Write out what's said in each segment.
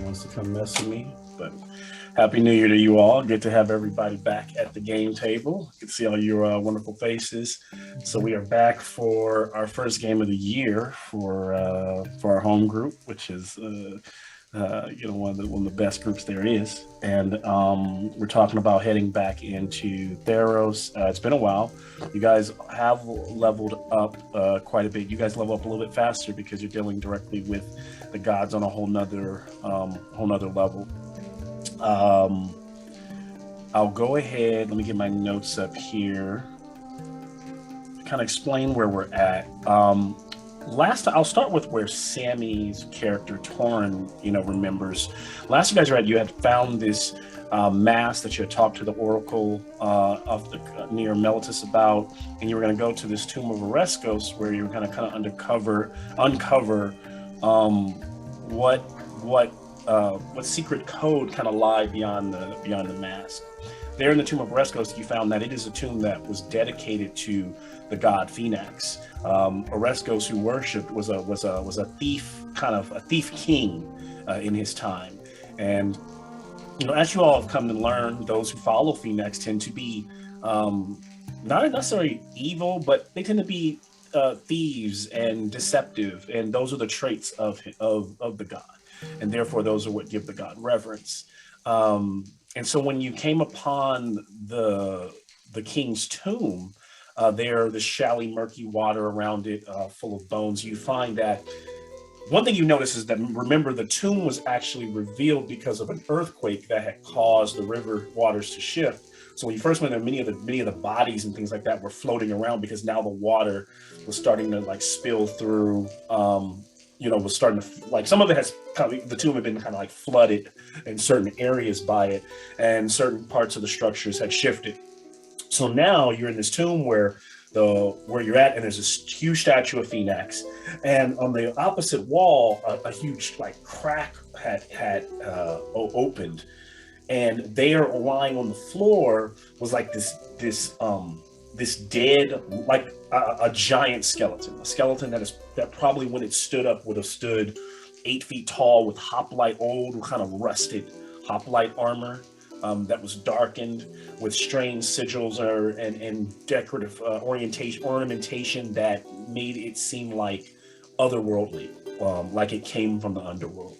wants to come mess with me. But Happy New Year to you all. Good to have everybody back at the game table. Good to see all your wonderful faces. So we are back for our first game of the year for our home group, which is one of the best groups there is. And we're talking about heading back into Theros. It's been a while. You guys have leveled up quite a bit. You guys level up a little bit faster because you're dealing directly with the gods on a whole nother level. I'll go ahead. Let me get my notes up here. Kind of explain where we're at. I'll start with where Sammy's character Torin, remembers. Last you guys read, you had found this mask that you had talked to the Oracle of the near Melitus about, and you were going to go to this tomb of Oreskos, where you were going to kind of uncover what secret code kind of lie beyond the mask. There in the tomb of Oreskos, you found that it is a tomb that was dedicated to the god Phoenix. Oreskos, who worshipped, was a thief, kind of a thief king in his time. And as you all have come to learn, those who follow Phoenix tend to be not necessarily evil, but they tend to be thieves and deceptive, and those are the traits of the god, and therefore those are what give the god reverence. And so when you came upon the king's tomb, the shallow, murky water around it, full of bones, you find that one thing you notice is that, remember, the tomb was actually revealed because of an earthquake that had caused the river waters to shift. So when you first went there, many of the bodies and things like that were floating around because now the water was starting to spill through. Was starting to, some of it has the tomb had been kind of flooded in certain areas by it, and certain parts of the structures had shifted. So now you're in this tomb where you're at, and there's this huge statue of Phoenix, and on the opposite wall, a huge crack had opened, and there lying on the floor was this dead, a giant skeleton, a skeleton that probably when it stood up would have stood 8 feet tall, with old kind of rusted hoplite armor that was darkened with strange sigils and decorative ornamentation that made it seem like otherworldly, like it came from the underworld.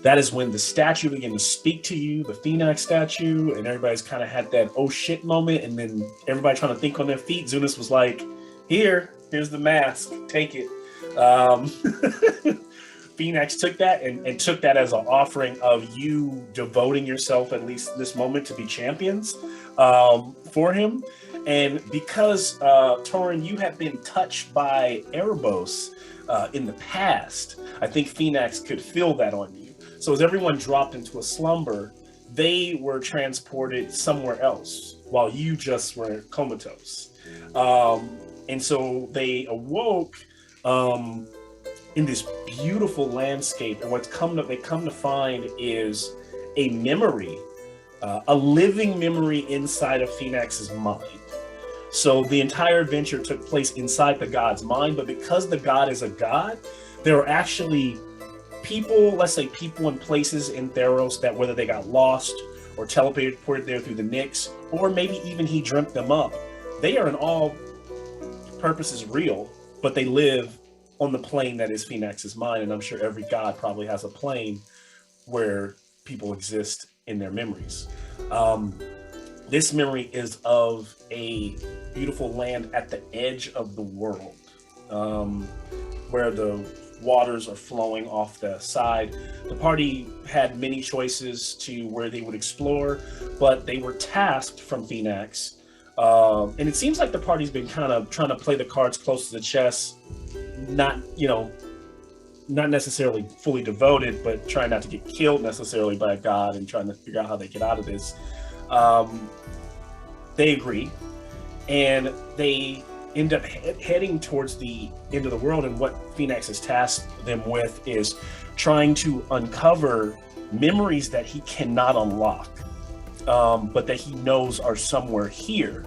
That is when the statue began to speak to you, the Phoenix statue, and everybody's kind of had that oh shit moment, and then everybody trying to think on their feet. Zunis was like, here's the mask, take it. Phoenix took that and took that as an offering of you devoting yourself, at least this moment, to be champions for him. And because, Torin, you have been touched by Erebos in the past, I think Phoenix could feel that on you. So as everyone dropped into a slumber, they were transported somewhere else while you just were comatose. And so they awoke in this beautiful landscape, and they come to find is a memory, a living memory inside of Phoenix's mind. So the entire adventure took place inside the god's mind, but because the god is a god, there are actually people and places in Theros that, whether they got lost or teleported there through the Nyx, or maybe even he dreamt them up, they are in all purposes real, but they live on the plane that is Phoenix's mind. And I'm sure every god probably has a plane where people exist in their memories. This memory is of a beautiful land at the edge of the world, where the waters are flowing off the side. The party had many choices to where they would explore, but they were tasked from Phoenix. And it seems like the party's been kind of trying to play the cards close to the chest, not necessarily fully devoted, but trying not to get killed necessarily by a god and trying to figure out how they get out of this. They agree, and they end up heading towards the end of the world, and what Phoenix has tasked them with is trying to uncover memories that he cannot unlock, but that he knows are somewhere here.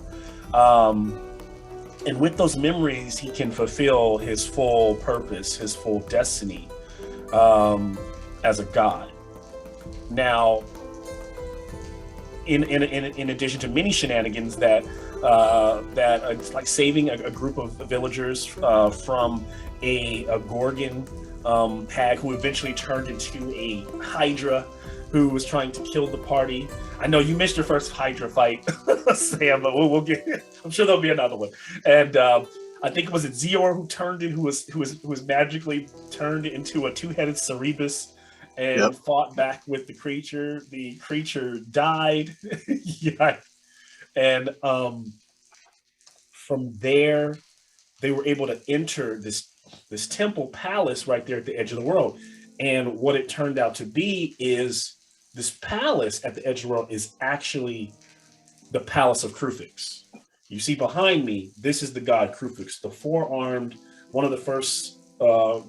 And with those memories, he can fulfill his full purpose, his full destiny. as a god. Now, in addition to many shenanigans that it's like saving a group of villagers from a Gorgon hag who eventually turned into a Hydra who was trying to kill the party. I know you missed your first Hydra fight, Sam, but we'll get. I'm sure there'll be another one. And I think it was Zior who turned in, who was magically turned into a two-headed Cerebus and Yep. fought back with the creature. The creature died. Yeah. And from there, they were able to enter this temple palace right there at the edge of the world. And what it turned out to be is this palace at the edge of the world is actually the palace of Krufix. You see behind me, this is the god Krufix, the four-armed, one of the first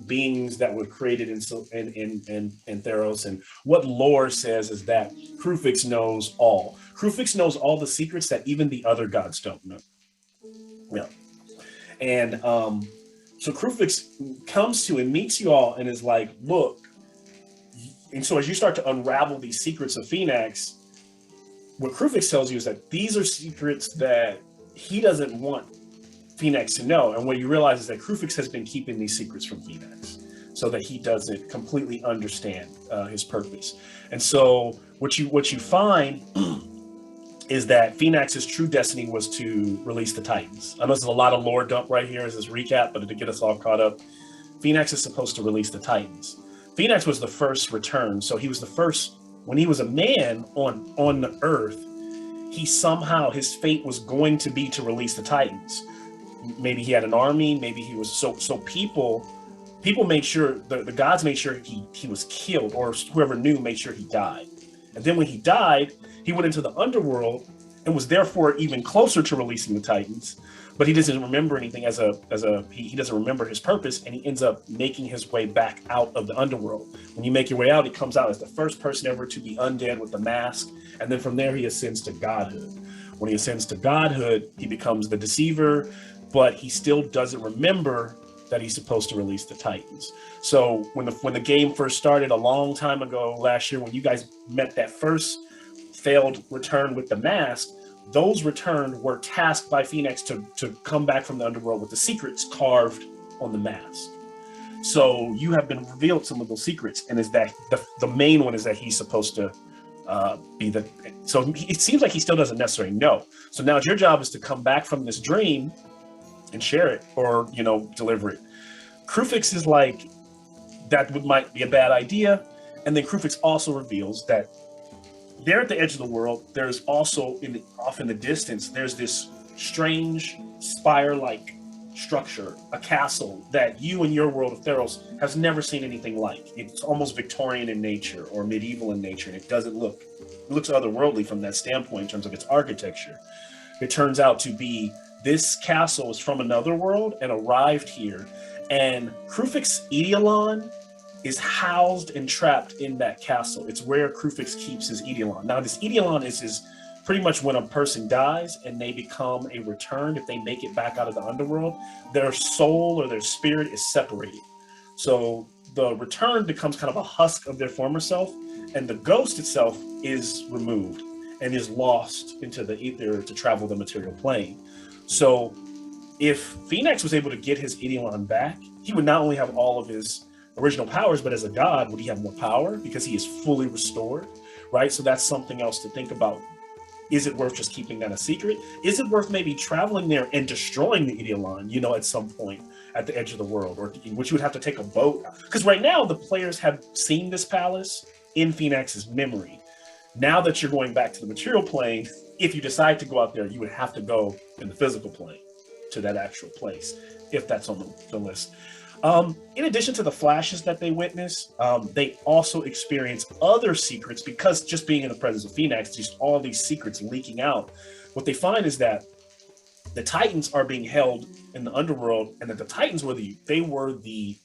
beings that were created in Theros. And what lore says is that Krufix knows all. Krufix knows all the secrets that even the other gods don't know. Yeah. And so Krufix comes to and meets you all and is like, look. And so as you start to unravel these secrets of Phoenix, what Krufix tells you is that these are secrets that he doesn't want Phoenix to know. And what you realize is that Krufix has been keeping these secrets from Phoenix so that he doesn't completely understand his purpose. And so what you find is that Phoenix's true destiny was to release the Titans. I know there's a lot of lore dump right here as this recap, but to get us all caught up, Phoenix is supposed to release the Titans. Phoenix was the first return, so he was the first. When he was a man on the earth, he somehow, his fate was going to be to release the Titans. Maybe he had an army, maybe he was so people made sure, the gods made sure he was killed, or whoever knew made sure he died. And then when he died, he went into the underworld and was therefore even closer to releasing the Titans. But he doesn't remember anything he doesn't remember his purpose, and he ends up making his way back out of the underworld. When you make your way out, he comes out as the first person ever to be undead with the mask, and then from there he ascends to godhood. When he ascends to godhood, he becomes the deceiver, but he still doesn't remember that he's supposed to release the Titans. So when the game first started a long time ago last year, when you guys met that first failed return with the mask, those returned were tasked by Phoenix to come back from the underworld with the secrets carved on the mask. So you have been revealed some of those secrets, and is that the main one is that he's supposed to be the. So it seems like he still doesn't necessarily know. So now your job is to come back from this dream and share it, or deliver it. Krufix is like, that might be a bad idea, and then Krufix also reveals that there at the edge of the world, there's also off in the distance, there's this strange spire-like structure, a castle that you in your world of Theros has never seen anything like. It's almost Victorian in nature or medieval in nature, and it looks otherworldly from that standpoint in terms of its architecture. It turns out to be this castle is from another world and arrived here, and Krufix Eidolon is housed and trapped in that castle. It's where Krufix keeps his Eidolon. Now, this Eidolon is pretty much when a person dies and they become a return, if they make it back out of the underworld, their soul or their spirit is separated. So the return becomes kind of a husk of their former self, and the ghost itself is removed and is lost into the ether to travel the material plane. So if Phoenix was able to get his Eidolon back, he would not only have all of his original powers, but as a god, would he have more power because he is fully restored, right? So that's something else to think about. Is it worth just keeping that a secret? Is it worth maybe traveling there and destroying the Eidolon, at some point at the edge of the world, or which you would have to take a boat? Because right now the players have seen this palace in Phoenix's memory. Now that you're going back to the material plane, if you decide to go out there, you would have to go in the physical plane to that actual place, if that's on the list. In addition to the flashes that they witness, they also experience other secrets because just being in the presence of Phoenix, just all these secrets leaking out. What they find is that the Titans are being held in the underworld, and that the Titans were the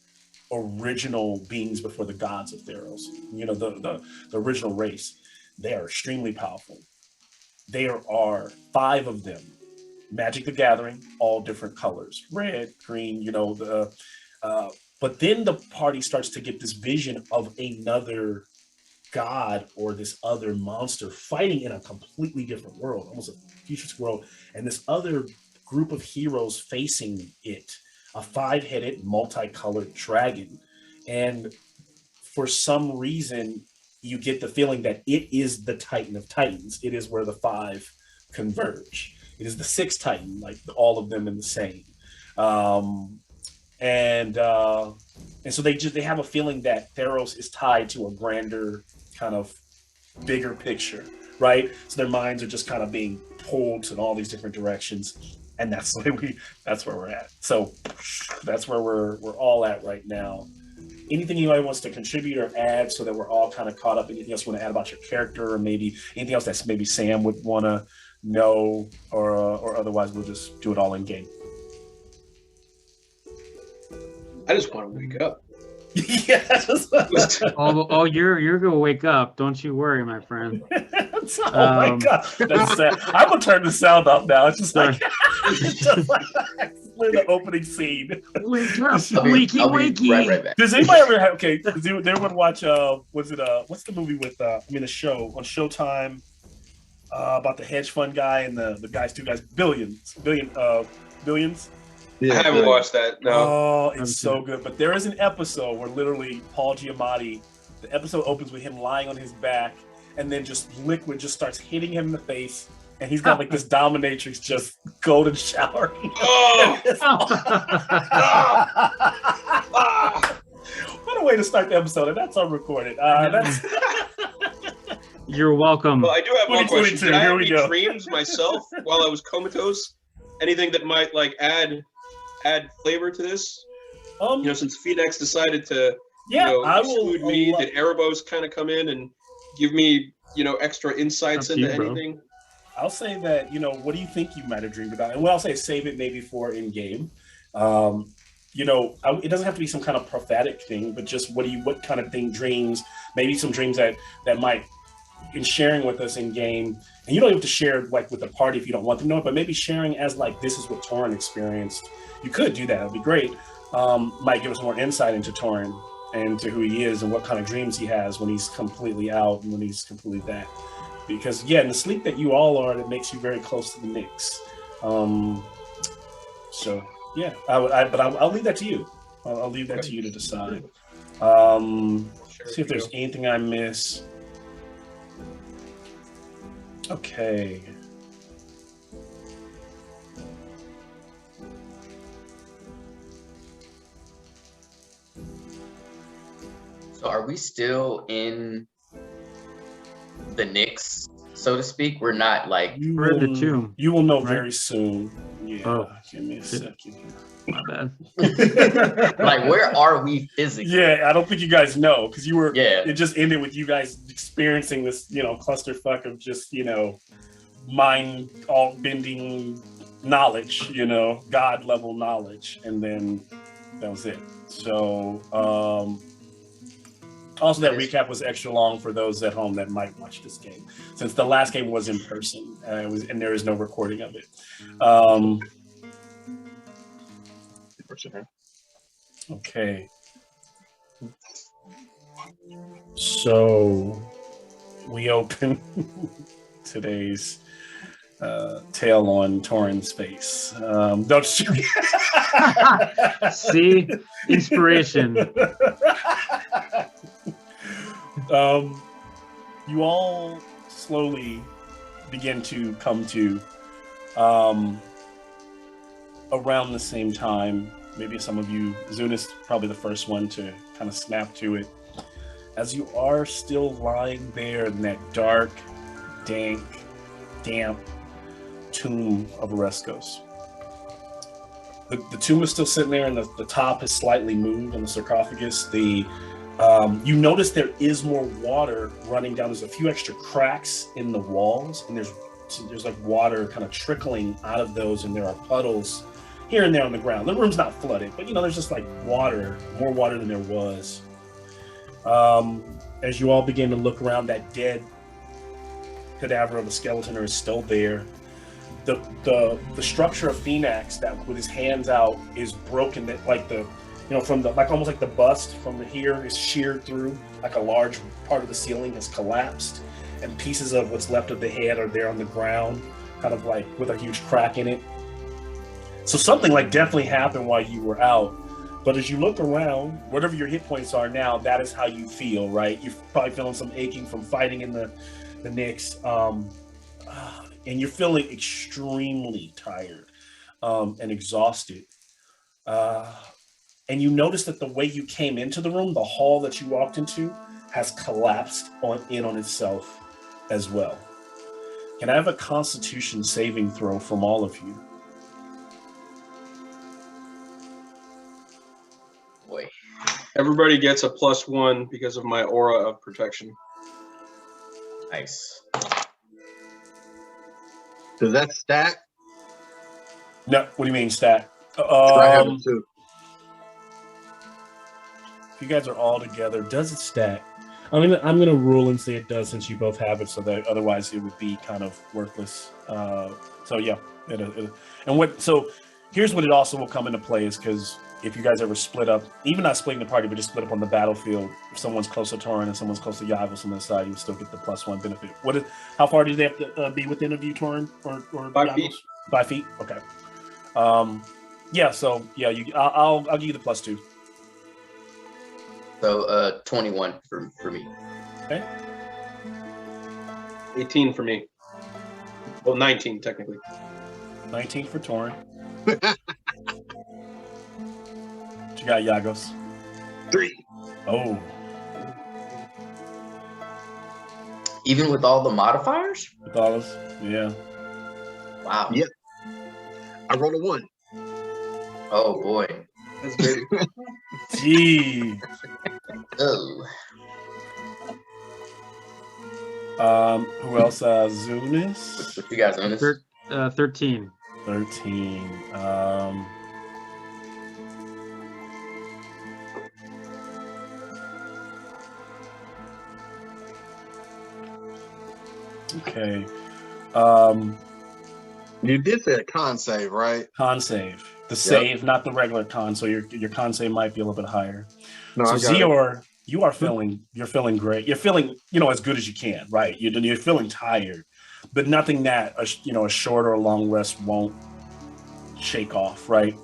original beings before the gods of Theros. The original race. They are extremely powerful. There are 5 of them. Magic the Gathering, all different colors, red, green, But then the party starts to get this vision of another god or this other monster fighting in a completely different world, almost a futuristic world, and this other group of heroes facing it, a five-headed multicolored dragon. And for some reason you get the feeling that it is the Titan of Titans. It is where the five converge. It is the sixth Titan, like all of them in the same. um and so they have a feeling that Theros is tied to a grander kind of bigger picture, right? So their minds are just kind of being pulled in all these different directions, and that's where we're at. So that's where we're all at right now. Anything anybody wants to contribute or add so that we're all kind of caught up? Anything else you want to add about your character, or maybe anything else that maybe Sam would want to know, or otherwise we'll just do it all in game. I just want to wake up. Yes. Oh, you're gonna wake up. Don't you worry, my friend. Oh my god, that's sad. I'm gonna turn the sound off now. It's just like the opening scene. Wake up, wakey. Right back. Does anybody ever have? Okay, does anyone watch? What's the movie with? The show on Showtime about the hedge fund guy and the two guys, billions. Yeah, I haven't watched that. No. Oh, it's so good. But there is an episode where literally Paul Giamatti, the episode opens with him lying on his back, and then just liquid just starts hitting him in the face, and he's got like this dominatrix just golden shower. Oh! What a way to start the episode, and that's unrecorded. That's You're welcome. Well, I do have one question. Did I Here have we any go. dreams myself while I was comatose? Anything that might like add flavor to this? Since Phoenix decided to exclude me, did Erebos kind of come in and give me extra insights into anything? I'll say that what do you think you might have dreamed about, and what I'll say is save it maybe for in game. It doesn't have to be some kind of prophetic thing, but just what kind of dreams, maybe some dreams that might, in sharing with us in game. And you don't have to share like with the party if you don't want them to know it, but maybe sharing as like, this is what Torin experienced. You could do that. It'd be great. Might give us more insight into Torin and to who he is and what kind of dreams he has when he's completely out and when he's completely that. Because in the sleep that you all are, it makes you very close to the mix. I'll leave that to you. I'll leave that to you to decide. See if there's anything I miss. Okay. So are we still in the Knicks, so to speak? We're not like we're in the tomb. You will know very soon. Yeah. Oh. Give me a second. My bad. like where are we physically? Yeah, I don't think you guys know because you were. Yeah. It just ended with you guys experiencing this, clusterfuck of just, mind all bending knowledge, God level knowledge, and then that was it. So also that recap was extra long for those at home that might watch this game, since the last game was in person and there is no recording of it. Okay. So we open today's tale on Torin's face. Don't you? See, inspiration. You all slowly begin to come to around the same time. Maybe some of you, Zunis probably the first one to kind of snap to it, as you are still lying there in that dark, dank, damp tomb of Oreskos. The tomb is still sitting there, and the top is slightly moved on the sarcophagus. You notice there is more water running down. There's a few extra cracks in the walls, and there's like water kind of trickling out of those, and there are puddles here and there on the ground. The room's not flooded, but there's just like water, more water than there was. As you all begin to look around, that dead cadaver of a skeleton is still there. The structure of Phoenix, that with his hands out, is broken. That like from the almost like the bust from the here is sheared through, like a large part of the ceiling has collapsed, and pieces of what's left of the head are there on the ground, kind of like with a huge crack in it. So something like definitely happened while you were out. But as you look around, whatever your hit points are now, that is how you feel, right? You're probably feeling some aching from fighting in the Knicks, and you're feeling extremely tired and exhausted. And you notice that the way you came into the room, the hall that you walked into, has collapsed on itself as well. Can I have a Constitution saving throw from all of you? Boy. Everybody gets a +1 because of my aura of protection. Nice. Does that stack? No, what do you mean stack? I have it too. If you guys are all together, does it stack? I'm gonna rule and say it does, since you both have it, so that otherwise it would be kind of worthless. So yeah, so here's what it also will come into play is because if you guys ever split up, even not splitting the party, but just split up on the battlefield, if someone's close to Torin and someone's close to Yagos on the side, you would still get the +1 benefit. How far do they have to be within of you, Torin or 5 feet? 5 feet. Okay. Yeah. So yeah, I'll give you the +2. So 21 for me. Okay. 18 for me. Well, 19 technically. 19 for Torin. What you got, Yagos? 3. Oh. Even with all the modifiers? With all those? Yeah. Wow. Yeah. I rolled a 1. Oh boy. That's big. Gee. Oh. Who else? Zunis? What you guys on this? 13. 13. Okay. You did say a con save, right? Con save. The save, not the regular con. So your con save might be a little bit higher. No, so Zior, you're feeling great. You're feeling, as good as you can, right? You're feeling tired, but nothing that a short or a long rest won't shake off, right?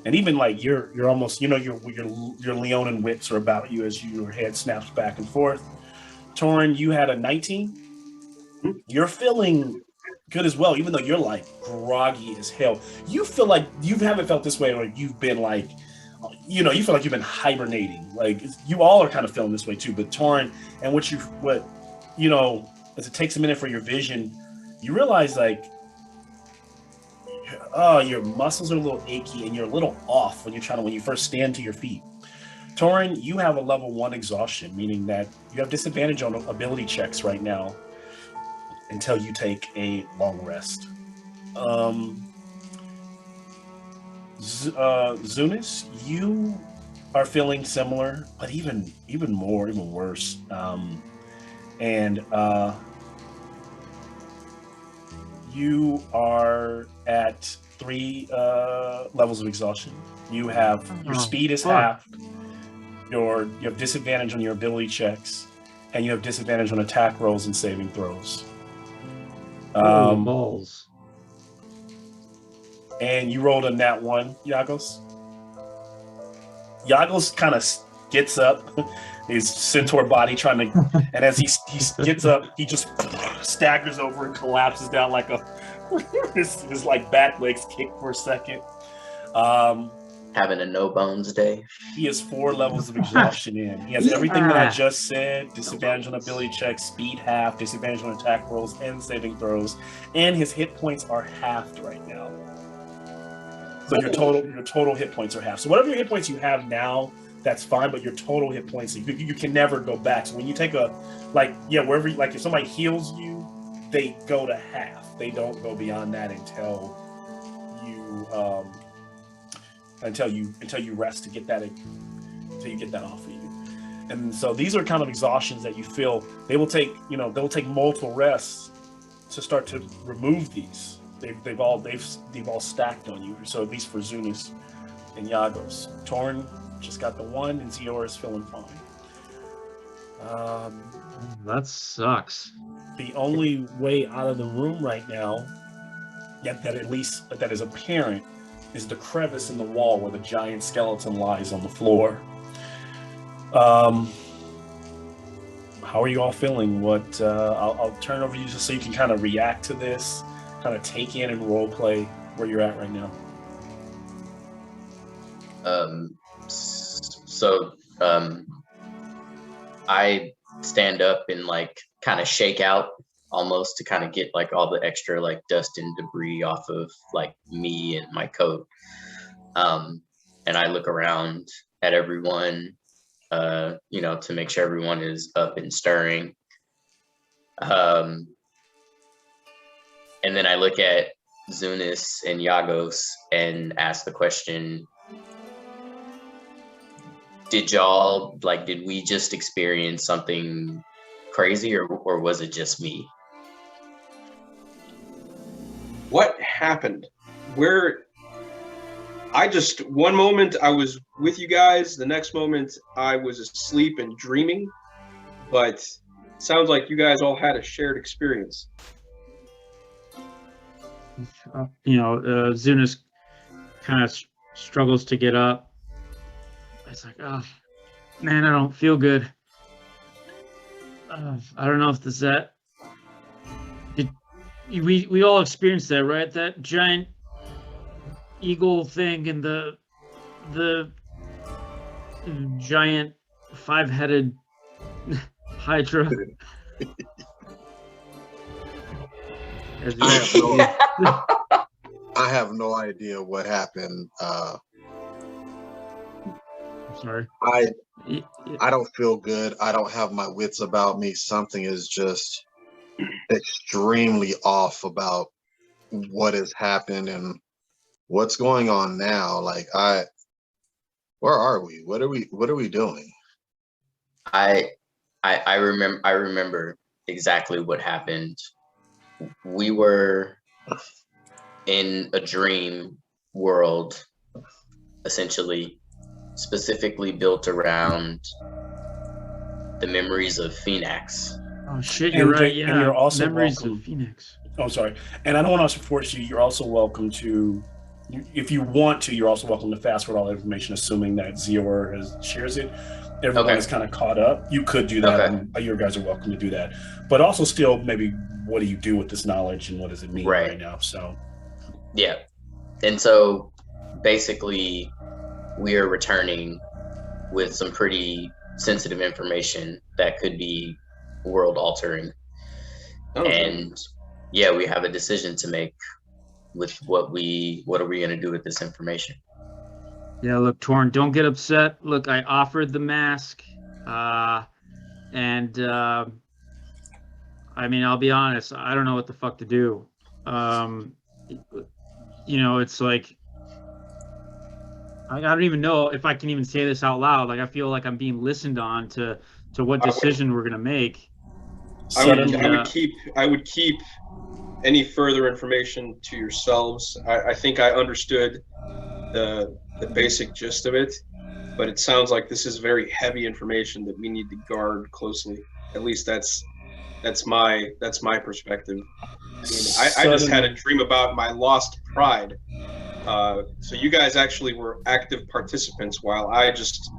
And even like you're almost, your Leonin whips are about you as your head snaps back and forth. Torin, you had a 19. You're feeling good as well, even though you're like groggy as hell. You feel like you haven't felt this way, or you've been like, you feel like you've been hibernating. Like you all are kind of feeling this way too. But Torin, and as it takes a minute for your vision, you realize like, your muscles are a little achy and you're a little off when you first stand to your feet. Torin, you have a level 1 exhaustion, meaning that you have disadvantage on ability checks right now until you take a long rest. Zunis, you are feeling similar, but even worse. You are at 3 levels of exhaustion. You have your speed is halved. You have disadvantage on your ability checks, and you have disadvantage on attack rolls and saving throws. Balls. And you rolled a nat 1, Yagos. Yagos kind of gets up, his centaur body and as he gets up, he just staggers over and collapses down like his like back legs kick for a second. Having a no bones day. He has 4 levels of exhaustion in. He has everything that I just said: disadvantage on ability checks, speed half, disadvantage on attack rolls and saving throws, and his hit points are halved right now. So your total hit points are half. So whatever your hit points you have now, that's fine. But your total hit points, you can never go back. So when you take wherever, if somebody heals you, they go to half. They don't go beyond that until you rest to get that off of you. And so these are kind of exhaustions that you feel. They will take multiple rests to start to remove these. They've all stacked on you. So at least for Zunis and Yagos. Torin, just got the 1, and Zior is feeling fine. That sucks. The only way out of the room right now, that at least that is apparent, is the crevice in the wall where the giant skeleton lies on the floor. How are you all feeling? What I'll turn it over to you just so you can kind of react to this, kind of take in and role play where you're at right now. I stand up and like kind of shake out almost to kind of get like all the extra like dust and debris off of like me and my coat. And I look around at everyone, you know, to make sure everyone is up and stirring. And then I look at Zunis and Yagos and ask the question, did we just experience something crazy, or was it just me? What happened? One moment I was with you guys, the next moment I was asleep and dreaming, but it sounds like you guys all had a shared experience. Zunis kind of struggles to get up. It's like, oh, man, I don't feel good. I don't know if this is that. We all experienced that, right? That giant eagle thing and the giant 5-headed hydra. I have no idea what happened. Sorry. I don't feel good. I don't have my wits about me. Something is just extremely off about what has happened and what's going on now. Like, where are we? What are we doing? I remember exactly what happened. We were in a dream world, essentially, specifically built around the memories of Phoenix. Oh shit, you're right. Yeah, and you're also memories welcome. of Phoenix. Oh, sorry. And I don't want to force you. You're also welcome to, if you want to, you're also welcome to fast forward all the information, assuming that Zior shares it. Everyone is kind of caught up. You could do that. Okay. You guys are welcome to do that. But also still, maybe, what do you do with this knowledge and what does it mean right now? So, yeah. And so basically, we are returning with some pretty sensitive information that could be world altering. And yeah, we have a decision to make with what are we going to do with this information? Yeah, look, Torn, don't get upset. Look, I offered the mask, and I mean, I'll be honest, I don't know what the fuck to do. It's like, I don't even know if I can even say this out loud. Like, I feel like I'm being listened on to what decision we're gonna make. I would keep any further information to yourselves. I think I understood the basic gist of it, but it sounds like this is very heavy information that we need to guard closely. At least that's my perspective. I mean, I just had a dream about my lost pride. So you guys actually were active participants, while I just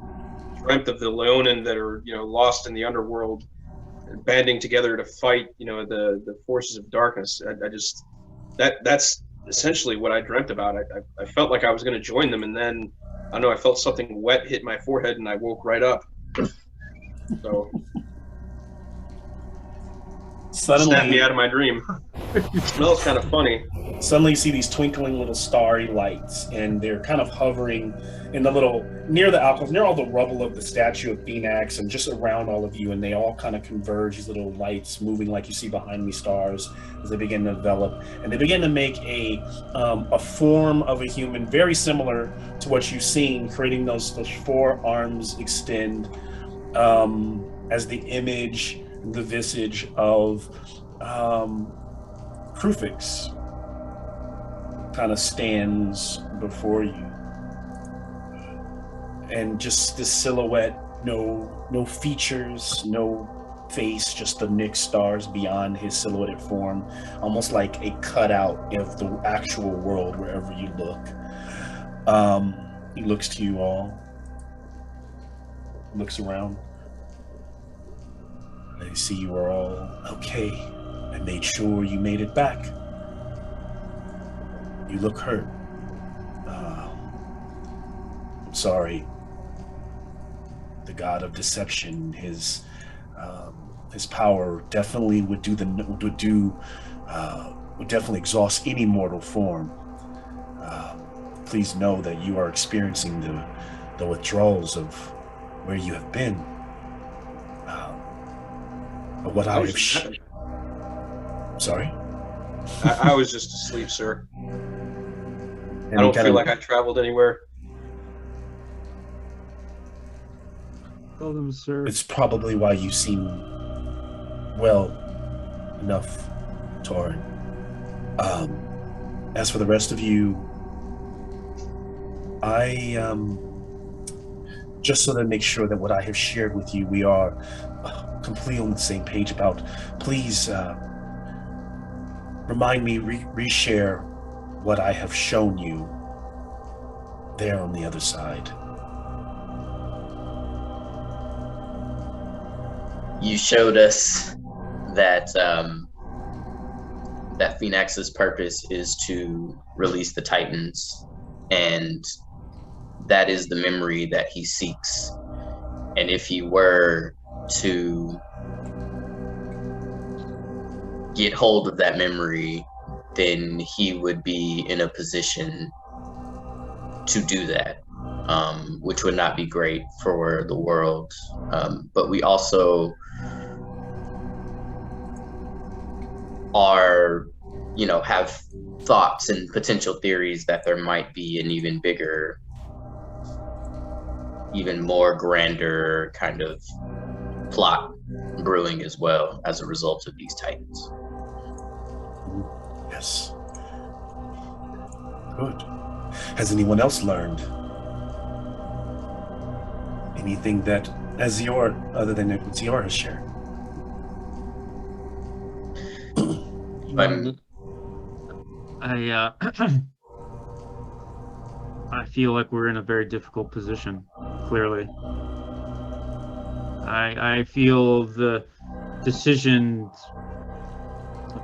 dreamt of the Leonin that are, lost in the underworld, banding together to fight, the forces of darkness. That's essentially what I dreamt about. I felt like I was going to join them, and then I don't know, I felt something wet hit my forehead, and I woke right up. So suddenly snapped me out of my dream. It smells kind of funny. Suddenly you see these twinkling little starry lights, and they're kind of hovering in near the alcove, near all the rubble of the statue of Phoenix, and just around all of you, and they all kind of converge, these little lights moving like you see behind me, stars, as they begin to develop, and they begin to make a form of a human very similar to what you've seen, creating those 4 arms extend as the image, the visage of Krufix kind of stands before you. and just this silhouette, no features, no face, just the Nick stars beyond his silhouetted form, almost like a cutout of the actual world wherever you look. He looks to you all, looks around. I see you are all okay. I made sure you made it back. You look hurt. I'm sorry. The god of deception, his power definitely would definitely exhaust any mortal form. Please know that you are experiencing the withdrawals of where you have been. But what I have sorry? I was just asleep, sir. And I don't feel like I traveled anywhere. Tell them, sir. It's probably why you seem well enough, Torin. As for the rest of you, I just so to make sure that what I have shared with you, we are completely on the same page about, please remind me, reshare what I have shown you there on the other side. You showed us that that Phoenix's purpose is to release the Titans, and that is the memory that he seeks. And if he were to get hold of that memory, then he would be in a position to do that, which would not be great for the world. But we also are, have thoughts and potential theories that there might be an even bigger, even more grander kind of plot brewing as well as a result of these Titans. Yes. Good. Has anyone else learned anything that Azure, other than what Zior has shared? I feel like we're in a very difficult position, clearly. I feel the decisions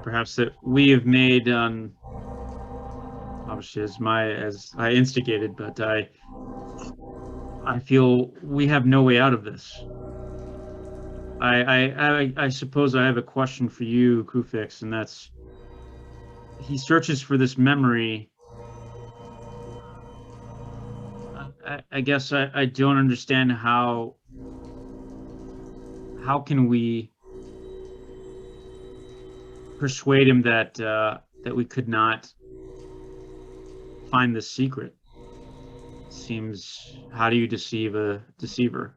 perhaps that we have made on, obviously as I instigated, but I feel we have no way out of this. I suppose I have a question for you, Kufix, and that's, he searches for this memory. I guess I don't understand how can we persuade him that that we could not find the secret. Seems, how do you deceive a deceiver?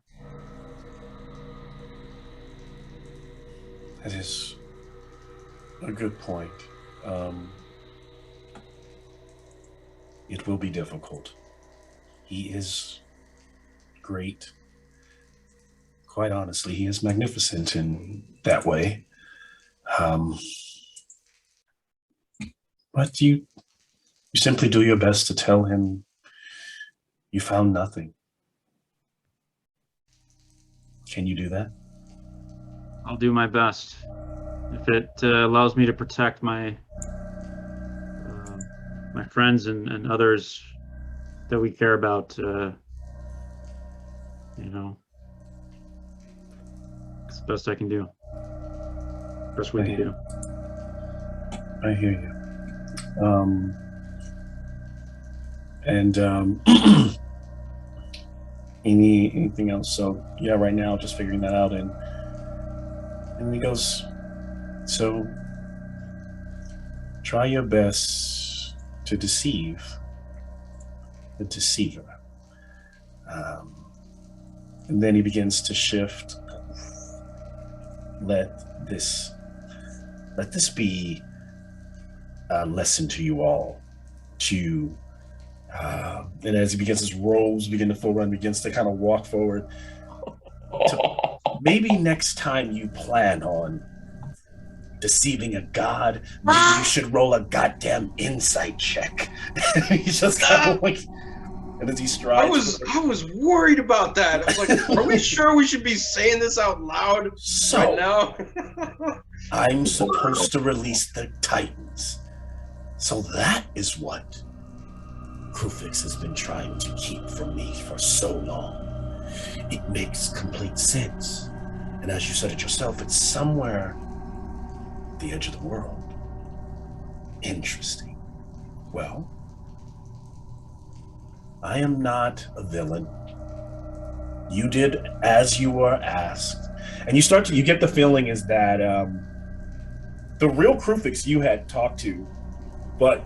That is a good point. It will be difficult. He is great. Quite honestly, he is magnificent in that way. But you simply do your best to tell him you found nothing. Can you do that? I'll do my best. If it allows me to protect my my friends and others that we care about, it's the best I can do. Best we can do. I hear you. Anything else? So yeah, right now just figuring that out, and he goes, so try your best to deceive the deceiver. And then he begins to shift. Let this be a lesson to you all, to And as he begins, his robes begin to forward and begins to kind of walk forward. Maybe next time you plan on deceiving a god, maybe you should roll a goddamn insight check. He's just kind of like, and as he strides, I was worried about that. I was like, are we sure we should be saying this out loud right now? I'm supposed to release the Titans. So that is what Krufix has been trying to keep from me for so long. It makes complete sense. And as you said it yourself, it's somewhere at the edge of the world. Interesting. Well, I am not a villain. You did as you were asked. And you get the feeling is that the real Krufix you had talked to, but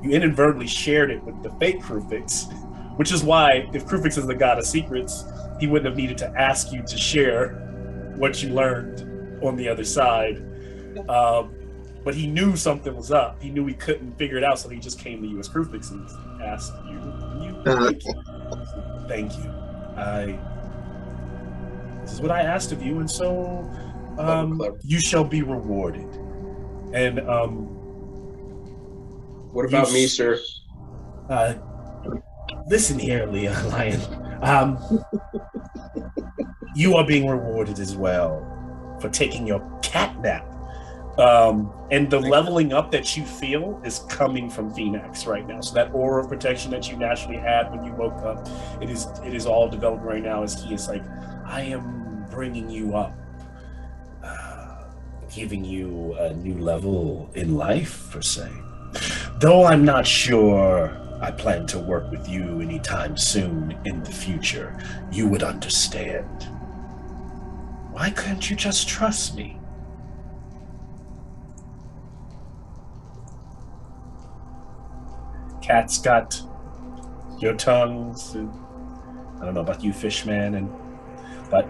you inadvertently shared it with the fake Krufix, which is why if Krufix is the god of secrets, he wouldn't have needed to ask you to share what you learned on the other side. But he knew something was up. He knew he couldn't figure it out, so he just came to you as Krufix and asked you. Thank you. This is what I asked of you, and so you shall be rewarded. And what about me, sir? Listen here, Lion. You are being rewarded as well for taking your cat nap. And the leveling up that you feel is coming from Phoenix right now. So that aura of protection that you naturally had when you woke up, it is all developing right now as he is like, I am bringing you up, giving you a new level in life, per se. Though I'm not sure I plan to work with you anytime soon in the future, you would understand. Why can't you just trust me? Cat's got your tongues, and I don't know about you, Fishman, but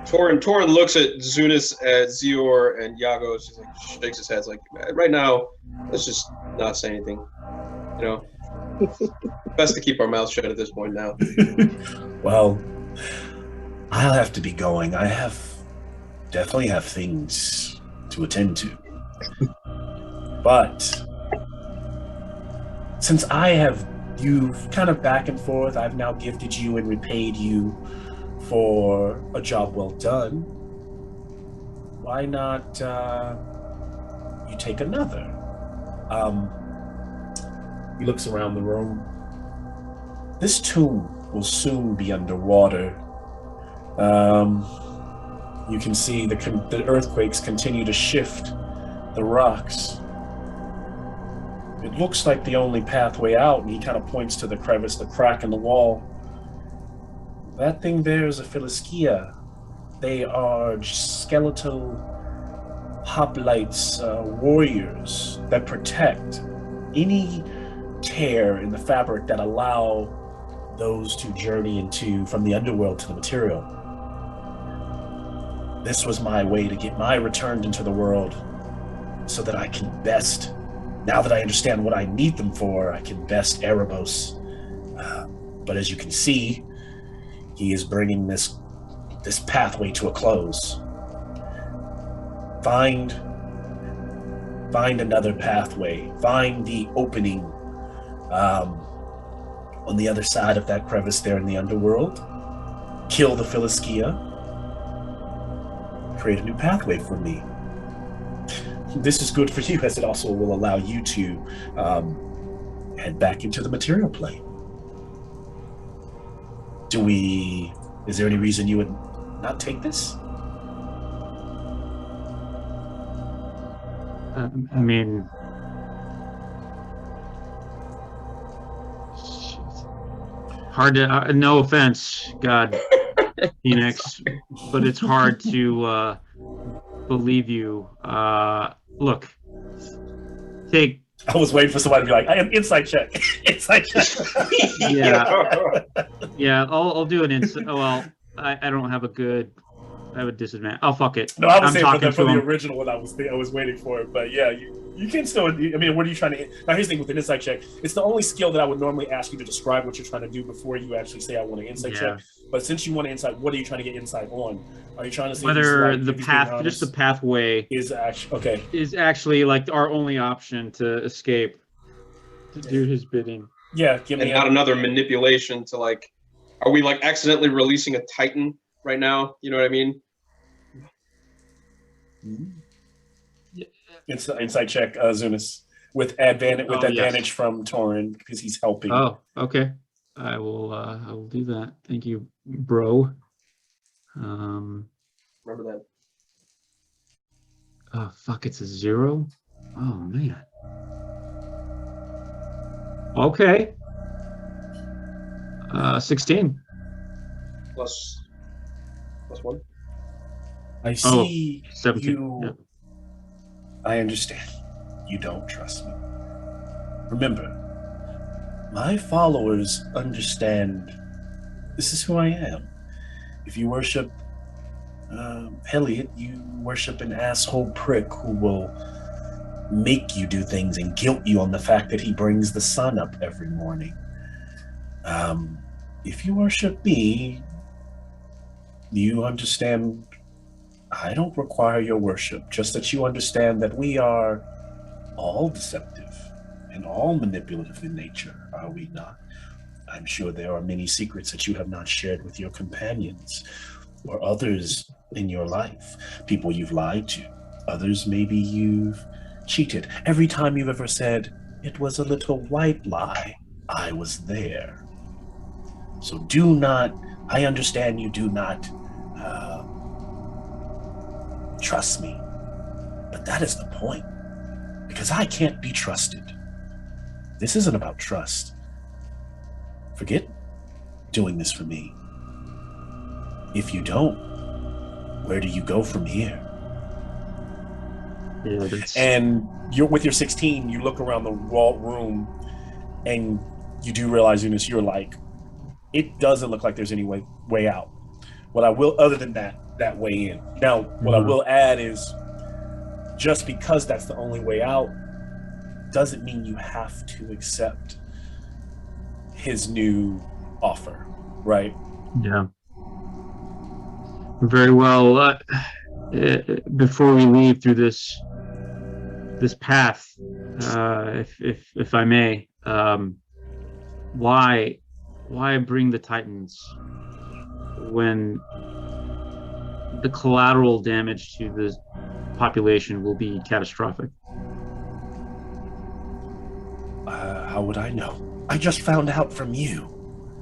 Torin looks at Zunis, at Zior, and Yago. Just like shakes his head, like, right now, let's just not say anything. You know, best to keep our mouths shut at this point now. Well, I'll have to be going. I definitely have things to attend to. But since you've kind of back and forth, I've now gifted you and repaid you for a job well done. Why not you take another? He looks around the room. This tomb will soon be underwater. You can see the earthquakes continue to shift the rocks. It looks like the only pathway out, and he kind of points to the crevice, the crack in the wall. That thing there is a Philiskia. They are skeletal hoplites, warriors that protect any tear in the fabric that allow those to journey from the underworld to the material. This was my way to get my return into the world so that I can best, now that I understand what I need them for, I can best Erebos. But as you can see, he is bringing this pathway to a close. Find another pathway. Find the opening on the other side of that crevice there in the underworld. Kill the Philiskia. Create a new pathway for me. This is good for you, as it also will allow you to head back into the material plane. Is there any reason you would not take this? I mean, hard to, no offense, God, Phoenix, but it's hard to believe you. Look, I was waiting for somebody to be like, I am inside check. Inside check. Yeah, I'll do an inside. Well, I don't have I have a disadvantage. Oh, fuck it. No, I was saying for the original one, I was waiting for it, but yeah. You can still, I mean, what are you trying to, now here's the thing with an insight check. It's the only skill that I would normally ask you to describe what you're trying to do before you actually say I want an insight check. But since you want an insight, what are you trying to get insight on? Are you trying to say whether like, the path, just the pathway is actually, is actually like our only option to escape, to do his bidding. Yeah, give me not another manipulation to like, are we like accidentally releasing a Titan right now? You know what I mean? Insight check, Zunis, with advantage from Torin because he's helping. Oh, okay. I will do that. Thank you, bro. Remember that. Oh fuck! It's a 0. Oh man. Okay. 16. Plus 1. I see 17. you. Yeah. I understand. You don't trust me. Remember, my followers understand this is who I am. If you worship Elliot, you worship an asshole prick who will make you do things and guilt you on the fact that he brings the sun up every morning. If you worship me, you understand I don't require your worship, just that you understand that we are all deceptive and all manipulative in nature, are we not? I'm sure there are many secrets that you have not shared with your companions or others in your life, people you've lied to, others maybe you've cheated. Every time you've ever said, it was a little white lie, I was there. So do not, I understand you do not trust me, but that is the point, because I can't be trusted. This isn't about trust. Forget doing this for me. If you don't, where do you go from here? Yeah, and you're with your 16, you look around the room and you do realize, Eunice, you're like, it doesn't look like there's any way out. What I will, other than that way in. Now, what I will add is, just because that's the only way out doesn't mean you have to accept his new offer, right? Yeah. Very well. Before we leave through this path, if I may, why bring the Titans when the collateral damage to the population will be catastrophic? How would I know? I just found out from you.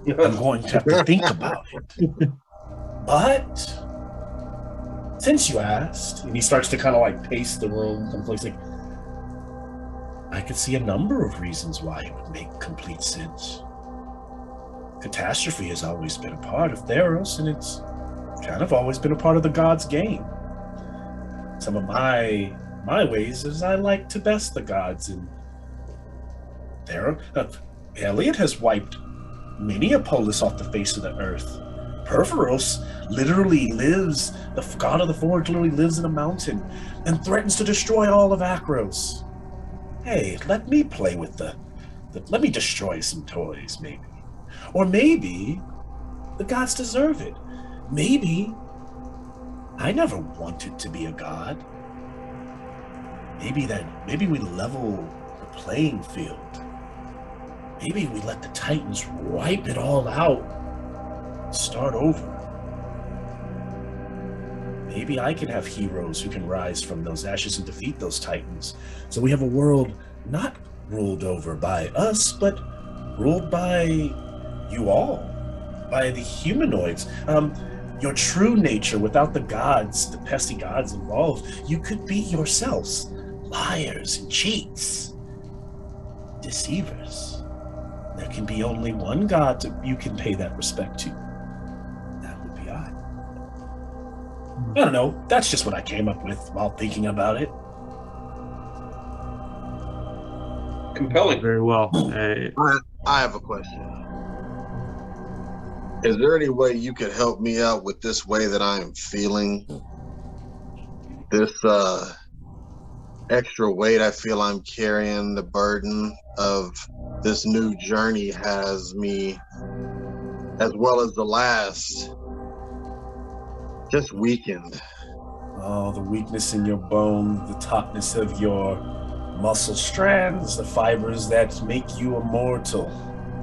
I'm going to have to think about it. But since you asked, and he starts to kind of like pace the room, someplace like, I could see a number of reasons why it would make complete sense. Catastrophe has always been a part of Theros, and it's kind of always been a part of the gods' game. Some of my ways is I like to best the gods, and Elliot has wiped many a polis off the face of the earth. Perforos literally lives, the god of the forge literally lives in a mountain and threatens to destroy all of Akros. Hey, let me play with let me destroy some toys, maybe. Or maybe the gods deserve it. Maybe I never wanted to be a god. Maybe we level the playing field. Maybe we let the Titans wipe it all out, start over. Maybe I can have heroes who can rise from those ashes and defeat those Titans. So we have a world not ruled over by us, but ruled by you all, by the humanoids. Your true nature without the gods, the pesky gods involved, you could be yourselves. Liars and cheats, deceivers. There can be only one god you can pay that respect to. That would be I. I don't know. That's just what I came up with while thinking about it. Compelling. Very well. I have a question. Is there any way you could help me out with this way that I am feeling? This extra weight I feel I'm carrying, the burden of this new journey has me, as well as the last, just weakened. Oh, the weakness in your bone, the tautness of your muscle strands, the fibers that make you immortal.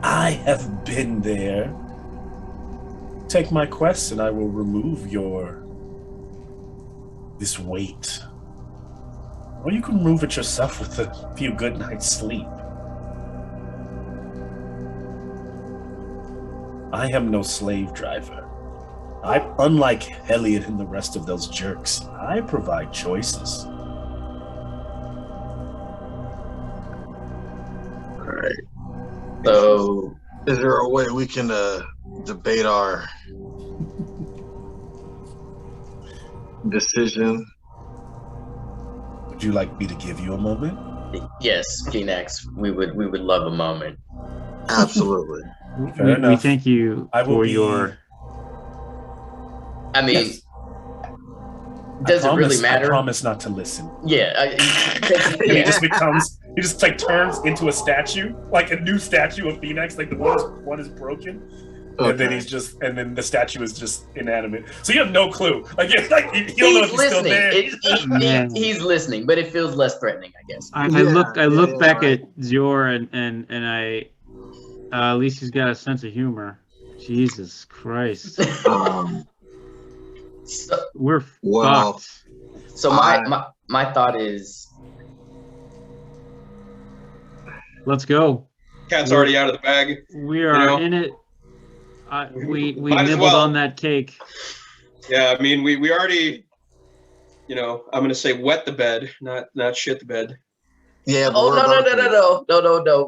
I have been there. Take my quest and I will remove this weight. Or you can remove it yourself with a few good nights sleep. I am no slave driver. Unlike Elliot and the rest of those jerks, I provide choices. All right. So, is there a way we can debate our decision? Would you like me to give you a moment? yes, Phoenix, we would love a moment. Absolutely. We thank you for your. I mean, yes. Does it really matter? I promise not to listen. Yeah. He just like turns into a statue, like a new statue of Phoenix. Like the one is broken, and then the statue is just inanimate. So you have no clue. Like you don't know if he's still there. He's listening, but it feels less threatening, I guess. I look back at Zor and I. At least he's got a sense of humor. Jesus Christ. We're fucked. So my thought is, let's go. Cat's already out of the bag. We are in it. We nibbled on that cake. Yeah, I mean we already, I'm gonna say wet the bed, not shit the bed. Yeah. No.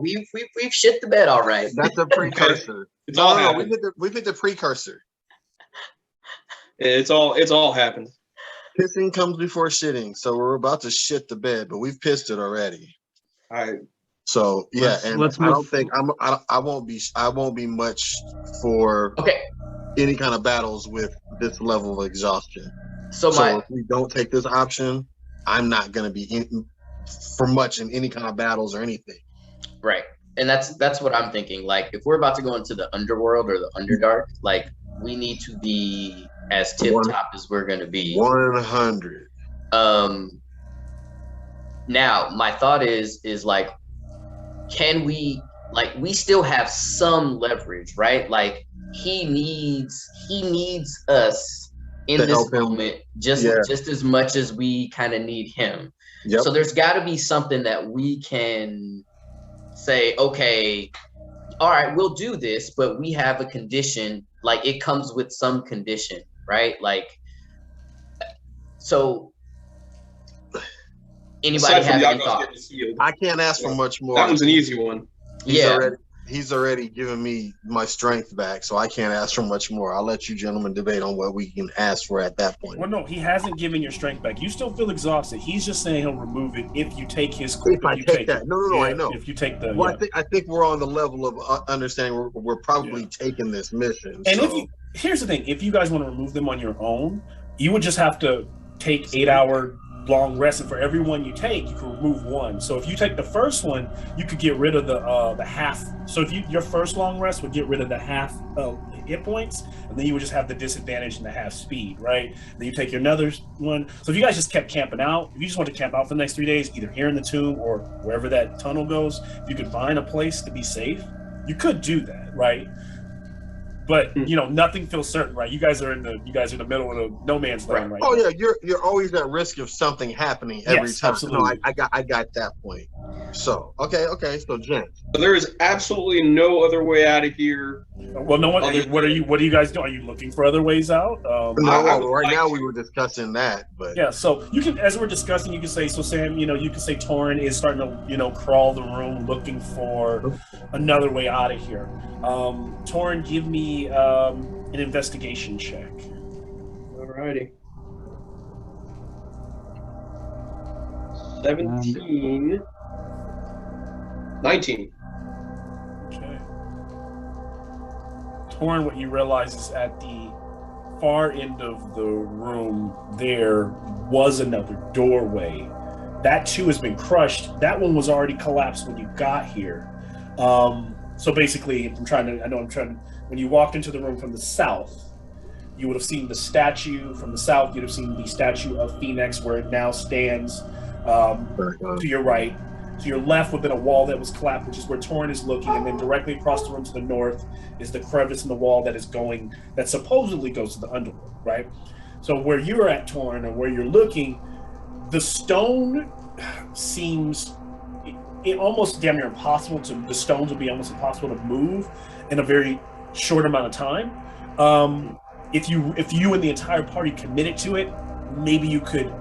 We've shit the bed, all right. That's a precursor. It's all happened. We did the precursor. It's all happened. Pissing comes before shitting, so we're about to shit the bed, but we've pissed it already. All right. So yeah, I won't be much for any kind of battles with this level of exhaustion. So if we don't take this option, I'm not going to be for much in any kind of battles or anything. Right. And that's what I'm thinking. Like, if we're about to go into the underworld or the underdark, like, we need to be as tip top as we're going to be. 100. Now my thought is like, can we, like, we still have some leverage, right? Like, he needs us in this moment just as much as we kind of need him. Yep. So there's got to be something that we can say, okay, all right, we'll do this, but we have a condition. Like, it comes with some condition, right? Like, so anybody have any thoughts? I can't ask for much more. That one's an easy one. He's already given me my strength back, so I can't ask for much more. I'll let you gentlemen debate on what we can ask for at that point. Well, no, he hasn't given your strength back. You still feel exhausted. He's just saying he'll remove it if you take his. If I take that, no, I know. If you take the, well, I think we're on the level of understanding. We're probably taking this mission. And here's the thing: if you guys want to remove them on your own, you would just have to take 8-hour long rest, and for every one you take, you can remove one. So if you take the first one, you could get rid of the half. So if your first long rest would get rid of the half hit points, and then you would just have the disadvantage in the half speed, right? Then you take your another one. So if you guys just kept camping out, if you just want to camp out for the next 3 days, either here in the tomb or wherever that tunnel goes, if you could find a place to be safe, you could do that, right? But nothing feels certain, right? You guys are in the middle of the no man's land, right? Oh yeah, you're always at risk of something happening every time. Absolutely. No, I got that point. So okay. So Jen. So there is absolutely no other way out of here. Well, no one. What are you guys doing? Are you looking for other ways out? Right now we were discussing that, but yeah. So you can, as we're discussing, you can say, so Sam, you can say Torin is starting to crawl the room looking for another way out of here. Torin, give me an investigation check. Alrighty. 17. 19. Okay. Torin, what you realize is at the far end of the room there was another doorway that too has been crushed. That one was already collapsed when you got here. So basically, when you walked into the room from the south, you would have seen the statue from the south. You'd have seen the statue of Phoenix where it now stands to your right. To your left would have been a wall that was collapsed, which is where Torin is looking, and then directly across the room to the north is the crevice in the wall that supposedly goes to the underworld, right? So where you're at, Torin, or where you're looking, the stone seems it almost damn near impossible the stones would be almost impossible to move in a very short amount of time. If you and the entire party committed to it, maybe you could,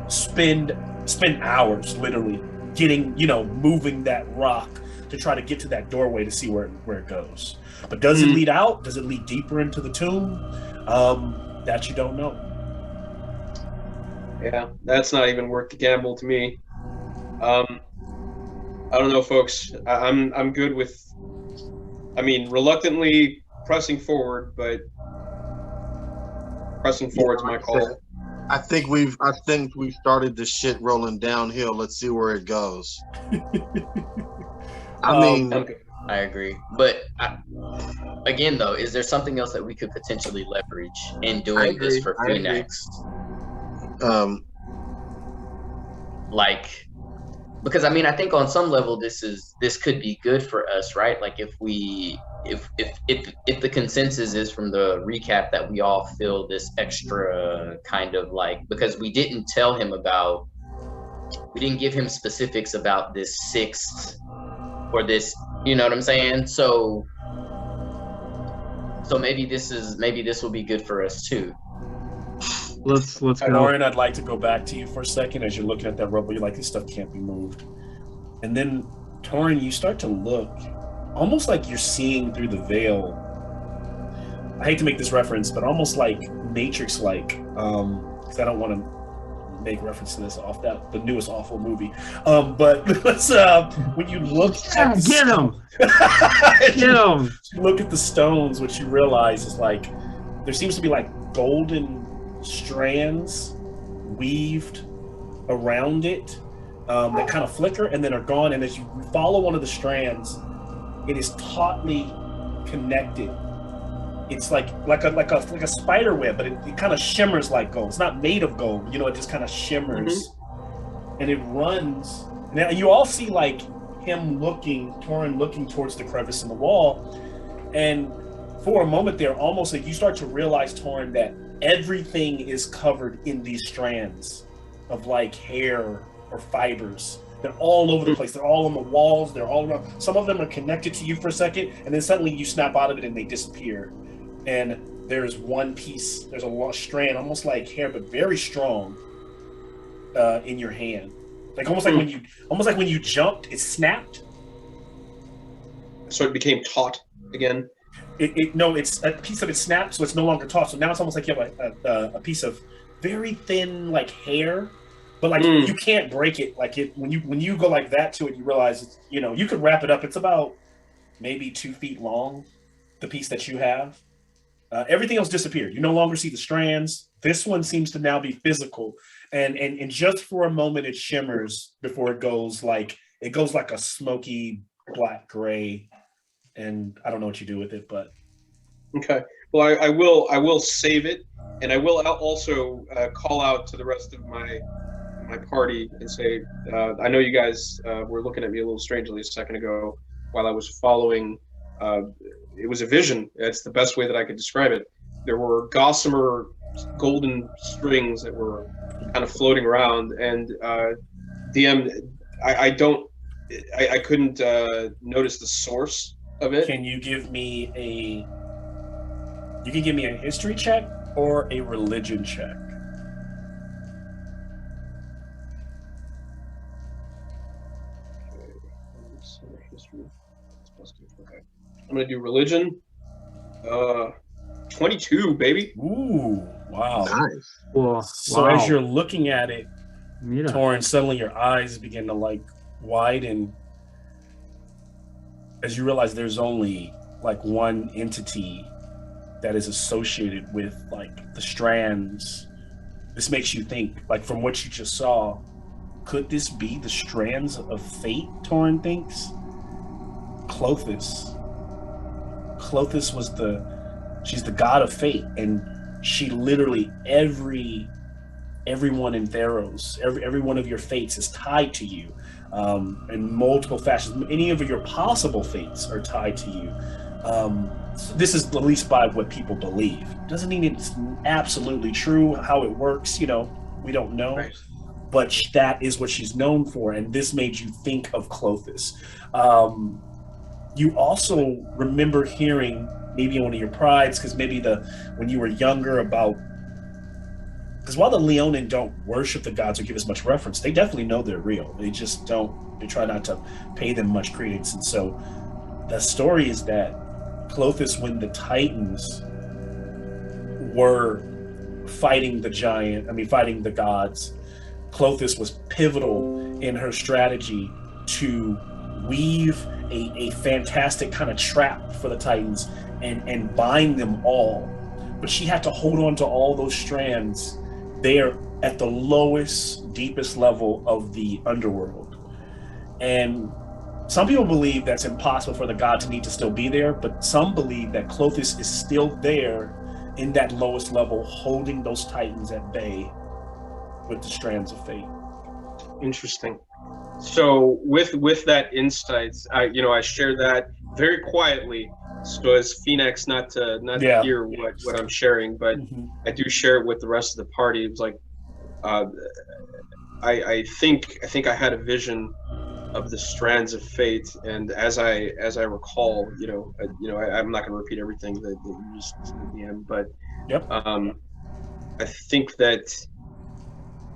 spend hours literally getting, moving that rock to try to get to that doorway to see where it goes. But does it lead out? Does it lead deeper into the tomb? That you don't know. Yeah, that's not even worth the gamble to me. I don't know, folks. I'm good with, reluctantly pressing forward, but pressing forward's my call. I think we've started the shit rolling downhill. Let's see where it goes. I agree. But again, though, is there something else that we could potentially leverage in doing this for Phoenix? Because I think on some level this could be good for us, right? Like if the consensus is from the recap that we all feel this extra kind of because we didn't give him specifics about this sixth or this, you know what I'm saying? So maybe this will be good for us too. Let's go. Torin, I'd like to go back to you for a second as you're looking at that rubble. You're like, this stuff can't be moved. And then, Torin, you start to look almost like you're seeing through the veil. I hate to make this reference, but almost like Matrix-like, because I don't want to make reference to this off the newest awful movie. But let's when you look at get him, look at the stones, what you realize is like there seems to be like golden strands weaved around it that kind of flicker and then are gone. And as you follow one of the strands, it is tautly connected. It's like a spider web, but it kind of shimmers like gold. It's not made of gold, it just kind of shimmers, and it runs. Now you all see like Torin looking towards the crevice in the wall, and for a moment there, almost like you start to realize, Torin, that everything is covered in these strands of like hair or fibers. They're all over the place. They're all on the walls. They're all around. Some of them are connected to you for a second, and then suddenly you snap out of it and they disappear. And there's one piece, there's a strand, almost like hair, but very strong, in your hand. Like almost like when you jumped, it snapped. So it became taut again. It's a piece of it snapped, so it's no longer taut. So now it's almost like you have a piece of very thin like hair, but like you can't break it. Like when you go like that to it, you realize it's, you could wrap it up. It's about maybe 2 feet long, the piece that you have. Everything else disappeared. You no longer see the strands. This one seems to now be physical, and just for a moment it shimmers before it goes like a smoky black gray. And I don't know what you do with it, but okay. Well, I will save it, and I will also call out to the rest of my party and say, I know you guys were looking at me a little strangely a second ago while I was following. It was a vision. That's the best way that I could describe it. There were gossamer golden strings that were kind of floating around, and DM, I couldn't notice the source of it. Can you give me a history check or a religion check? Okay. I'm gonna do religion. 22, baby. Ooh, wow. Nice. Well, So as you're looking at it, Torin, suddenly your eyes begin to like widen as you realize there's only like one entity that is associated with like the strands. This makes you think, like from what you just saw, Could this be the strands of fate, Torin thinks? Clothis was she's the god of fate, and she literally, everyone in Theros, every one of your fates is tied to you, in multiple fashions. Any of your possible fates are tied to you. So this is at least by what people believe. Doesn't mean it's absolutely true. How it works, we don't know. Right. But that is what she's known for, and this made you think of Clothis. You also remember hearing, maybe one of your prides, because maybe when you were younger, about, because while the Leonin don't worship the gods or give as much reference, they definitely know they're real. They just don't. They try not to pay them much credence, and so the story is that Clothis, when the Titans were fighting the gods, Clothis was pivotal in her strategy to weave a fantastic kind of trap for the Titans and bind them all. But she had to hold on to all those strands there at the lowest, deepest level of the underworld. And some people believe that's impossible for the god to need to still be there, but some believe that Clothis is still there in that lowest level, holding those Titans at bay with the strands of fate. Interesting. So with that insight, I share that very quietly, so as Phoenix not to hear what I'm sharing, but I do share it with the rest of the party. It was like, I think I had a vision of the strands of fate, and as I recall, I'm not going to repeat everything that you just said at the end, but I think that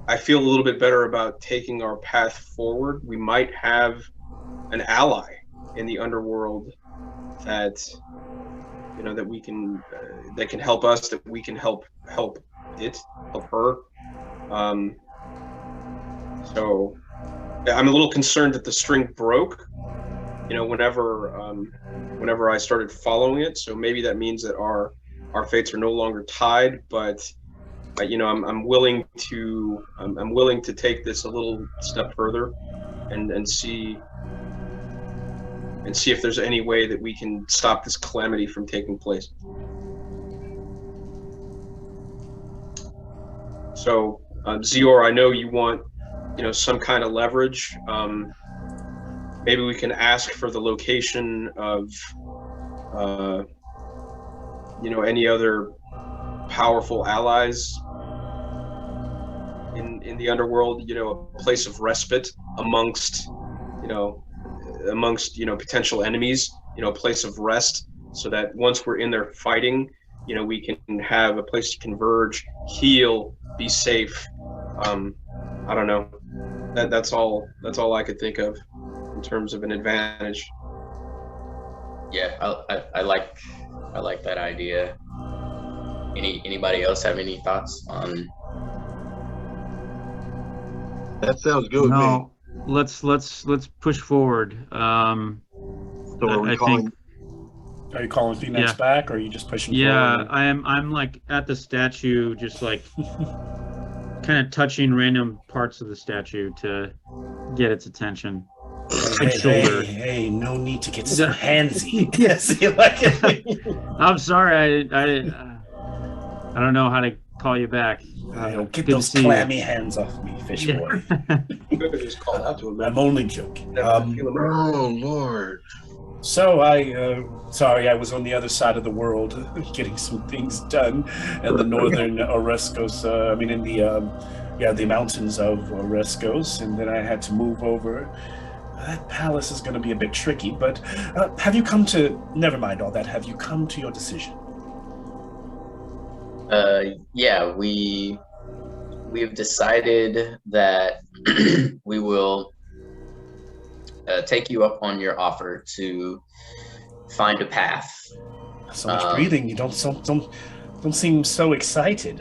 I feel a little bit better about taking our path forward. We might have an ally in the underworld that that we can that can help us, that we can help her. So I'm a little concerned that the string broke, whenever I started following it. So maybe that means that our fates are no longer tied, but I'm willing to take this a little step further and see if there's any way that we can stop this calamity from taking place. So Zior, I know you want some kind of leverage. Maybe we can ask for the location of any other powerful allies in the underworld, a place of respite amongst potential enemies, a place of rest, so that once we're in there fighting, we can have a place to converge, heal, be safe. I don't know. That's all I could think of in terms of an advantage. Yeah, I like that idea. Anybody else have any thoughts on? That sounds good. No, let's push forward. So are we calling? Are you calling Phoenix back, or are you just pushing forward? Yeah, I'm like at the statue, just like kind of touching random parts of the statue to get its attention. Hey, no need to get so handsy. Yes, I'm sorry, I don't know how to call you back. Get those clammy hands off me, fish boy. Just call out to him. I'm only joking. Oh Lord. So I was on the other side of the world getting some things done in the northern Oreskos, in the mountains of Oreskos, and then I had to move over. That palace is going to be a bit tricky, but never mind all that, have you come to your decision? Yeah, we have decided that we will take you up on your offer to find a path. So much breathing. You don't seem so excited.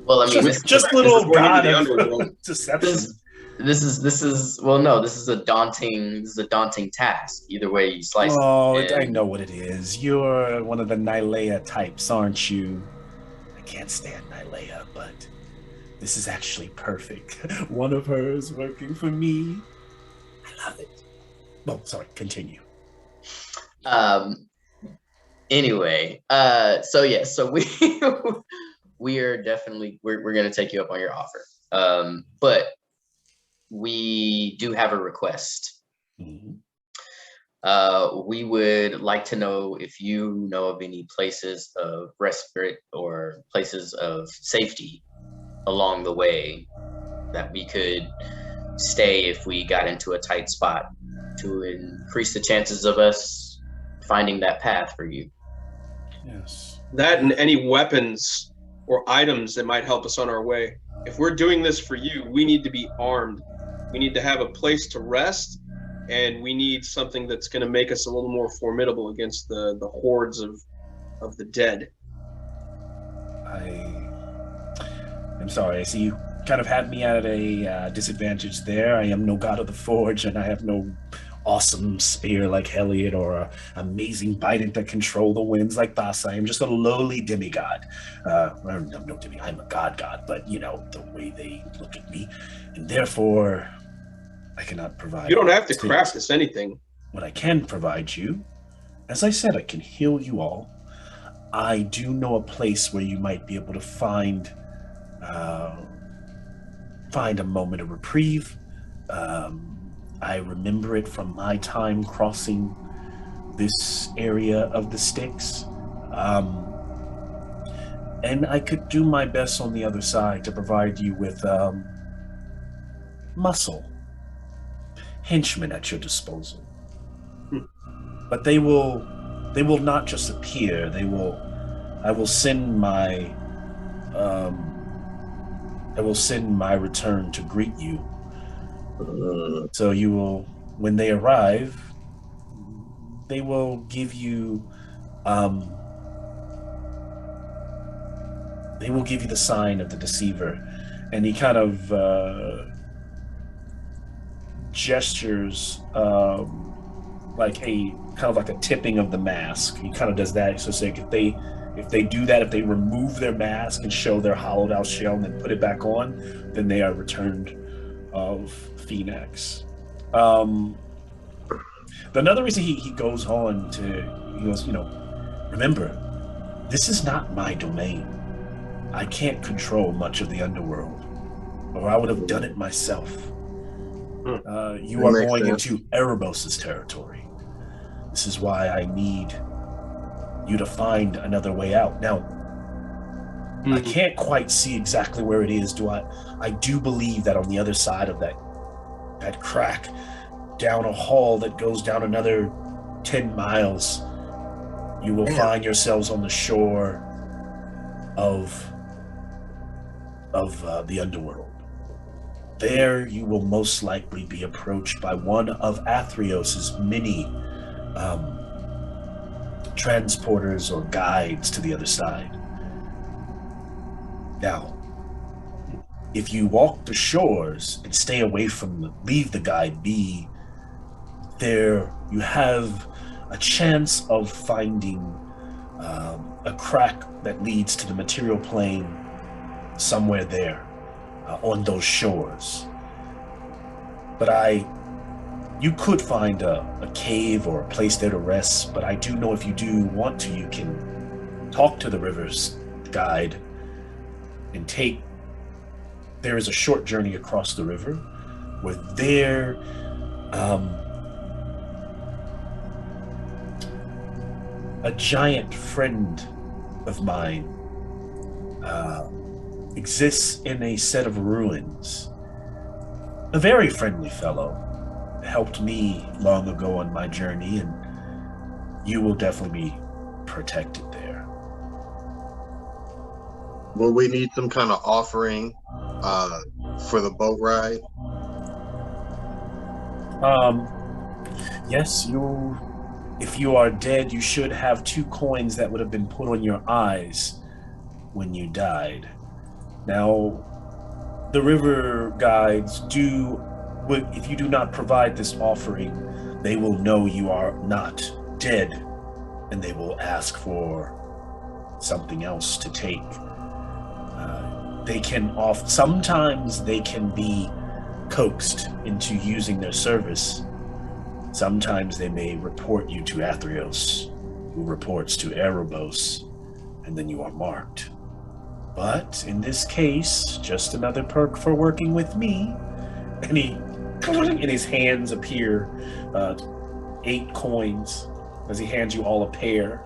Well, I mean, just little god of deception. This is a daunting task. Either way you slice it. Oh, I know what it is. You're one of the Nylea types, aren't you? I can't stand Nylea, but This is actually perfect. One of hers working for me. I love it. Oh, sorry, continue. Anyway, so we are definitely we're gonna take you up on your offer. But we do have a request. Mm-hmm. We would like to know if you know of any places of respite or places of safety along the way that we could stay if we got into a tight spot to increase the chances of us finding that path for you. Yes. That and any weapons or items that might help us on our way. If we're doing this for you, we need to be armed. We need to have a place to rest, and we need something that's going to make us a little more formidable against the hordes of the dead. I'm sorry. I see you kind of had me at a disadvantage there. I am no god of the forge, and I have no awesome spear like Heliod or an amazing bident that control the winds like Thassa. I am just a lowly demigod. No demigod. I'm a god, but you know the way they look at me, and therefore I cannot provide. You don't have to craft us anything. What I can provide you, as I said, I can heal you all. I do know a place where you might be able to find a moment of reprieve. I remember it from my time crossing this area of the Styx. And I could do my best on the other side to provide you with muscle, henchmen at your disposal. But they will not just appear. I will send my return to greet you. So you will, when they arrive, they will give you the sign of the deceiver, and he kind of gestures like a tipping of the mask. He kind of does that. So say if they do that, if they remove their mask and show their hollowed out shell and then put it back on, then they are returned of Phoenix. Another reason he goes on to, he goes, remember, this is not my domain. I can't control much of the underworld, or I would have done it myself. You are going into Erebos' territory. This is why I need you to find another way out. Now, I can't quite see exactly where it is. I do believe that on the other side of that crack, down a hall that goes down another 10 miles, you will find yourselves on the shore of the underworld. There you will most likely be approached by one of Athreos' many transporters or guides to the other side. Now, if you walk the shores and stay away from leave the guide be, there you have a chance of finding a crack that leads to the material plane somewhere there on those shores. But you could find a cave or a place there to rest, but I do know if you do want to, you can talk to the river's guide and there is a short journey across the river where there a giant friend of mine exists in a set of ruins. A very friendly fellow. Helped me long ago on my journey, and you will definitely be protected there. Will we need some kind of offering for the boat ride? Yes, if you are dead, you should have 2 coins that would have been put on your eyes when you died. Now, the river guides if you do not provide this offering, they will know you are not dead, and they will ask for something else to take. sometimes they can be coaxed into using their service. Sometimes they may report you to THEROS, who reports to Erebos, and then you are marked. But in this case, just another perk for working with me. And in his hands appear 8 coins as he hands you all a pair.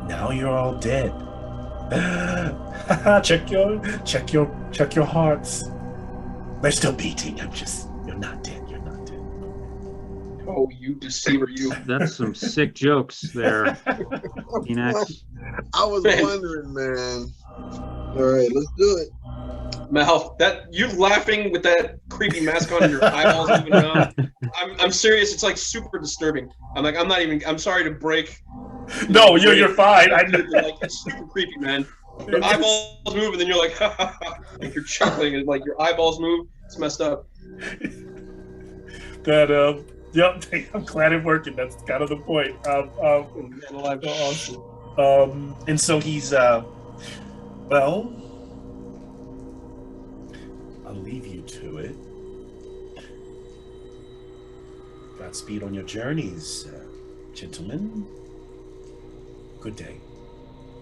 Now you're all dead. check your hearts. They're still beating. You're not dead. You're not dead. Oh, you deceiver, you. That's some sick jokes there, Phoenix. I was wondering, man. All right, let's do it. Mal, that you laughing with that creepy mask on and your eyeballs moving around. I'm serious. It's like super disturbing. I'm sorry to break. No, you're fine. I know. Like, it's super creepy, man. Your eyeballs move, and then you're like, ha, ha, ha. Like you're chuckling, and like your eyeballs move. It's messed up. Yep. I'm glad it's working. That's kind of the point. Awesome. And so he's well, I'll leave you to it. Godspeed on your journeys, gentlemen. Good day.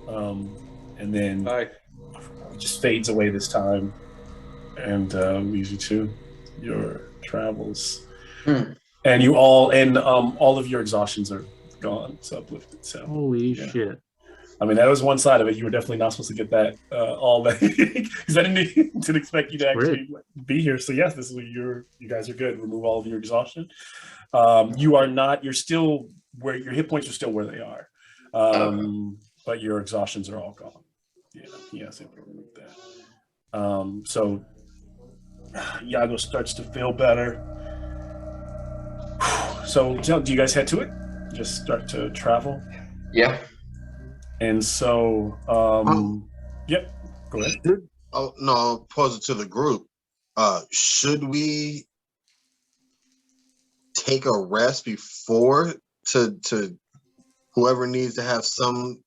And then it just fades away this time, and leaves you to your travels. And you all of your exhaustions are gone. It's uplifted. So holy shit. I mean, that was one side of it. You were definitely not supposed to get that all that because I didn't expect you to actually be here. So yes, this is what you guys are good. Remove all of your exhaustion. You're still where your hit points are still where they are. But your exhaustions are all gone. Yeah, he has able to remove that. So Iago starts to feel better. So do you guys head to it? Just start to travel? Yeah. And so, yep, go ahead. Oh, no, I'll pose it to the group. Should we take a rest before to whoever needs to have something,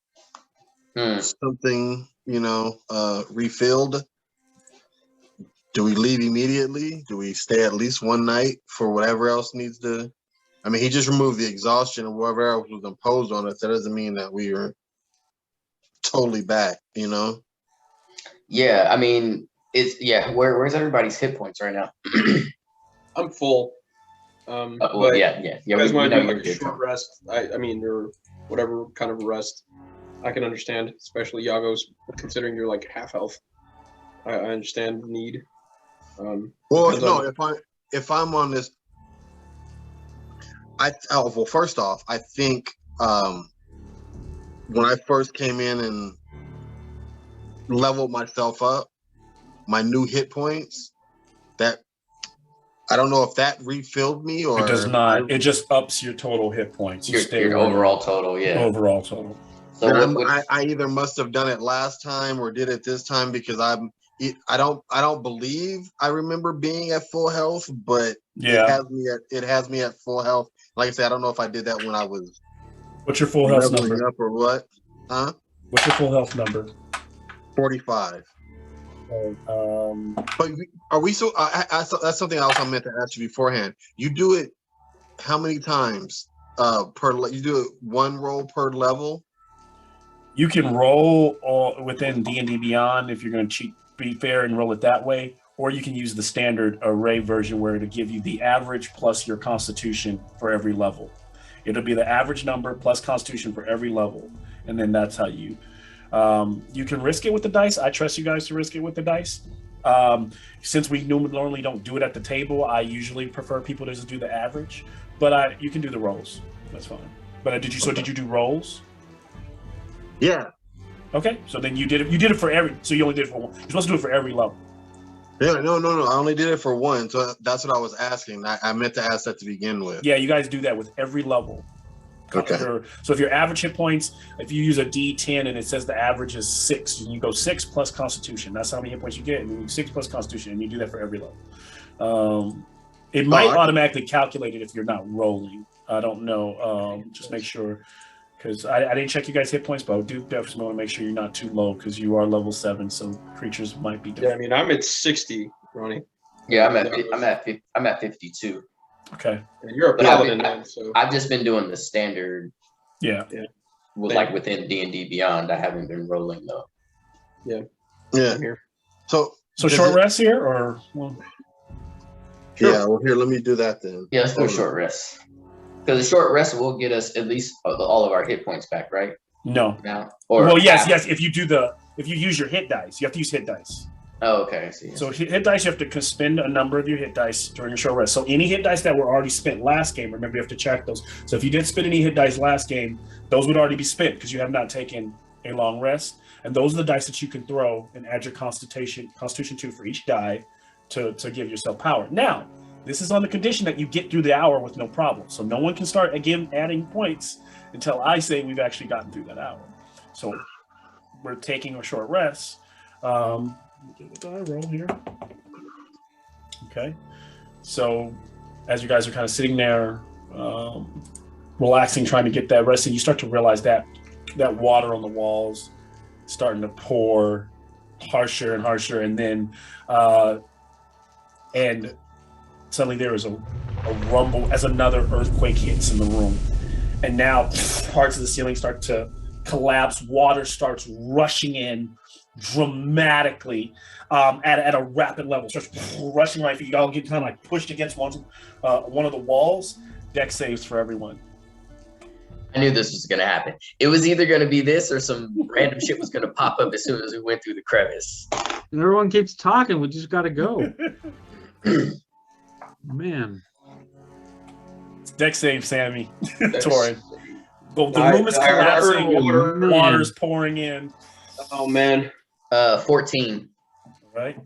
refilled? Do we leave immediately? Do we stay at least one night for whatever else needs to? I mean, he just removed the exhaustion and whatever else was imposed on us. That doesn't mean that we are totally back, Yeah, I mean, where's everybody's hit points right now? I'm full. Yeah. You guys want to do like a short rest? I mean, or whatever kind of rest. I can understand, especially Iago's, considering you're like half health. I understand the need. Well, no, if I'm on this, well, first off, I think when I first came in and leveled myself up, my new hit points, that I don't know if that refilled me or it does not. It just ups your total hit points. Your overall total, yeah. Overall total. So I either must have done it last time or did it this time because I don't believe I remember being at full health, but it has me at full health. Like I said, I don't know if I did that when I was. What's your full health number? Up or what? Huh? What's your full health number? 45. But are we so? That's something else I meant to ask you beforehand. You do it how many times per? You do it one roll per level. You can roll within D&D Beyond if you're going to be fair and roll it that way, or you can use the standard array version where it'll give you the average plus your constitution for every level. It'll be the average number plus constitution for every level, and then that's how you can risk it with the dice. I trust you guys to risk it with the dice. Since we normally don't do it at the table, I usually prefer people to just do the average, but you can do the rolls. That's fine. But did you do rolls? Yeah. Okay, so then you did it for every. So you only did it for one. You're supposed to do it for every level. Yeah, no. I only did it for one, so that's what I was asking. I meant to ask that to begin with. Yeah, you guys do that with every level. Okay. So if your average hit points, if you use a D10 and it says the average is 6, and you go 6 plus Constitution. That's how many hit points you get, and then you 6 plus Constitution, and you do that for every level. It might automatically calculate it if you're not rolling. I don't know. Just make sure. because I didn't check you guys' hit points, but I do definitely want to make sure you're not too low because you are level 7, so creatures might be different. Yeah, I mean, I'm at 60, Ronnie. Yeah, I'm at 52. Okay. And you're a paladin, man. So I've just been doing the standard. Yeah. Like within D&D Beyond, I haven't been rolling though. Yeah. Here. So short rest here, or well, sure. Yeah. Well, here, let me do that then. Yeah, let's do a short rest. Because the short rest will get us at least all of our hit points back, right? No. Now. Yes. If you use your hit dice, you have to use hit dice. Oh, okay. I see. So hit dice, you have to spend a number of your hit dice during your short rest. So any hit dice that were already spent last game, remember you have to check those. So if you did spend any hit dice last game, those would already be spent because you have not taken a long rest. And those are the dice that you can throw and add your Constitution 2 for each die to give yourself power. Now, this is on the condition that you get through the hour with no problem. So no one can start again adding points until I say we've actually gotten through that hour. So we're taking a short rest. Get the die roll here. Okay. So as you guys are kind of sitting there, relaxing, trying to get that rest, and you start to realize that water on the walls starting to pour harsher and harsher, and then and suddenly there is a rumble as another earthquake hits in the room, and now parts of the ceiling start to collapse. Water starts rushing in dramatically at a rapid level. Starts rushing right. You all get kind of like pushed against one of the walls. Dex saves for everyone. I knew this was going to happen. It was either going to be this or some random shit was going to pop up as soon as we went through the crevice. And everyone keeps talking. We just got to go. Man. Dex save, Sammy. Torin. The room is collapsing. Water's pouring in. Oh, man. 14. All right.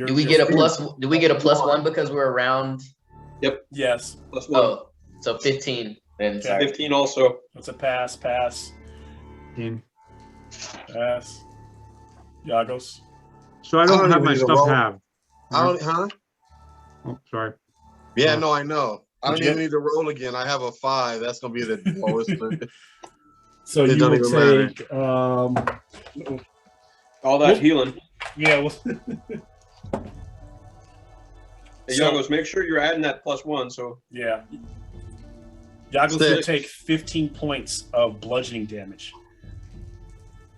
Do we get a +1 because we're around? Yep. Yes. +1. Oh, so 15. Then okay. 15 also. That's a pass. 15. Pass. Yagos. So I don't have my stuff have. I don't, huh? Oh, sorry. Yeah, no, I know. I don't even need to roll again. I have a 5. That's gonna be the lowest. So you will take all that healing. Yeah. Well, hey, Yagos, make sure you're adding that +1. So yeah. Yagos will take 15 points of bludgeoning damage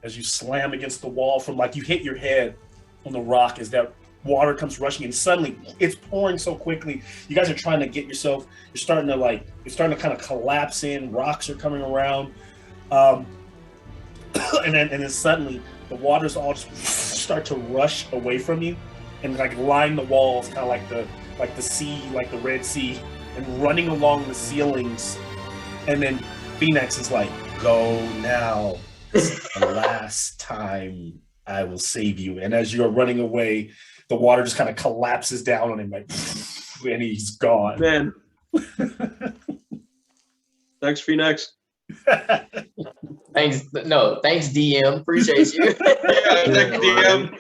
as you slam against the wall from like you hit your head on the rock as that water comes rushing in. Suddenly it's pouring so quickly. You guys are trying to get yourself, you're starting to kind of collapse in, rocks are coming around. And then suddenly the waters all just start to rush away from you and like line the walls, kind of like the sea, like the Red Sea, and running along the ceilings. And then Phoenix is like, "Go now. This is the last time I will save you." And as you're running away, the water just kind of collapses down on him, like, and he's gone. Man. Thanks, Phoenix. Thanks, DM. Appreciate you. Yeah, thanks, DM.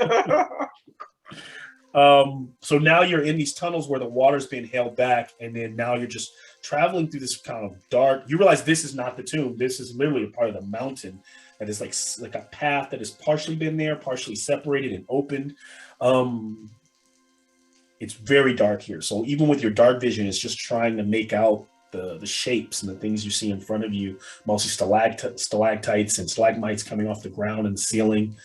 So now you're in these tunnels where the water's being held back, and then now you're just traveling through this kind of dark. You realize this is not the tomb. This is literally a part of the mountain that is like a path that has partially been there, partially separated and opened. It's very dark here. So even with your dark vision, it's just trying to make out the shapes and the things you see in front of you, mostly stalactites and stalagmites coming off the ground and the ceiling.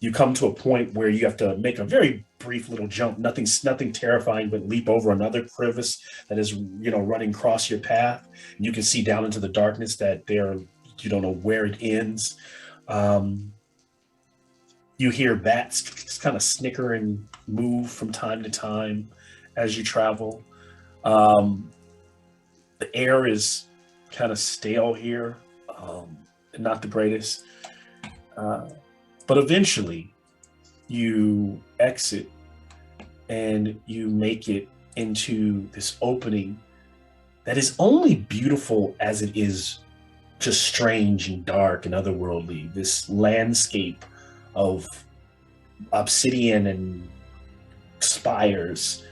You come to a point where you have to make a very brief little jump, nothing terrifying, but leap over another crevice that is, running across your path. And you can see down into the darkness that you don't know where it ends. You hear bats just kind of snicker and move from time to time as you travel. The air is kind of stale here, and not the greatest. But eventually you exit and you make it into this opening that is only beautiful as it is just strange and dark and otherworldly. This landscape of obsidian and spires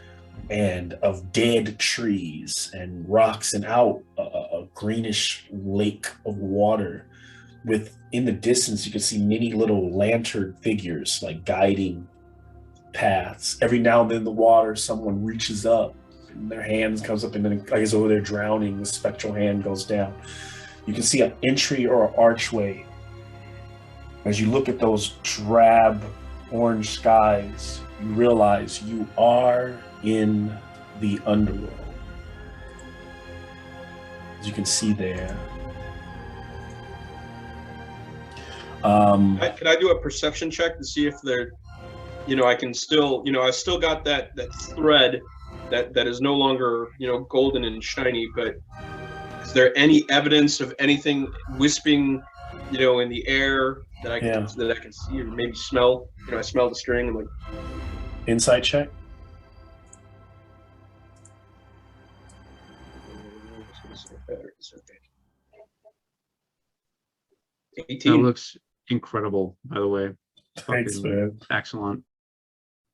and of dead trees and rocks, and out greenish lake of water with, in the distance, you can see many little lantern figures like guiding paths. Every now and then in the water, someone reaches up and their hands comes up and then like as though they're drowning, the spectral hand goes down. You can see an entry or an archway. As you look at those drab orange skies, you realize you are in the underworld. As you can see there. Can I do a perception check to see if they're, I can still, I still got that thread that is no longer, golden and shiny, but is there any evidence of anything wisping, in the air that I can see or maybe smell? I smell the string and like. Insight check. That 18. looks incredible, by the way. Thanks, man. Excellent.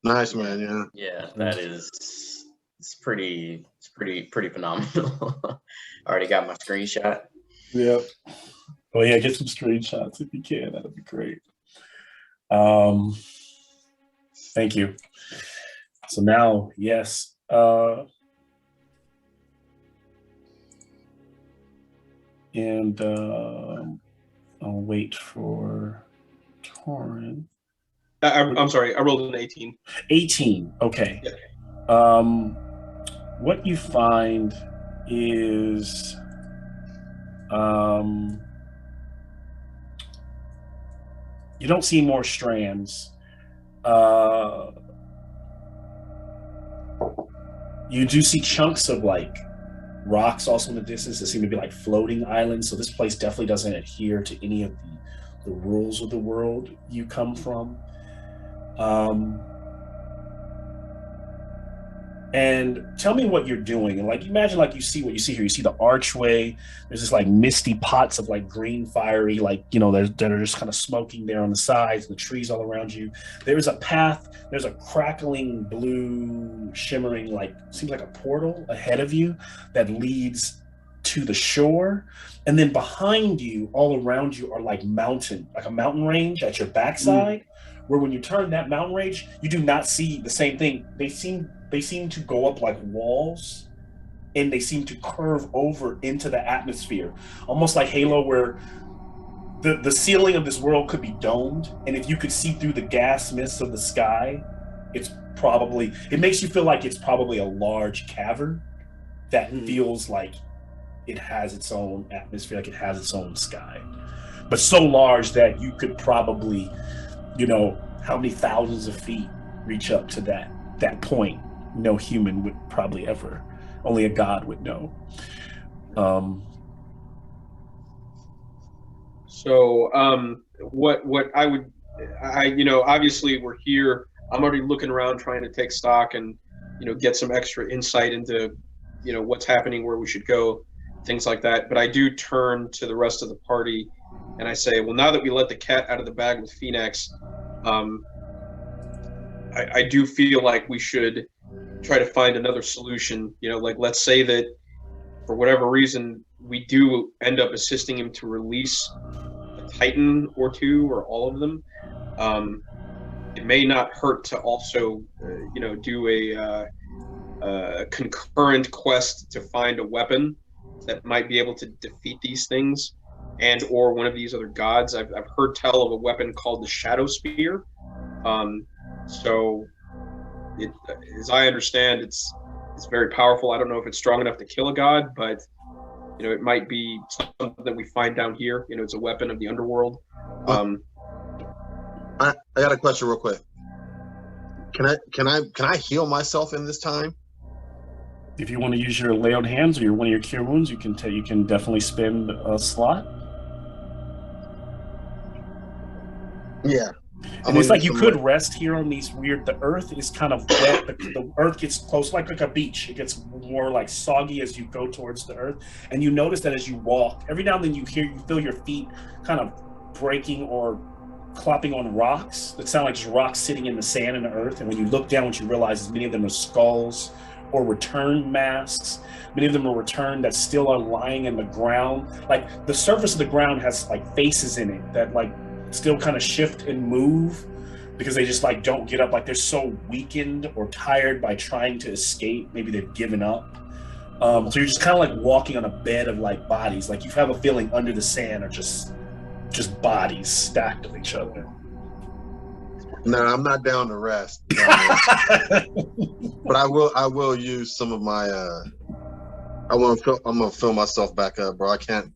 Nice, man. Yeah. Yeah, that is. It's pretty phenomenal. I already got my screenshot. Yep. Oh yeah, get some screenshots if you can. That'd be great. Thank you. So now, yes. And I'll wait for Torin. I'm sorry, I rolled an 18. 18, okay. Yeah. What you find is you don't see more strands. You do see chunks of like rocks also in the distance that seem to be like floating islands. So this place definitely doesn't adhere to any of the rules of the world you come from. And tell me what you're doing. And like, imagine like you see what you see here. You see the archway. There's this like misty pots of like green fiery, like, that are just kind of smoking there on the sides, the trees all around you. There's a path. There's a crackling blue shimmering, like, seems like a portal ahead of you that leads to the shore. And then behind you, all around you are like a mountain range at your backside, where when you turn that mountain range, you do not see the same thing. They seem to go up like walls, and they seem to curve over into the atmosphere, almost like Halo, where the ceiling of this world could be domed, and if you could see through the gas mists of the sky, it makes you feel like it's probably a large cavern that feels like it has its own atmosphere, like it has its own sky, but so large that you could probably, how many thousands of feet reach up to that point. No human would probably ever, only a god would know. So what obviously we're here. I'm already looking around trying to take stock and, get some extra insight into, what's happening, where we should go, things like that. But I do turn to the rest of the party and I say, well, now that we let the cat out of the bag with Phoenix, I do feel like we should try to find another solution. Like, let's say that for whatever reason we do end up assisting him to release a Titan or two or all of them. It may not hurt to also, do a concurrent quest to find a weapon that might be able to defeat these things, and or one of these other gods. I've heard tell of a weapon called the Shadow Spear. So, as I understand, it's very powerful. I don't know if it's strong enough to kill a god, but it might be something that we find down here. It's a weapon of the underworld. I got a question real quick. Can I heal myself in this time? If you want to use your lay on hands or one of your cure wounds, you can definitely spend a slot. Yeah. And it's like you could rest here on these weird. The earth is kind of wet. The earth gets close, like a beach. It gets more like soggy as you go towards the earth, and you notice that as you walk, every now and then you feel your feet kind of breaking or clopping on rocks that sound like just rocks sitting in the sand and the earth. And when you look down, what you realize is many of them are skulls or return masks. Many of them are returned that still are lying in the ground. Like the surface of the ground has like faces in it that like still kind of shift and move because they just like don't get up. Like they're so weakened or tired by trying to escape. Maybe they've given up. So you're just kind of like walking on a bed of like bodies. Like you have a feeling under the sand are just bodies stacked with each other. No, I'm not down to rest. But I will use some of my I'm gonna fill myself back up, bro. I can't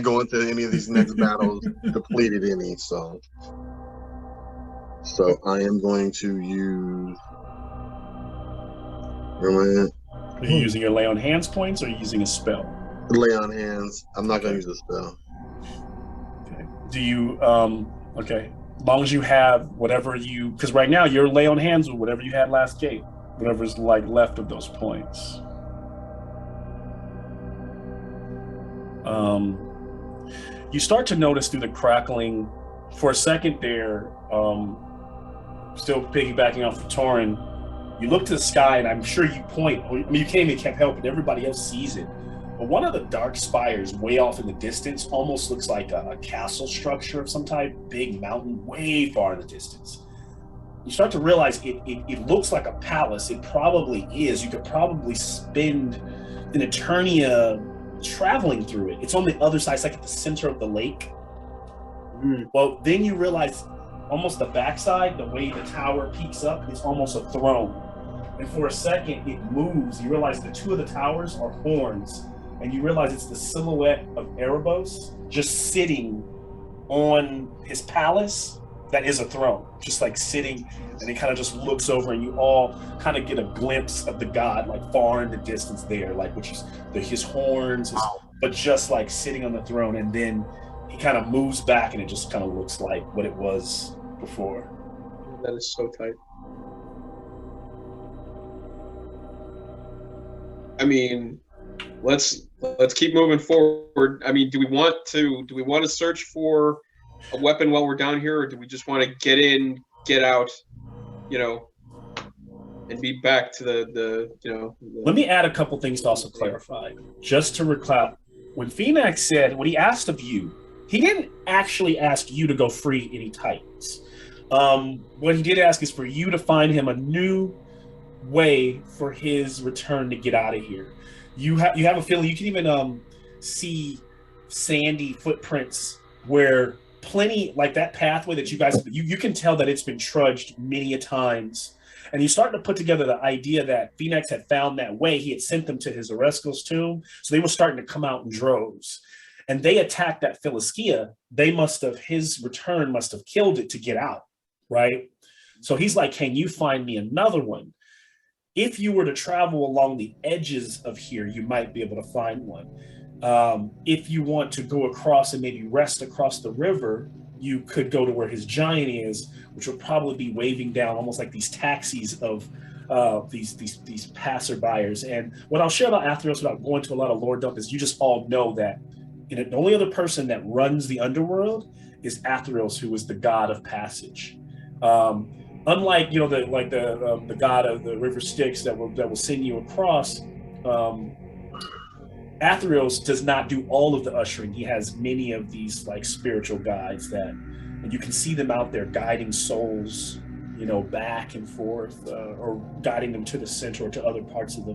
go into any of these next battles depleted any, so I am going to use, where am I at? Are you using your lay on hands points or are you using a spell? Lay on hands. I'm not gonna use a spell. Okay. Do you okay. As long as you have whatever you, because right now you're lay on hands with whatever you had last game, whatever's like left of those points. You start to notice through the crackling for a second there, still piggybacking off of Torin, you look to the sky and I'm sure you point, I mean, you can't even keep helping, everybody else sees it. But one of the dark spires way off in the distance almost looks like a castle structure of some type, big mountain way far in the distance. You start to realize it looks like a palace. It probably is. You could probably spend an Eternia traveling through it. It's on the other side. It's like at the center of the lake. Well, then you realize almost the backside, the way the tower peaks up, is almost a throne. And for a second, it moves. You realize the two of the towers are horns. And you realize it's the silhouette of Erebos just sitting on his palace that is a throne, just like sitting, and he kind of just looks over and you all kind of get a glimpse of the god like far in the distance there, like which is his horns, but just like sitting on the throne. And then he kind of moves back and it just kind of looks like what it was before. That is so tight. I mean, let's keep moving forward. I mean, do we want to search for a weapon while we're down here, or do we just want to get in, get out, and be back to the Let me add a couple things to also clarify, just to recap. When Phoenix said what he asked of you, he didn't actually ask you to go free any Titans. What he did ask is for you to find him a new way for his return to get out of here. You have a feeling you can even see sandy footprints where plenty, like that pathway that you guys, you can tell that it's been trudged many a times. And you start to put together the idea that Phoenix had found that way. He had sent them to his Oresco's tomb. So they were starting to come out in droves. And they attacked that Philiskia. His return must have killed it to get out, right? So he's like, can you find me another one? If you were to travel along the edges of here, you might be able to find one. If you want to go across and maybe rest across the river, you could go to where his giant is, which would probably be waving down almost like these taxis of these passerbyers. And what I'll share about Atheros without going to a lot of lore dump is you just all know that the only other person that runs the underworld is Atheros, who is the god of passage. Unlike the god of the river Styx that will send you across, Atheros does not do all of the ushering. He has many of these like spiritual guides and you can see them out there guiding souls, back and forth, or guiding them to the center or to other parts of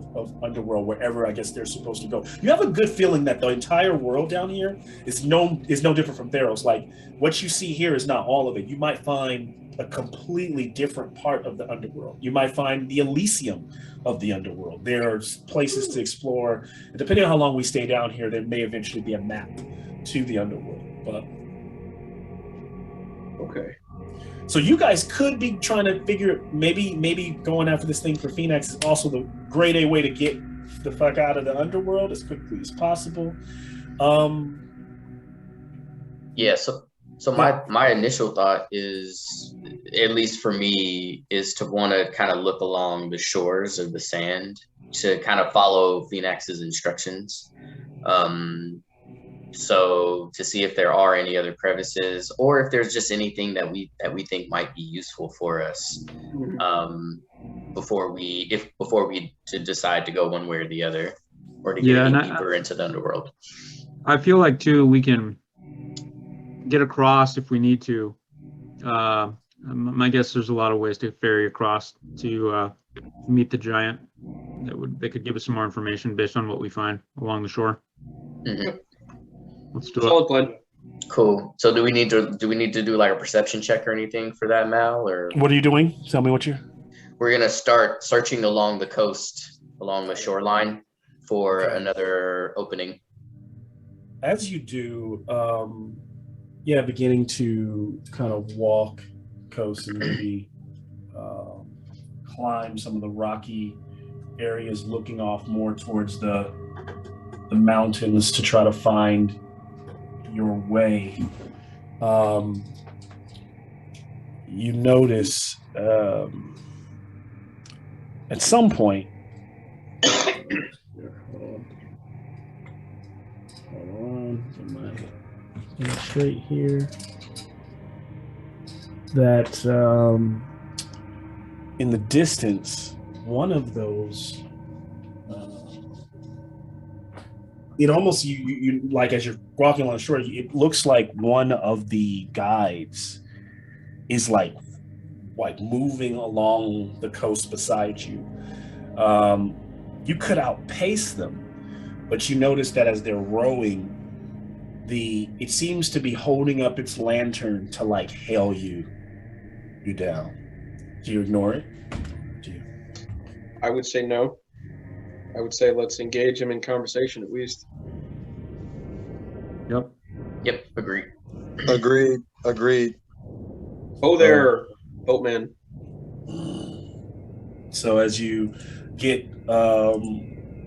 underworld, wherever I guess they're supposed to go. You have a good feeling that the entire world down here is no different from Theros. Like what you see here is not all of it. You might find a completely different part of the underworld. You might find the Elysium of the underworld. There are places to explore. And depending on how long we stay down here, there may eventually be a map to the underworld. But okay. So you guys could be trying to figure, maybe going after this thing for Phoenix is also the grade A way to get the fuck out of the underworld as quickly as possible. Yeah, so my initial thought is, at least for me, is to want to kind of look along the shores of the sand to kind of follow Phoenix's instructions. So to see if there are any other crevices, or if there's just anything that we think might be useful for us. before we to decide to go one way or the other, or to get any deeper into the underworld. I feel like too we can get across if we need to. My guess there's a lot of ways to ferry across to meet the giant. They could give us some more information based on what we find along the shore. Mm-hmm. Let's do Solid it. plan. Cool. So do we need to do like a perception check or anything for that, Mal? Or what are you doing? Tell me what you're. We're gonna start searching along the coast, along the shoreline, for another opening. As you do, beginning to kind of walk coast and maybe climb some of the rocky areas, looking off more towards the mountains to try to find your way. You notice at some point, hold on, get my straight here, that in the distance, one of those, it almost, you like as you're walking along the shore, it looks like one of the guides is like moving along the coast beside you. You could outpace them, but you notice that as they're rowing, it seems to be holding up its lantern to like hail you down. Do you ignore it? I would say no. I would say let's engage him in conversation at least. Yep. Agreed. Oh there, boatman. So as you get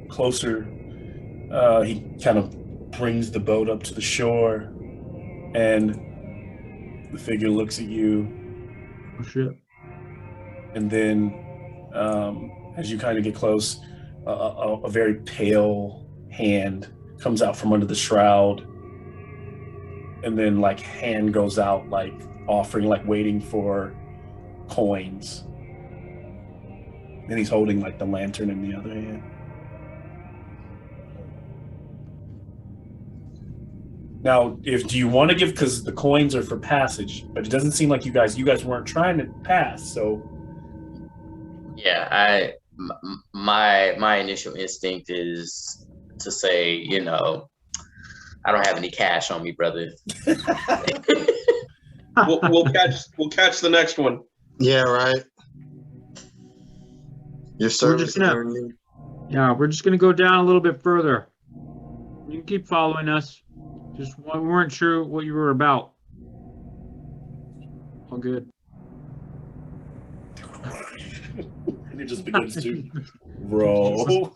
closer, he kind of brings the boat up to the shore, and the figure looks at you. Oh shit. And then as you kind of get close, a very pale hand comes out from under the shroud, and then like hand goes out, like offering, like waiting for coins. And he's holding like the lantern in the other hand. Now, do you want to give, because the coins are for passage, but it doesn't seem like you guys weren't trying to pass, so. Yeah, my initial instinct is to say, I don't have any cash on me, brother. We'll catch the next one. Yeah, right. Your service. We're just gonna go down a little bit further. You can keep following us. Just we weren't sure what you were about. All good. And it just begins to roll.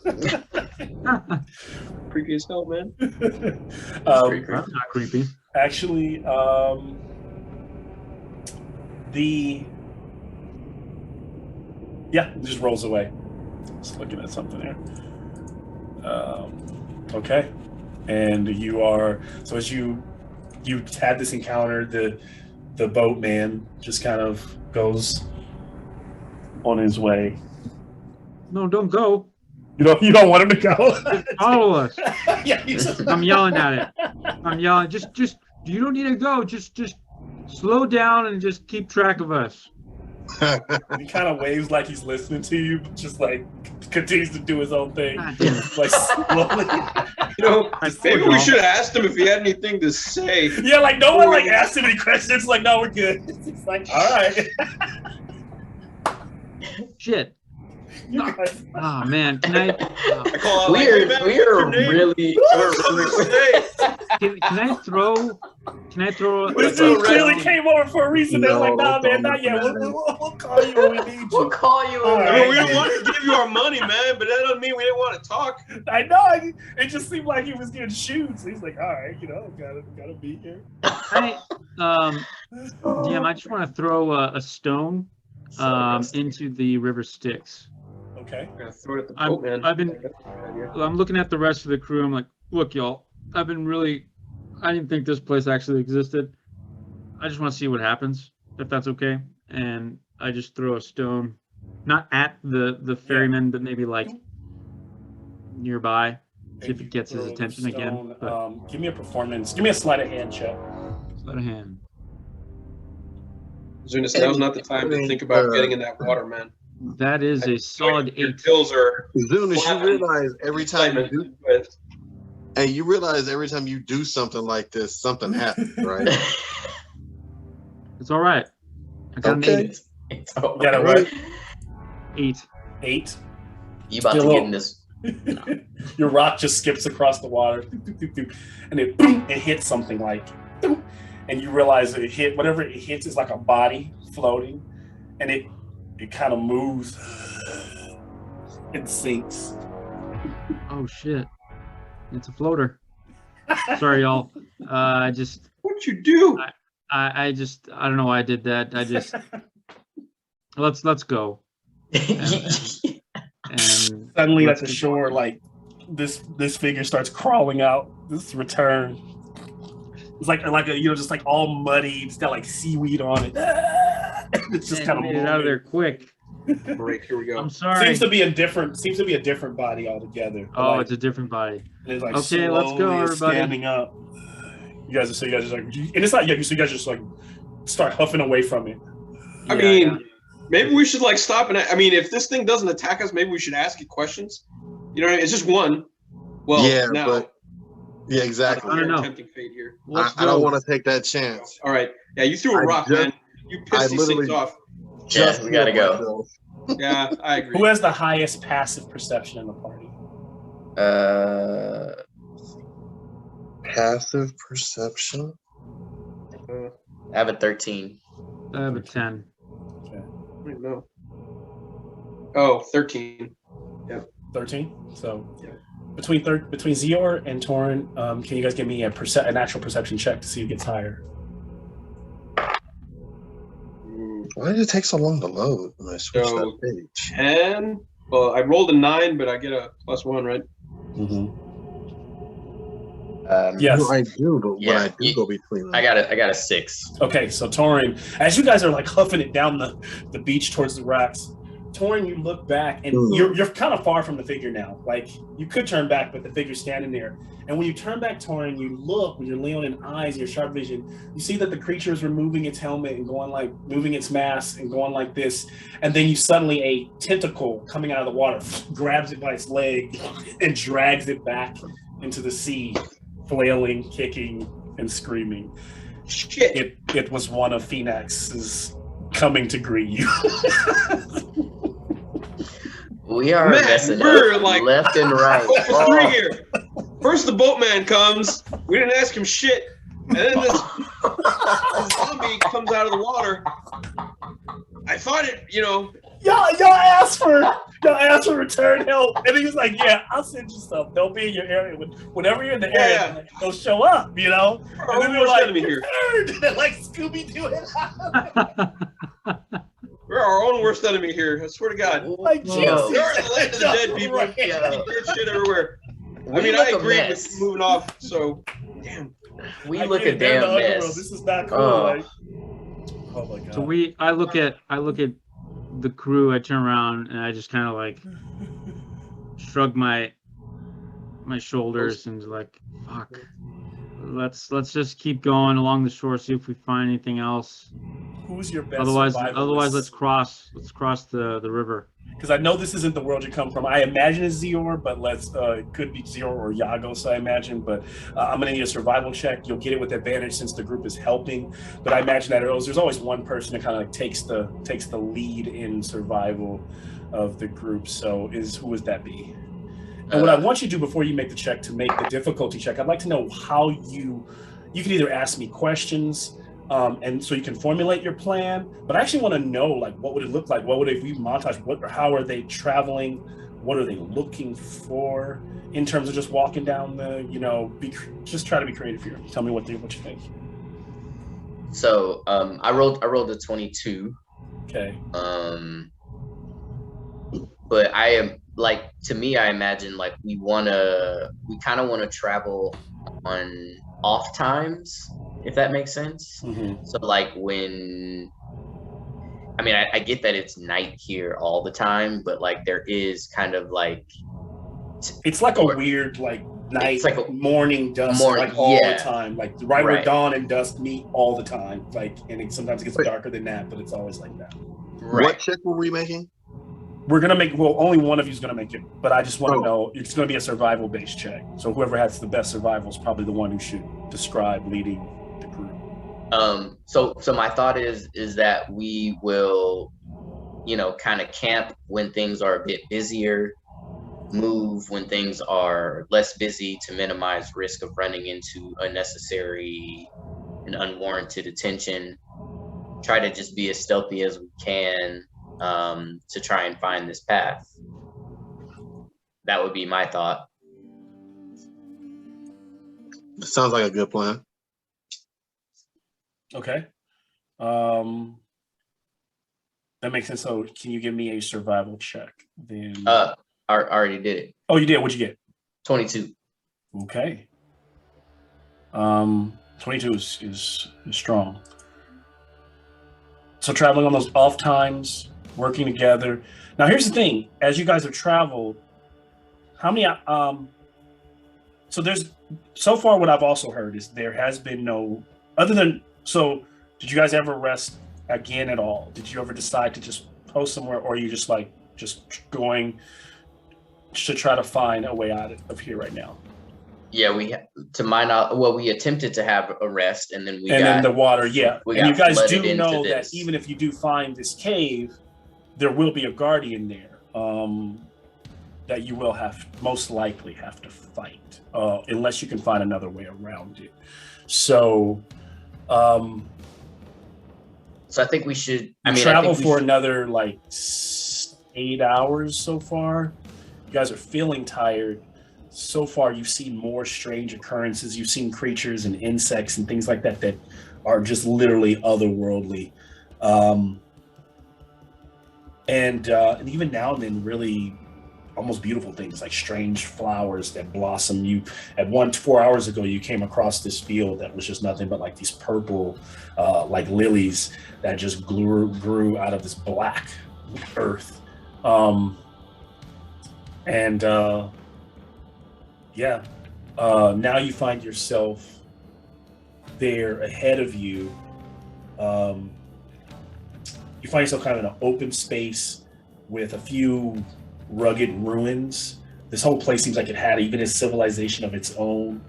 Creepy as hell, man. That's not creepy. Actually, it just rolls away. Just looking at something there. Okay. And you are, so as you had this encounter, the boatman just kind of goes on his way. No, don't go. You don't want him to go. Just follow us. Yeah, I'm yelling at it. I'm yelling. Just you don't need to go. Just slow down and just keep track of us. He kind of waves like he's listening to you, but just like continues to do his own thing. Like slowly. Maybe we should have asked him if he had anything to say. Yeah, like no one like asked him any questions. Like, no, we're good. It's like, all right. Shit. Oh man, can I? I call out, we are really. Can I throw? This dude really came over for a reason. They're like, nah, man, not yet. We'll call you when we need you. We'll call you. I mean, we don't want to give you our money, man, but that doesn't mean we didn't want to talk. I know. It just seemed like he was getting shoot. So he's like, all right, gotta be here. Damn, I just want to throw a stone into the river Styx. Okay. I'm gonna throw it at the boat, man. I'm looking at the rest of the crew. I'm like, look, y'all, I didn't think this place actually existed. I just want to see what happens, if that's okay. And I just throw a stone not at the ferryman, but maybe like nearby, see if it gets his attention again. But, give me a performance. Give me a sleight of hand check. Sleight of hand. Zunis, now's not the time to think about getting in that water, man. That is a solid 8. Your pills are. Zunis, you realize every time you do. Hey, you realize every time you do something like this, something happens, right? It's all right. I got an 8. It's all got it right. 8. 8. You about to get in this? No. Your rock just skips across the water, and it hits something like, and you realize it hit whatever it hits is like a body floating, and it kind of moves. It sinks. Oh shit! It's a floater. Sorry, y'all. What'd you do? I don't know why I did that. I just let's go. And suddenly at the shore, like this figure starts crawling out. This return. It's like just like all muddy. It's got like seaweed on it. It's just kind of moving out of there quick. Great, here we go. I'm sorry. Seems to be a different body altogether. Oh, like, it's a different body. It's like okay, let's go, everybody. Standing up. You guys just like, and it's not yet. So you guys just like start huffing away from it. I mean, maybe we should like stop and. I mean, if this thing doesn't attack us, maybe we should ask it questions. You know, it's just one. Well, yeah, now, but yeah, exactly. I don't know. Tempting fate here. I don't want to take that chance. All right. Yeah, you threw a rock, man. You pissed these things off. Just we gotta go. Yeah, I agree. Who has the highest passive perception in the party? Passive perception. I have a 13. I have a 10. Okay. I don't know. Oh, 13. Yeah. 13. So yeah. Between Zior and Torin, can you guys give me an actual perception check to see who gets higher? Why did it take so long to load when I switched that page? 10. Well, I rolled a 9, but I get a +1, right? Mm-hmm. Yes, no, I do. But when I do go between them, I got a 6. Okay, so Torin, as you guys are like huffing it down the beach towards the rocks, Torin, you look back and you're kind of far from the figure now. Like you could turn back, but the figure's standing there. And when you turn back, Torin, you look with your Leonin eyes, your sharp vision. You see that the creature is removing its helmet and going like moving its mask and going like this. And then you suddenly a tentacle coming out of the water grabs it by its leg and drags it back into the sea, flailing, kicking, and screaming. Shit! It was one of Phoenix's coming to greet you. We are messing we're up like left and right. Three here. First the boatman comes. We didn't ask him shit. And then this zombie comes out of the water. I thought it, Y'all asked for return help. And he was like, yeah, I'll send you stuff. They'll be in your area. Whenever you're in the area, they'll show up, And then they're like, like Scooby-Doo it. We're our own worst enemy here. I swear to God. Like, we're in the land of the dead, people. Right. Weird shit everywhere. I agree with moving off. So, damn. We look a damn mess. This is not cool. Oh my God. So I look at the crew. I turn around and I just kind of like shrug my shoulders and like, fuck. Let's just keep going along the shore, see if we find anything else. Who's your best? Otherwise, let's cross the river. Because I know this isn't the world you come from. I imagine it's Zior, but it could be Zior or Yagos, I imagine. But I'm gonna need a survival check. You'll get it with advantage since the group is helping. But I imagine that there's always one person that kind of like takes the lead in survival of the group. So who would that be? And what I want you to do before you make the check to make the difficulty check, I'd like to know how you can either ask me questions. And so you can formulate your plan, but I actually want to know, like, what would it look like? What would it be montage? How are they traveling? What are they looking for in terms of just walking down just try to be creative here. Tell me what you think. So, I rolled a 22. Okay. But I am like, to me, I imagine like we kind of want to travel on off times, if that makes sense. Mm-hmm. So like when I mean, I get that it's night here all the time, but like there is kind of like it's like a weird like night, it's like a morning, dusk, like all the time, like right where dawn and dusk meet all the time. Like, and sometimes it gets darker than that, but it's always like that. Right. What check were we making? We're gonna make, well, only one of you is gonna make it, but I just want to know, it's gonna be a survival based check. So whoever has the best survival is probably the one who should describe leading the group. So my thought is that we will, you know, kind of camp when things are a bit busier, move when things are less busy to minimize risk of running into unnecessary and unwarranted attention. Try to just be as stealthy as we can to try and find this path. That would be my thought. Sounds like a good plan. Okay. That makes sense. So can you give me a survival check then? I already did it. Oh, you did? What'd you get? 22. Okay. 22 is strong. So traveling on those off times, working together. Now here's the thing, as you guys have traveled, how many so there's, so far what I've also heard is there has been no, other than, so did you guys ever rest again at all? Did you ever decide to just post somewhere, or are you just like going to try to find a way out of here right now? Yeah, to my knowledge, well, we attempted to have a rest, and then then the water, yeah. And you guys do know that even if you do find this cave, there will be a guardian there that you will most likely have to fight, unless you can find another way around it. So, I think we should. Travel for another like 8 hours so far. You guys are feeling tired. So far, you've seen more strange occurrences. You've seen creatures and insects and things like that that are just literally otherworldly. And even now and then, really almost beautiful things like strange flowers that blossom. You, at 4 hours ago, you came across this field that was just nothing but like these purple, like lilies that just grew out of this black earth. Now you find yourself there ahead of you. You find yourself kind of in an open space with a few rugged ruins. This whole place seems like it had even a civilization of its own.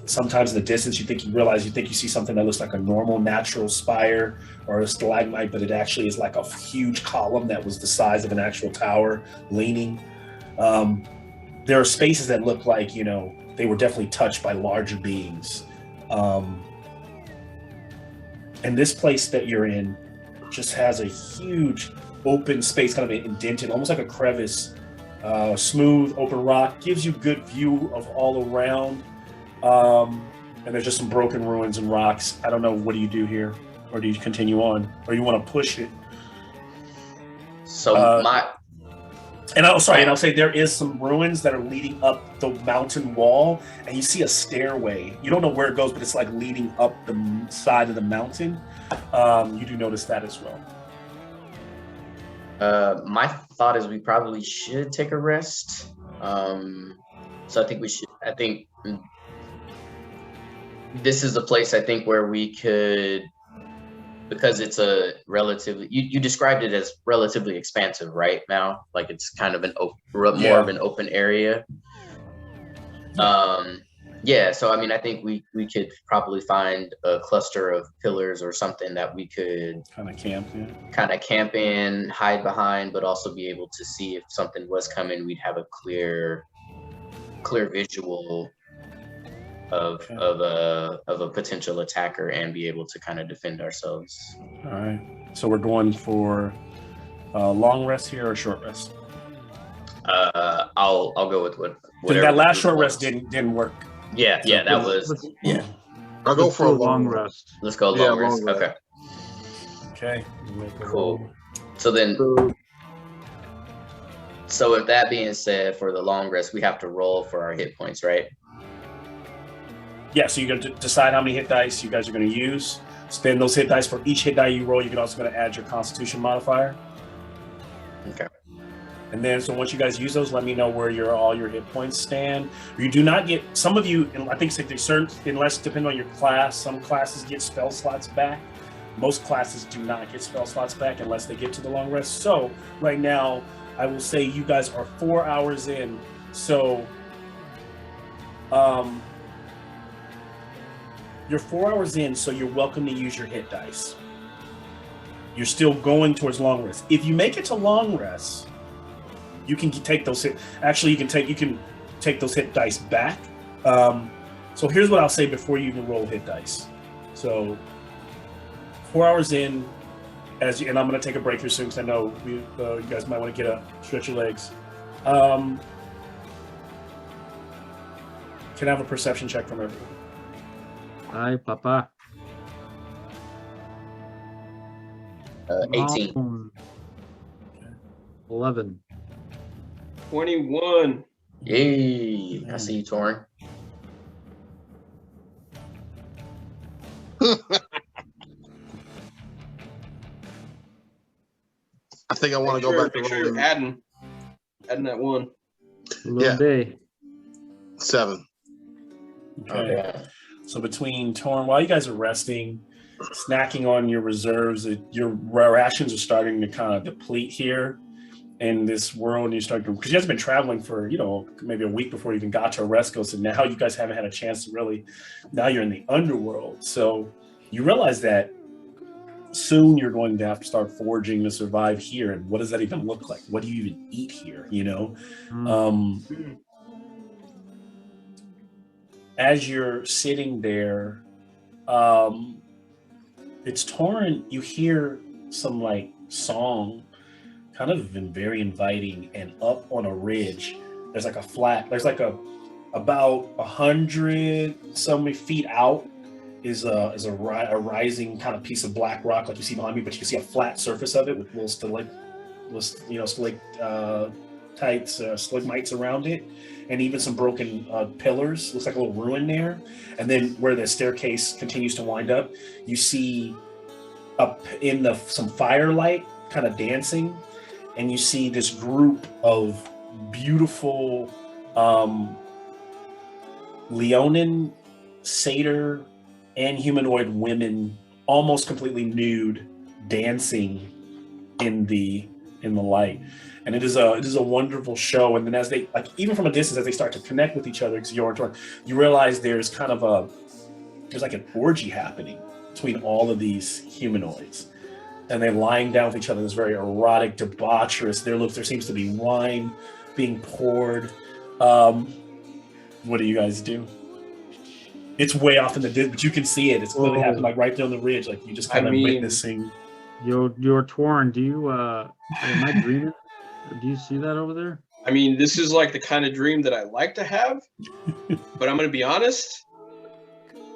Sometimes in the distance, you think you see something that looks like a normal natural spire or a stalagmite, but it actually is like a huge column that was the size of an actual tower leaning. There are spaces that look like, you know, they were definitely touched by larger beings. And this place that you're in just has a huge open space, kind of indented, almost like a crevice, smooth, open rock, gives you good view of all around. And there's just some broken ruins and rocks. I don't know, what do you do here? Or do you continue on? Or you want to push it? And I'll say there is some ruins that are leading up the mountain wall, and you see a stairway. You don't know where it goes, but it's like leading up the side of the mountain. You do notice that as well. My thought is we probably should take a rest. So I think we should. I think this is a place I think where we could, because it's a relatively, you described it as relatively expansive, right? Now, like it's kind of more of an open area. So I mean, I think we could probably find a cluster of pillars or something that we could kind of camp in, hide behind, but also be able to see if something was coming. We'd have a clear visual of a potential attacker and be able to kind of defend ourselves. All right. So we're going for a long rest here or a short rest? I'll go with whatever. That last short rest didn't work. Yeah, that was. I'll go for a long rest. Let's go long rest. Okay. Okay. Cool. So with that being said, for the long rest, we have to roll for our hit points, right? Yeah, so you're going to decide how many hit dice you guys are going to use. spend those hit dice. For each hit die you roll, you can also going to add your Constitution modifier. Okay. And then, so once you guys use those, let me know where all your hit points stand. You do not get, some of you, I think there's certain, unless depending on your class, some classes get spell slots back. Most classes do not get spell slots back unless they get to the long rest. So right now, I will say you guys are 4 hours in. So you're 4 hours in, so you're welcome to use your hit dice. You're still going towards long rest. If you make it to long rest, you can take those hit. Actually, you can take those hit dice back. So here's what I'll say before you even roll hit dice. So 4 hours in, and I'm going to take a break here soon because I know you guys might want to get up, stretch your legs. Can I have a perception check from everyone? Hi, Papa. 18. 11. 21. Yay! I see you, Torin. I think I want to go back to make sure you're adding that one. Day. 7. Okay. So between Torin, while you guys are resting, snacking on your reserves, your rations are starting to kind of deplete here in this world, and you start to, because you guys have been traveling for, maybe a week before you even got to Orescos, and now you guys haven't had a chance to really, now you're in the underworld. So you realize that soon you're going to have to start foraging to survive here. And what does that even look like? What do you even eat here? As you're sitting there, it's Torin, you hear some like song, kind of been very inviting, and up on a ridge, there's like about 100 so many feet out is a rising kind of piece of black rock like you see behind me, but you can see a flat surface of it with little stalagmites around it, and even some broken pillars. Looks like a little ruin there. And then where the staircase continues to wind up, you see up in some firelight kind of dancing, and you see this group of beautiful Leonin, satyr, and humanoid women, almost completely nude, dancing in the light. And it is a wonderful show. And then as they, like, even from a distance, as they start to connect with each other, you realize there's kind of there's like an orgy happening between all of these humanoids. And they're lying down with each other. It's very erotic, debaucherous. There seems to be wine being poured. What do you guys do? It's way off in the distance, but you can see it. It's clearly happening like right there on the ridge. Like you just kind of witnessing. You're torn. Do you am I dreaming? Do you see that over there? I mean, this is like the kind of dream that I like to have, but I'm gonna be honest.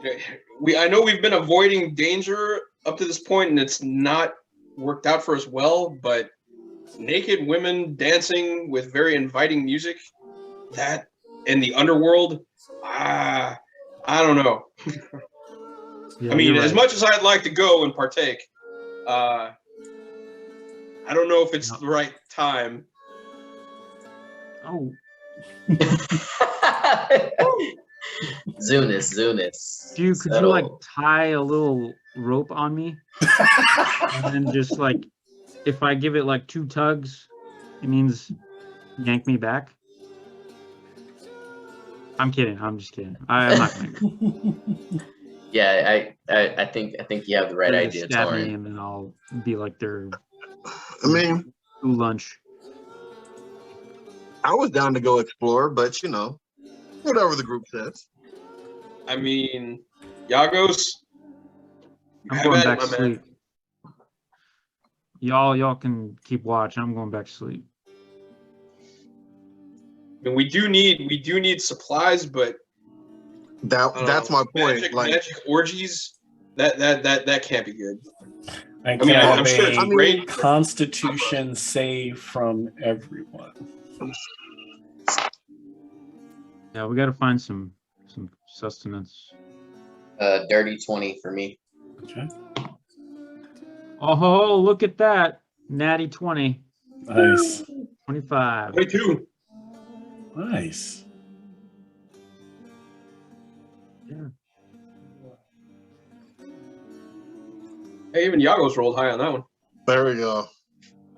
I know we've been avoiding danger up to this point, and it's not worked out for us well, but naked women dancing with very inviting music, that in the underworld, I don't know. Yeah, I mean, right. as much as I'd like to go and partake, I don't know if it's the right time. Oh. Zunis. Could you like tie a little rope on me? And then just like, if I give it like 2 tugs, it means yank me back? I'm kidding. I'm just kidding. I'm not kidding. Yeah, I think you have the right idea, Stab Torin. me and then I'll be like their lunch. I was down to go explore, but whatever the group says. I mean, Yagos, I'm going back to sleep. Y'all can keep watch. I'm going back to sleep. I mean, we do need supplies, but that's my point. Magic orgies, that can't be good. I'm sure it's great. Constitution save from everyone. Yeah, we got to find some sustenance. Dirty 20 for me. Okay. Oh, look at that. Natty 20. Nice. 25. 22. Nice. Yeah. Hey, even Yago's rolled high on that one. There we go.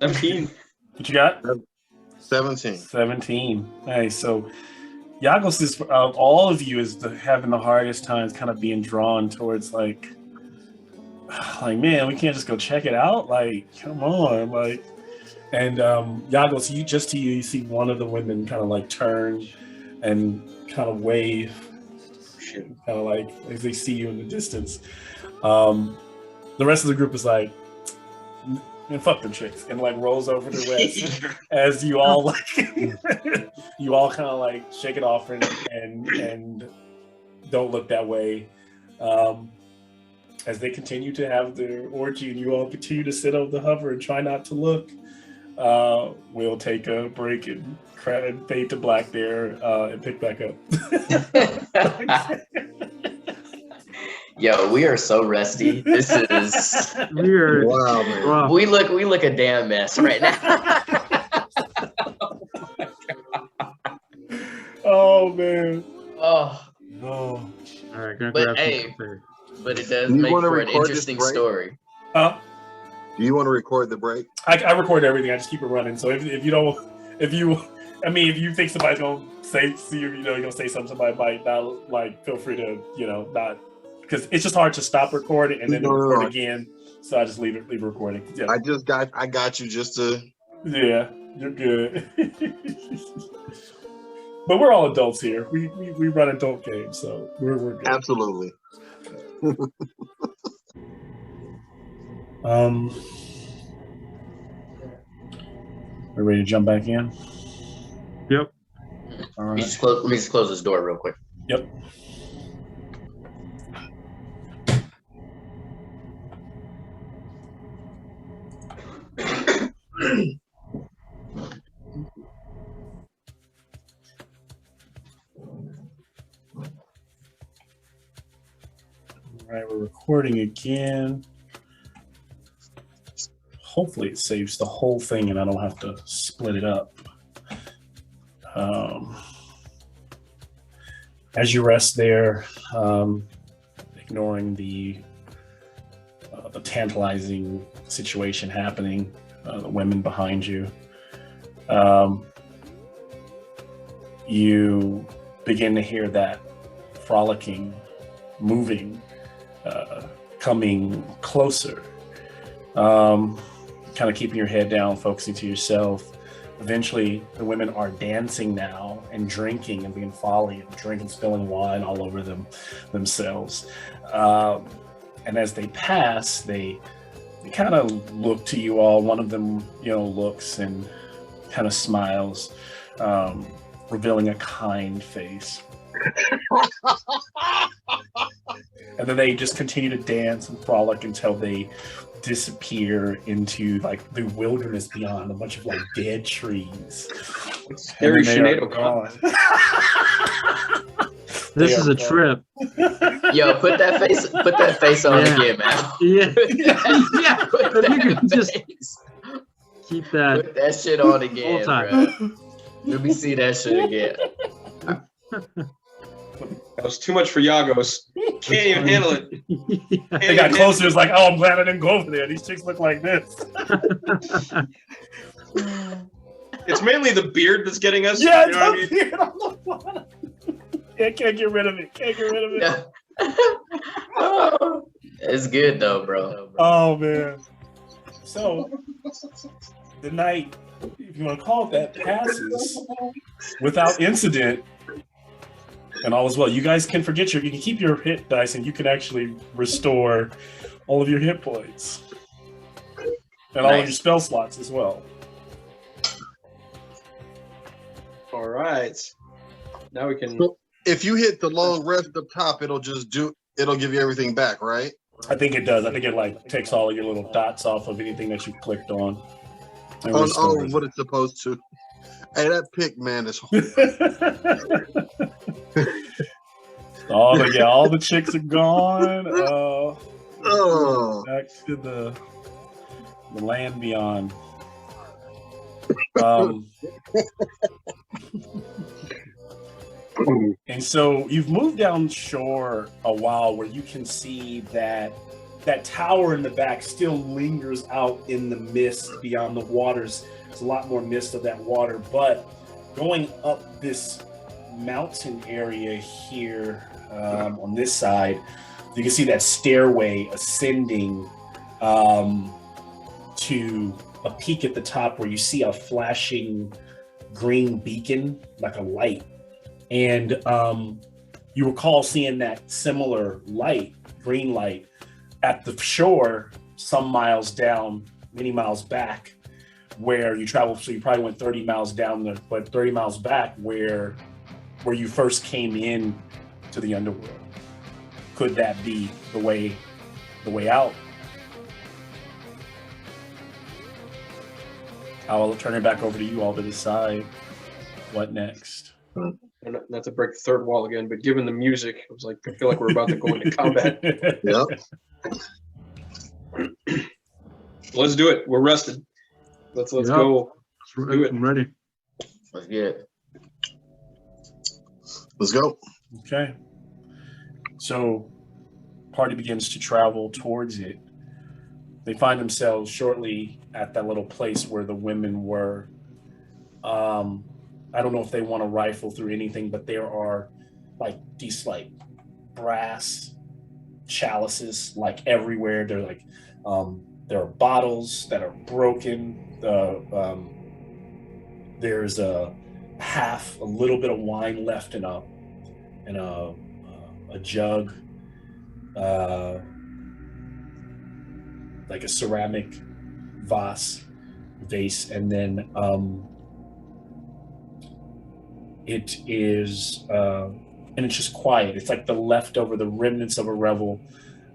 17. What you got? 17. 17. Nice. So Yagos is all of you is having the hardest times kind of being drawn towards like man, we can't just go check it out. Like, come on, like. And Yagos, you see one of the women kind of like turn and kind of wave, kind of like as they see you in the distance. The rest of the group is like, and fuck them chicks, and like rolls over to West as you all like, you all kind of like shake it off and don't look that way. As they continue to have their orgy and you all continue to sit on the hover and try not to look, we'll take a break and fade to black there and pick back up. Yo, we are so rusty. This is Weird. Wow, man. we look a damn mess right now. Oh man. Oh. Oh. All right, gonna But grab hey, some but it does Do you make wanna for an record this interesting break? story. Huh? Do you want to record the break? I record everything. I just keep it running. So if you think somebody's gonna say, you're gonna say something, somebody might not like. Feel free to, not, because it's just hard to stop recording and then record again. So I just leave it recording. Yeah. I got you just to. Yeah, you're good. But we're all adults here. We run adult games, so we're good. Absolutely. We're ready to jump back in? Yep. All Let right. me just close this door real quick. Yep. All right, we're recording again. Hopefully it saves the whole thing and I don't have to split it up. As you rest there, ignoring the tantalizing situation happening, the women behind you, you begin to hear that frolicking, moving, coming closer. Kind of keeping your head down, focusing to yourself. Eventually, the women are dancing now and drinking and being folly and drinking, spilling wine all over themselves. And as they pass, they kind of look to you all. One of them, looks and kind of smiles, revealing a kind face. And then they just continue to dance and frolic until they disappear into like the wilderness beyond, a bunch of like dead trees. Scary Sinead O'Connor. This is a trip. Yo, put that face on again, man. Yeah. Yeah. Put If you could that just face. keep that. Put that shit on again, time. bro. Let me see that shit again. That was too much for Yagos. Can't even handle it. Yeah. They got closer. It's like, oh, I'm glad I didn't go over there. These chicks look like this. It's mainly the beard that's getting us. Yeah, you know what I mean? Yeah, can't get rid of it. Can't get rid of it. Yeah. It's good though, bro. Oh man. So the night, if you want to call it that, passes without incident, and all is well. You guys can forget you can keep your hit dice, and you can actually restore all of your hit points and all of your spell slots as well. All right. Now we can. So if you hit the long rest up top, it'll give you everything back, right? I think it does. I think it like takes all of your little dots off of anything that you clicked on. And On restores what it's supposed to. Hey, that pick, man, is all the chicks are gone. Back to the land beyond. And so you've moved down shore a while where you can see that tower in the back still lingers out in the mist beyond the waters. There's a lot more mist of that water, but going up this mountain area here on this side, you can see that stairway ascending to a peak at the top where you see a flashing green beacon, like a light. And you recall seeing that similar light, green light, at the shore some miles down, many miles back, where you travel. So you probably went 30 miles down there, but 30 miles back where you first came in to the underworld. Could that be the way out? I'll turn it back over to you all to decide what next. And not to break the third wall again, but given the music, I was like, I feel like we're about to go into combat. Yep. Let's do it. We're rested. Let's go. Do it. I'm ready. Let's get it. Let's go. Okay. So, party begins to travel towards it. They find themselves shortly at that little place where the women were. I don't know if they want to rifle through anything, but there are these brass chalices everywhere. They're there are bottles that are broken. There's a little bit of wine left in a jug, like a ceramic vase, and then it is, and it's just quiet. It's like the remnants of a revel,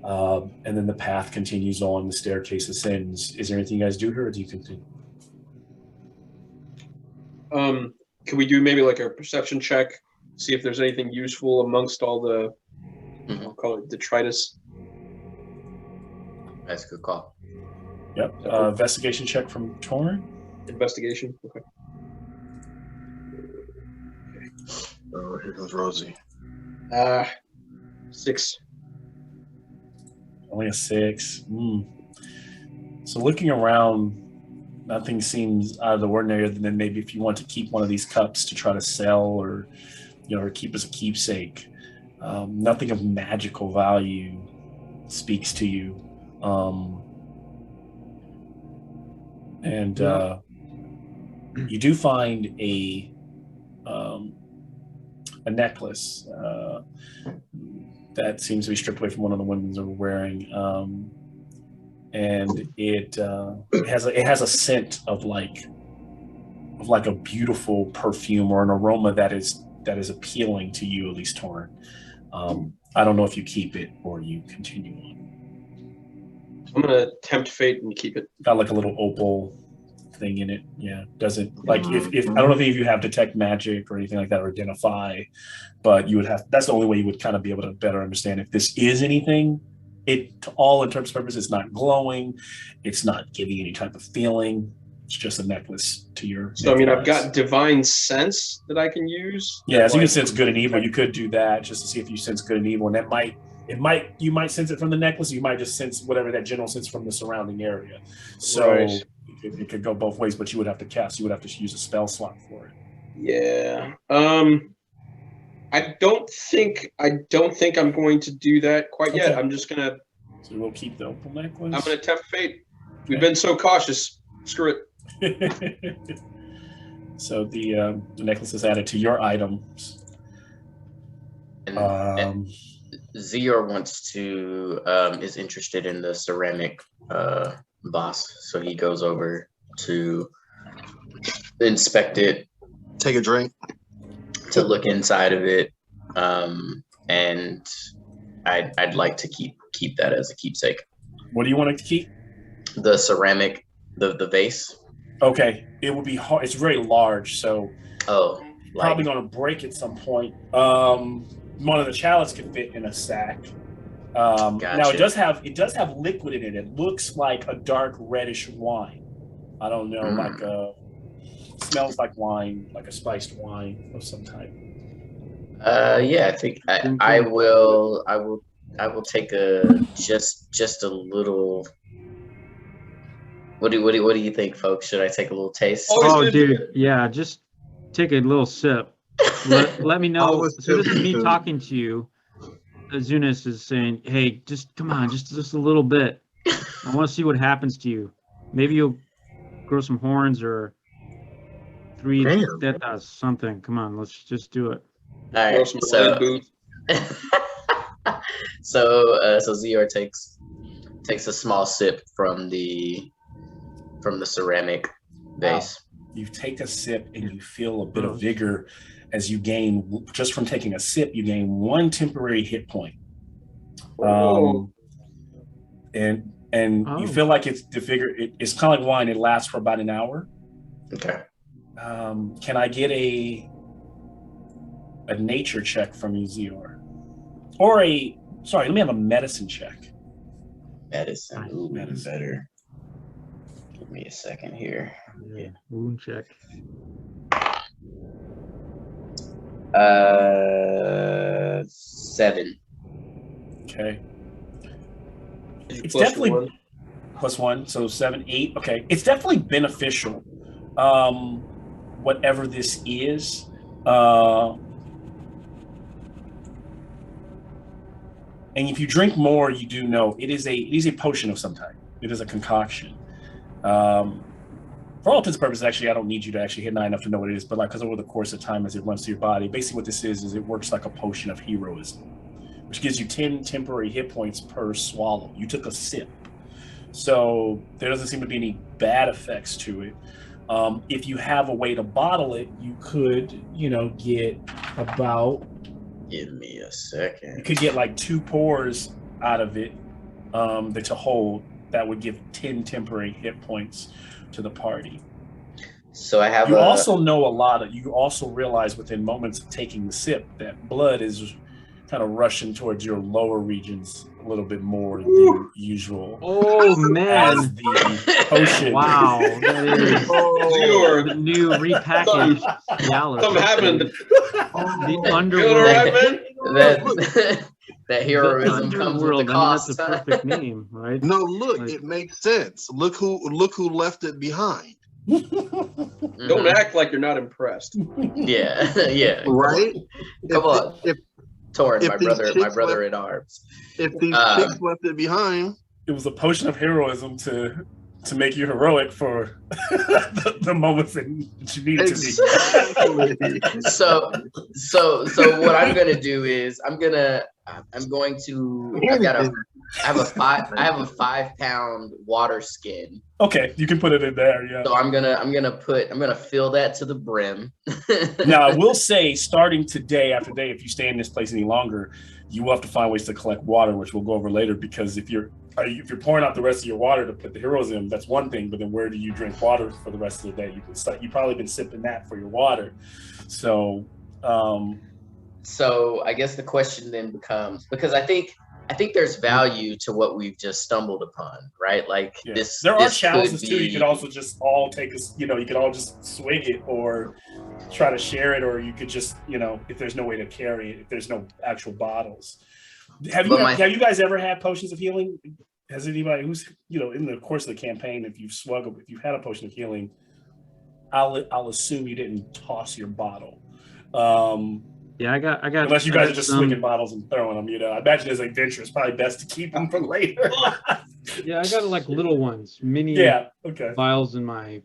and then the path continues on. The staircase ascends. Is there anything you guys do here, or do you continue? Can we do maybe a perception check, see if there's anything useful amongst all the, I'll call it detritus? That's a good call. Yep. Investigation check from Torn. Investigation. Okay. Oh, here goes Rosie. 6. Only a 6. So looking around, nothing seems out of the ordinary, other than maybe if you want to keep one of these cups to try to sell or keep as a keepsake. Nothing of magical value speaks to you. You do find a necklace that seems to be stripped away from one of the women that were wearing, and it has a scent of a beautiful perfume or an aroma that is appealing to you, at least, Torn. I don't know if you keep it or you continue on. I'm gonna tempt fate and keep it. Got a little opal thing in it. Yeah, doesn't if I don't know if any of you have detect magic or anything like that, or identify, but you would have. That's the only way you would kind of be able to better understand if this is anything. It, to all intents and purposes, it's not glowing. It's not giving any type of feeling. It's just a necklace to your. So I've got divine sense that I can use. Yeah, so you can sense good and evil. You could do that just to see if you sense good and evil, and you might sense it from the necklace. You might just sense whatever that general sense from the surrounding area. So right. it could go both ways, but you would have to cast. You would have to use a spell slot for it. Yeah. I don't think I'm going to do that quite yet. I'm just gonna. So we'll keep the opal necklace. I'm gonna tempt fate. We've been so cautious. Screw it. So the necklace is added to your items. And Zior wants to is interested in the ceramic vase, so he goes over to inspect it, take a drink, to look inside of it, and I'd like to keep that as a keepsake. What do you want to keep? The ceramic, the vase. Okay, it would be hard. It's very large, so probably going to break at some point. One of the chalice could fit in a sack. Gotcha. Now it does have liquid in it. It looks like a dark reddish wine. I don't know, like smells like wine, like a spiced wine of some type. Yeah, I think I will take a just a little. What do you think, folks? Should I take a little taste? Oh, dude, yeah, just take a little sip. Let me know. So this is me talking to you. Zunis is saying, "Hey, just come on, just a little bit. I want to see what happens to you. Maybe you'll grow some horns or 3 tetas, something. Come on, let's just do it." All right. So Zior takes a small sip from the ceramic vase. Wow. You take a sip and you feel a bit of vigor as you gain, just from taking a sip, you gain 1 temporary hit point. And you feel like it's the vigor. It's kind of like wine. It lasts for about an hour. Okay. Can I get a nature check from you, Zior? Or let me have a medicine check. Medicine. Ooh, medicine. Better. Give me a second here. Yeah. Wound check. 7. Okay. It's definitely +1, so 7, 8. Okay. It's definitely beneficial. Whatever this is. And if you drink more, you do know it is a potion of some type. It is a concoction. For all intents and purposes, actually, I don't need you to actually hit 9 enough to know what it is, but like, because over the course of time, as it runs through your body, basically what this is it works like a potion of heroism, which gives you 10 temporary hit points per swallow. You took a sip. So there doesn't seem to be any bad effects to it. If you have a way to bottle it, you could, get about... Give me a second. You could get like 2 pours out of it to hold. That would give 10 temporary hit points to the party. So I have. You also realize within moments of taking the sip that blood is kind of rushing towards your lower regions a little bit more than usual. Oh man! As the potion. Wow, that is the new repackaged Cialis. Something happened. The underworld. That heroism comes with the cost. That's a perfect name, right? No, look, it makes sense. Look who left it behind. Don't act like you're not impressed. Yeah. Right? Come on. Torn, my brother in arms. If these chicks left it behind, it was a potion of heroism to make you heroic for the moments that you needed to be. So what I'm gonna do is I have a 5-pound water skin. Okay, you can put it in there, yeah. So I'm gonna fill that to the brim. Now I will say, starting today, after day, if you stay in this place any longer, you will have to find ways to collect water, which we'll go over later. Because if you're pouring out the rest of your water to put the heroes in, that's one thing. But then where do you drink water for the rest of the day? You've probably been sipping that for your water. So. So I guess the question then becomes, because I think there's value to what we've just stumbled upon, right? Like this. There are challenges too. You could also just all take you could all just swig it or try to share it, or you could just, if there's no way to carry it, if there's no actual bottles. Have you guys ever had potions of healing? Has anybody who's, in the course of the campaign, if you've had a potion of healing, I'll assume you didn't toss your bottle. Yeah, I got. Unless you guys are just swinging bottles and throwing them, I imagine as an adventure, it's probably best to keep them for later. Yeah, I got like little ones, mini vials in my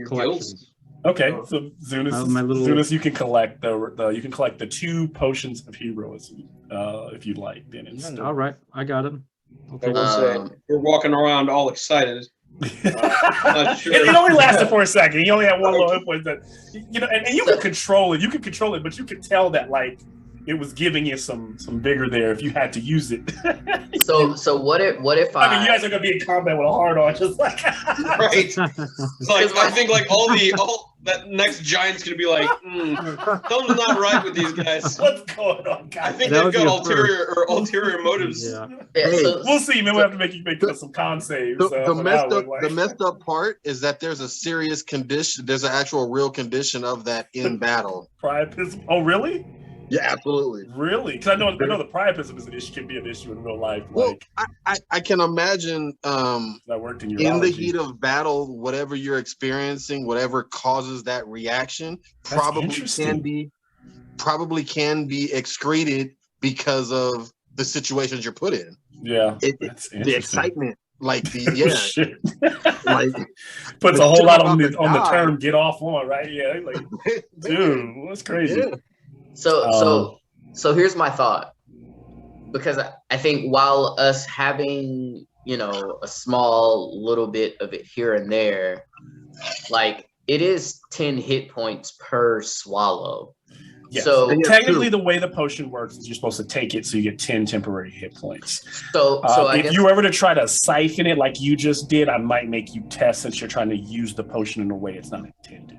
collections. Okay, so Zunis, you can collect the 2 potions of heroism if you'd like. Then all right, I got them. I will say, we're walking around all excited. Not sure. It only lasted for a second. He only had 1 little hit point. And you can control it. You can control it, but you can tell that, like, it was giving you some vigor there if you had to use it. So what if I mean, you guys are gonna be in combat with a hard on, just like right. Like I think like all that next giant's gonna be like, something's not right with these guys. What's going on, guys? I think they've got ulterior motives. Yeah, we'll see. Maybe we'll have to make some con saves. The messed up part is that there's a serious condition. There's an actual real condition of that in battle. Priapism. Oh, really? Yeah, absolutely. Really? Because I know the priapism is can be an issue in real life. Well, I can imagine that worked in the heat of battle, whatever you're experiencing, whatever causes that reaction, probably can be excreted because of the situations you're put in. Yeah, the excitement, like like puts a whole lot on the term "get off on," right? Yeah, like, dude, that's crazy. Yeah. So here's my thought, because I think while us having, a small little bit of it here and there, like it is 10 hit points per swallow. Yes. So technically the way the potion works is you're supposed to take it so you get 10 temporary hit points. So if you were ever to try to siphon it like you just did, I might make you test, since you're trying to use the potion in a way it's not intended.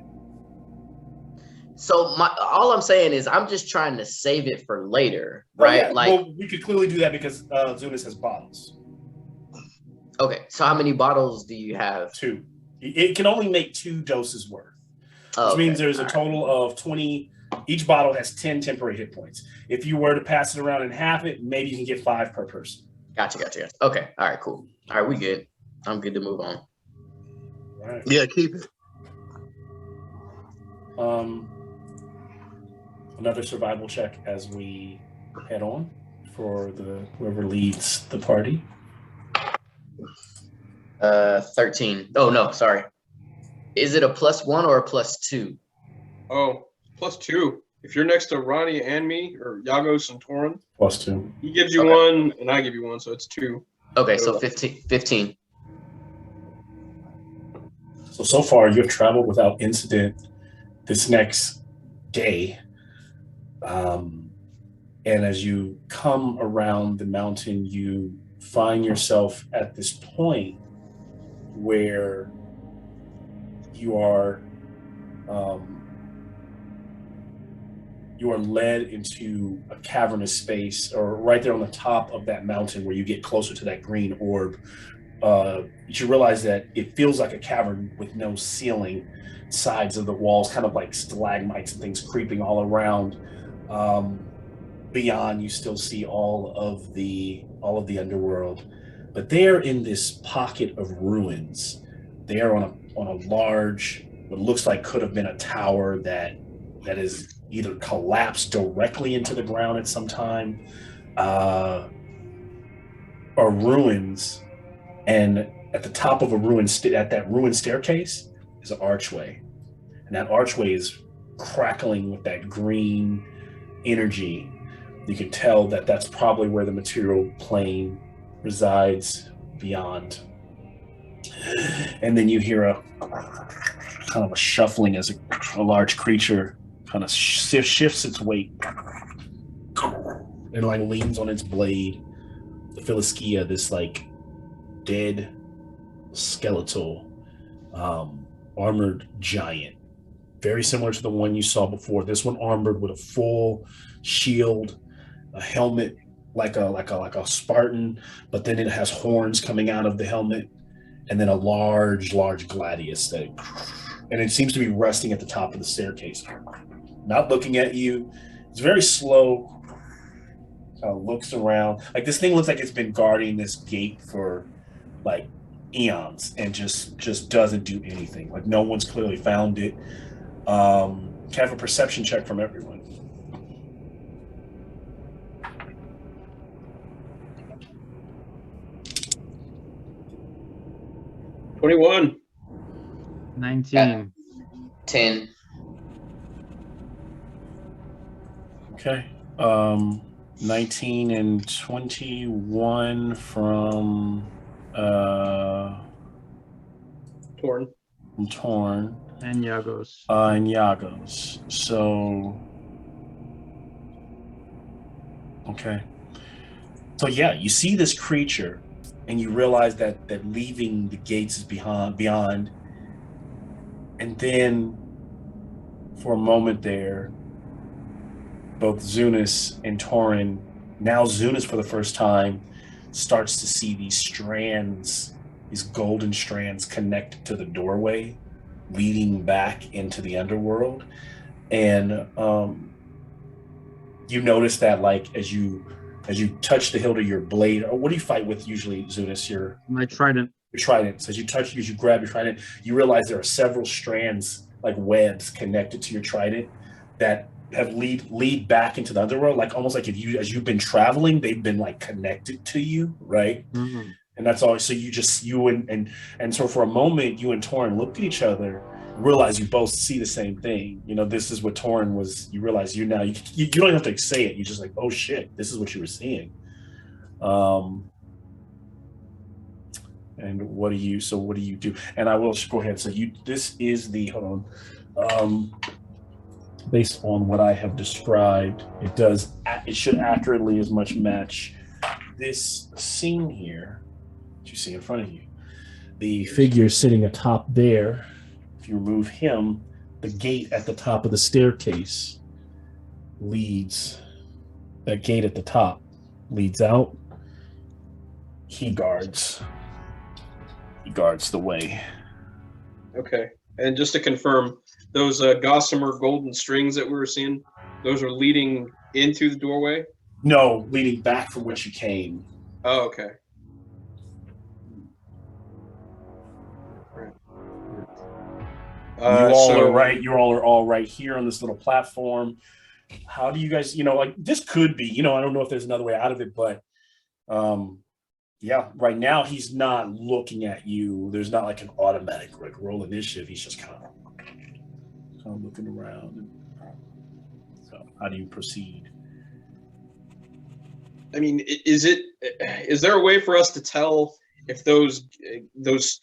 So all I'm saying is I'm just trying to save it for later, right? Yeah. Well, we could clearly do that because Zunis has bottles. Okay, so how many bottles do you have? 2. It can only make 2 doses worth, which means there's a total of 20. Each bottle has 10 temporary hit points. If you were to pass it around and half it, maybe you can get 5 per person. Gotcha. Okay, all right, cool. All right, we good. I'm good to move on. Right. Yeah, keep it. Another survival check as we head on for whoever leads the party. 13. Oh no, sorry. Is it a +1 or a +2? Oh, +2. If you're next to Ronnie and me, or Yagos and Torin, +2. He gives you 1 and I give you 1, so it's 2. Okay, so 15. So far you have traveled without incident this next day. And as you come around the mountain, you find yourself at this point where you are led into a cavernous space, or right there on the top of that mountain where you get closer to that green orb. You realize that it feels like a cavern with no ceiling, sides of the walls kind of like stalagmites and things creeping all around. Beyond, you still see all of the underworld, but they're in this pocket of ruins. They are on a large, what looks like could have been a tower that is either collapsed directly into the ground at some time, or ruins. And at the top of a ruin, at that ruined staircase, is an archway, and that archway is crackling with that green energy. You can tell that that's probably where the material plane resides beyond. And then you hear a kind of a shuffling as a large creature kind of shifts its weight and like leans on its blade. The Philiskia, this like dead skeletal armored giant, very similar to the one you saw before. This one armored with a full shield, a helmet like a Spartan, but then it has horns coming out of the helmet, and then a large gladius and it seems to be resting at the top of the staircase, not looking at you. It's very slow. Kind of looks around. Like, this thing looks like it's been guarding this gate for like eons and just doesn't do anything. Like, no one's clearly found it. Can I have a perception check from everyone? $21. 19. 10. Okay. 19 and 21 from Torn. And Yagos. So Okay. So yeah, you see this creature, and you realize that leaving the gates is beyond, and then for a moment there, both Zunis and Torin, now Zunis for the first time, starts to see these strands, these golden strands connected to the doorway, leading back into the underworld, and you notice that like as you touch the hilt of your blade, or what do you fight with usually, Zunis? My trident. Your trident. So as you grab your trident, you realize there are several strands, like webs, connected to your trident that have lead back into the underworld, like almost like as you've been traveling, they've been like connected to you, right? Mm-hmm. And that's all. So and so for a moment, you and Torin look at each other, realize you both see the same thing. You know, this is what Torin was. You realize you don't have to say it. You just like, oh shit, this is what you were seeing. And what do you do? And I will go ahead. So this is the, hold on. Based on what I have described, it should accurately as much match this scene here that you see in front of you. The figure sitting atop there, if you remove him, the gate at the top of the staircase that gate at the top leads out. He guards the way. Okay. And just to confirm, those gossamer golden strings that we were seeing, those are leading into the doorway? No, leading back from which you came. Oh, okay. You all are all right here on this little platform. How do you guys, like this could be, I don't know if there's another way out of it, but yeah, right now he's not looking at you. There's not like an automatic like roll initiative. He's just kind of looking around. So how do you proceed? I mean, is there a way for us to tell if those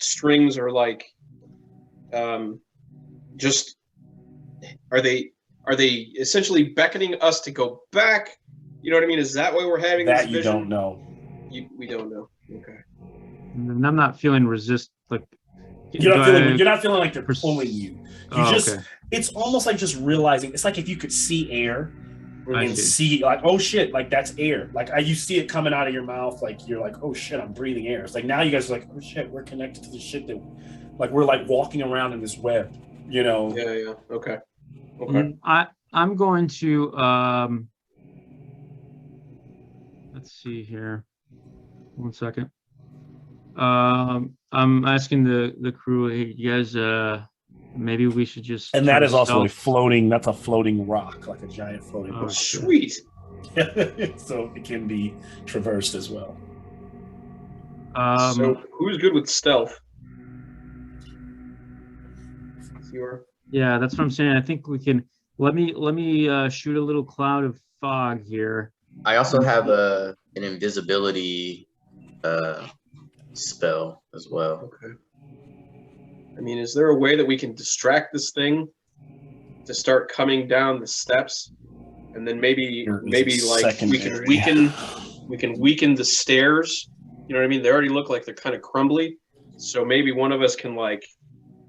strings are like, just are they essentially beckoning us to go back? You know what I mean? Is that why we're having that this vision? You don't know. We don't know. Okay. And I'm not feeling like you're not feeling like they're pulling you. Okay. It's almost like just realizing. It's like if you could see air and see like, oh shit, like that's air. Like you see it coming out of your mouth. Like you're like, oh shit, I'm breathing air. It's like now you guys are like, oh shit, we're connected to the shit that, like we're like walking around in this web. Yeah. Okay. I'm going to let's see here. 1 second. I'm asking the crew, hey, you guys, maybe we should just. And that is also that's a floating rock, like a giant floating rock. Sweet. So it can be traversed as well. So who's good with stealth? Yeah, that's what I'm saying. I think we can. Let me shoot a little cloud of fog here. I also have an invisibility spell as well. Okay. I mean, is there a way that we can distract this thing to start coming down the steps, and then maybe like we can weaken the stairs? You know what I mean? They already look like they're kind of crumbly, so maybe one of us can like,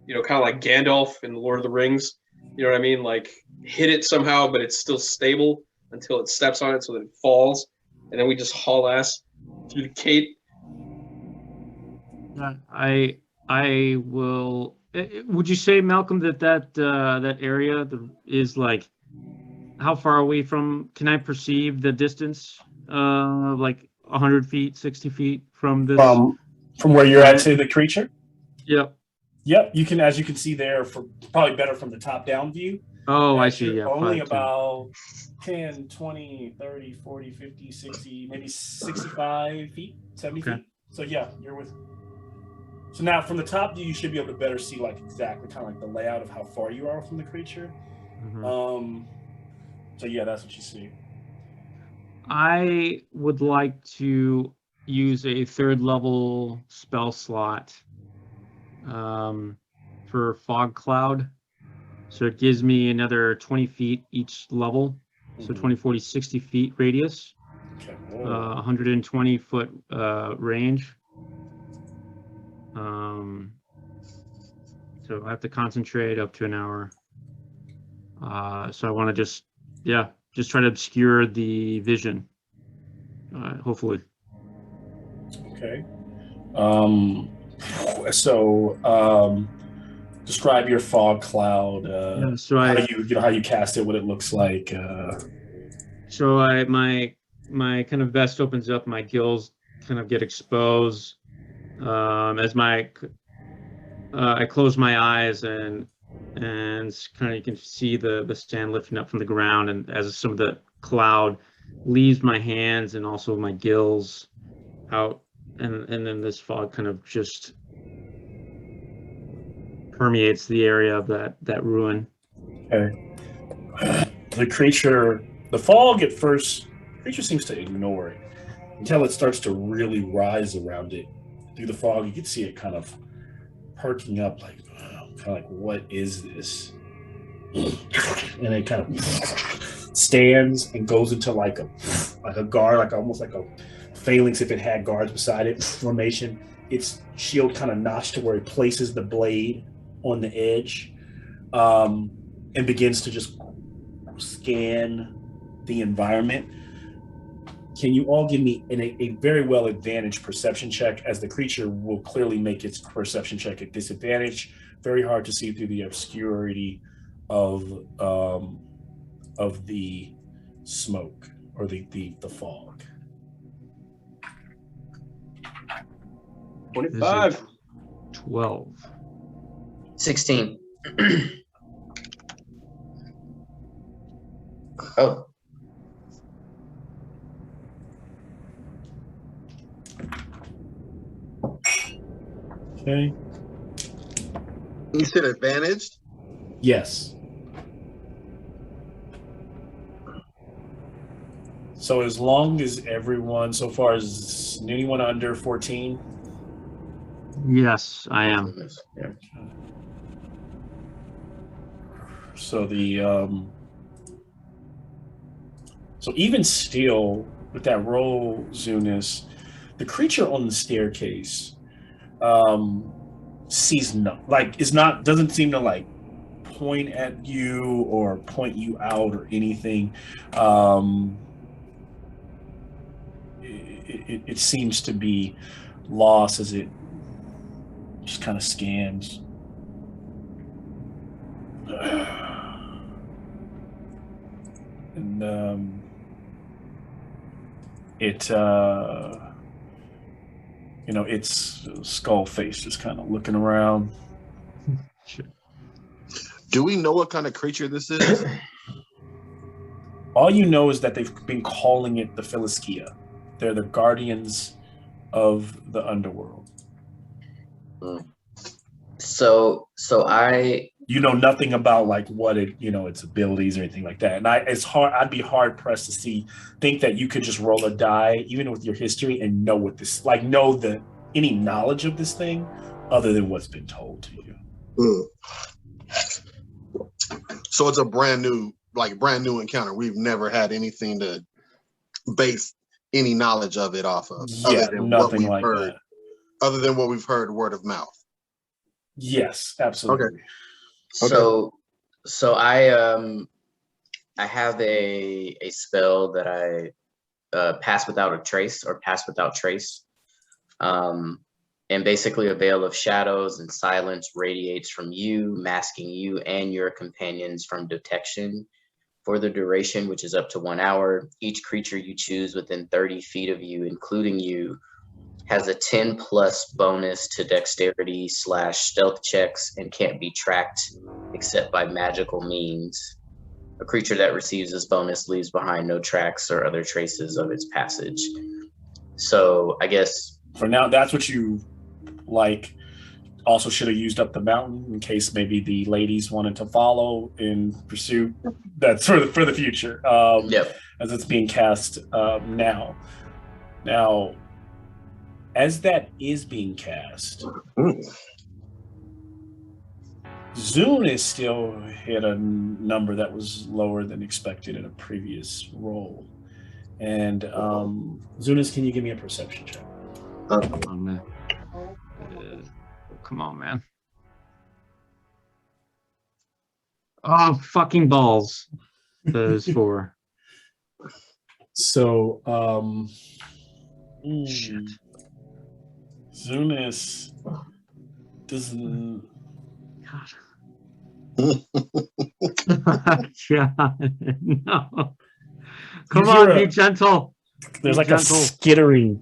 kind of like Gandalf in the Lord of the Rings. You know what I mean? Like hit it somehow, but it's still stable until it steps on it, so that it falls, and then we just haul ass through the gate. I will. Would you say, Malcolm, that area is like how far away from? Can I perceive the distance? Like 100 feet, 60 feet from this. From where you're at to the creature. Yep. Yep. You can see there, probably better from the top down view. Oh, I see. Yeah. Only about 10, 20, 30, 40, 50, 60, maybe 65 feet, 70 feet. So yeah, you're with. So now from the top view, you should be able to better see like exactly kind of like the layout of how far you are from the creature. Mm-hmm. So yeah, that's what you see. I would like to use a 3rd level spell slot for fog cloud. So it gives me another 20 feet each level. So 20, 40, 60 feet radius. Okay. 120-foot range. So I have to concentrate up to an hour. So I want to just try to obscure the vision. Hopefully. Okay. Describe your fog cloud. How you cast it, what it looks like. So my kind of vest opens up, my gills kind of get exposed as I close my eyes and kind of you can see the sand lifting up from the ground, and as some of the cloud leaves my hands and also my gills out, and then this fog kind of just permeates the area of that ruin. Okay. The fog at first, the creature seems to ignore it until it starts to really rise around it. Through the fog, you can see it kind of perking up, like, what is this? And it kind of stands and goes into like a guard, like almost like a phalanx if it had guards beside it formation. Its shield kind of notched to where it places the blade on the edge, and begins to just scan the environment. Can you all give me a very well advantaged perception check, as the creature will clearly make its perception check at disadvantage. Very hard to see through the obscurity of the smoke or the fog. 25. 12. 16. Oh. Okay. You said advantaged? Yes. So as long as everyone, so far, is anyone under 14? Yes, I am. Yeah. So so even still, with that roll, Zunis, the creature on the staircase sees doesn't seem to like point at you or point you out or anything. It seems to be lost as it just kind of scans. And its skull face just kind of looking around. Do we know what kind of creature this is? All you know is that they've been calling it the Philiskia. They're the guardians of the underworld. So I... You know nothing about like what its abilities or anything like that. And I'd be hard pressed to think that you could just roll a die, even with your history, and know what this, like, any knowledge of this thing other than what's been told to you. So it's a brand new encounter. We've never had anything to base any knowledge of it off of. Yeah, other than nothing like that. Other than what we've heard word of mouth. Yes, absolutely. Okay. So I have a spell that I pass without a trace, or pass without trace. And basically a veil of shadows and silence radiates from you, masking you and your companions from detection for the duration, which is up to 1 hour. Each creature you choose within 30 feet of you, including you, has a 10+ bonus to dexterity / stealth checks and can't be tracked except by magical means. A creature that receives this bonus leaves behind no tracks or other traces of its passage. So I guess for now, that's what you like. Also should have used up the mountain in case maybe the ladies wanted to follow in pursuit. That's for the future. Yep. As it's being cast now. Now, as that is being cast, Zune is still hit a number that was lower than expected in a previous roll. And Zunis, can you give me a perception check? Come on, man. Come on, man. Oh, fucking balls. Those 4. So, Shit. Zunis doesn't. God. God, no. Come on, be gentle. There's like gentle. A skittering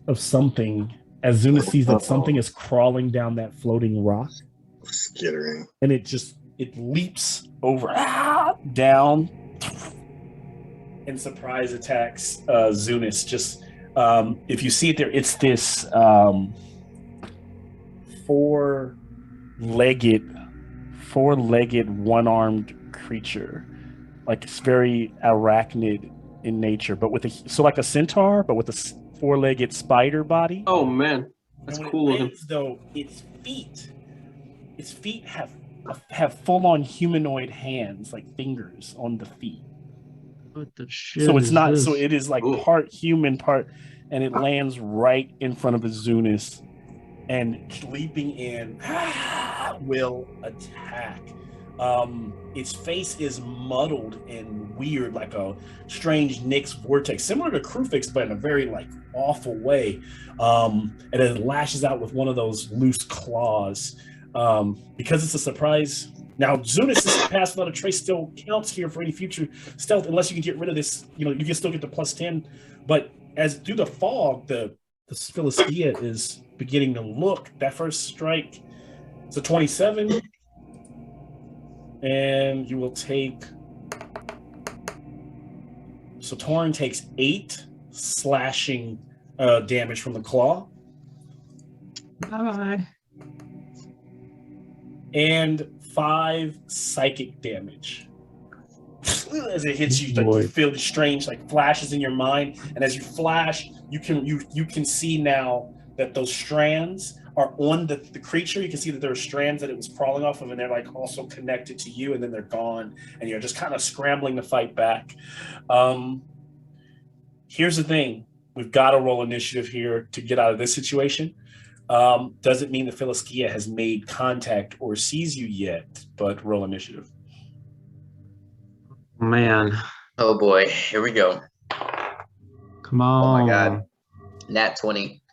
of something as Zunis sees that something is crawling down that floating rock. Skittering. And it leaps over down and surprise attacks Zunis. Just if you see it there, it's this four-legged, one-armed creature. Like it's very arachnid in nature, but with like a centaur, but with a four-legged spider body. Oh man, that's cool. Though its feet have full-on humanoid hands, like fingers on the feet. What the shit? So it's not. This? So it is like part human, part, and it lands right in front of Zunis, and leaping in will attack. Its face is muddled and weird, like a strange Nyx vortex, similar to Krufix, but in a very like awful way. And it lashes out with one of those loose claws. Because it's a surprise. Now, Zunis' pass without a trace still counts here for any future stealth, unless you can get rid of this. You know, you can still get the +10. But as through the fog, the Philistia is beginning to look. That first strike, it's a 27. And you will take. So Tauren takes 8 slashing damage from the claw. Bye-bye. And 5 psychic damage. As it hits you, like, you feel the strange like flashes in your mind, and as you flash, you can see now that those strands are on the creature. You can see that there are strands that it was crawling off of, and they're like also connected to you, and then they're gone, and you're just kind of scrambling to fight back. Here's the thing: we've got to roll initiative here to get out of this situation. Doesn't mean the Philistia has made contact or sees you yet, but roll initiative. Man. Oh boy, here we go. Come on. Oh my god. Nat 20.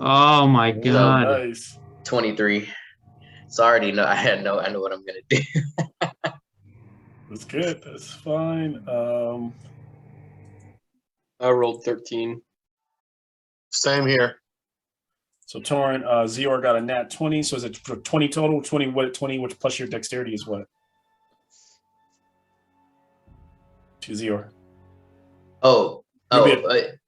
Oh my god. Oh, nice. 23. So I already know I know what I'm gonna do. That's good. That's fine. I rolled 13. Same here. So Tauren, Zior got a nat 20. So is it 20 total? 20 which plus your dexterity is what? To Zior.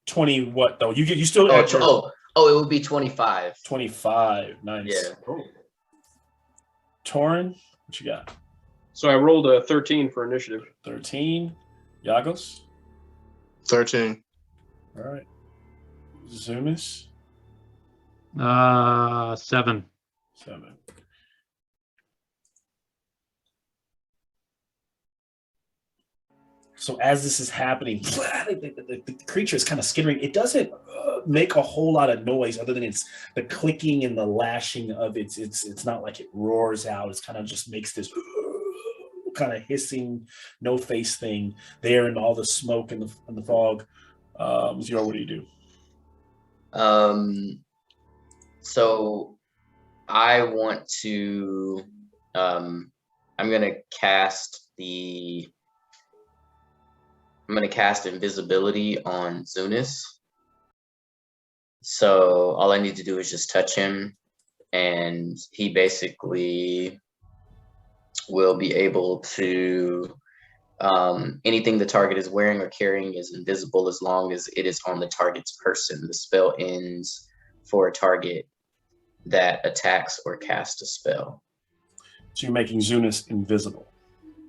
20 what though? You still it would be 25. 25. Nice. Yeah. Oh. Tauren, what you got? So I rolled a 13 for initiative. 13. Yagos? 13. All right. Zunis? 7. 7. So as this is happening, the creature is kind of skittering. It doesn't make a whole lot of noise other than it's the clicking and the lashing of it. It's not like it roars out. It's kind of just makes this kind of hissing, no face thing there, and all the smoke and the fog. Zero, what do you do? So I want to. I'm gonna cast invisibility on Zunis. So all I need to do is just touch him, and he basically will be able to. Anything the target is wearing or carrying is invisible as long as it is on the target's person. The spell ends for a target that attacks or casts a spell. So you're making Zunis invisible.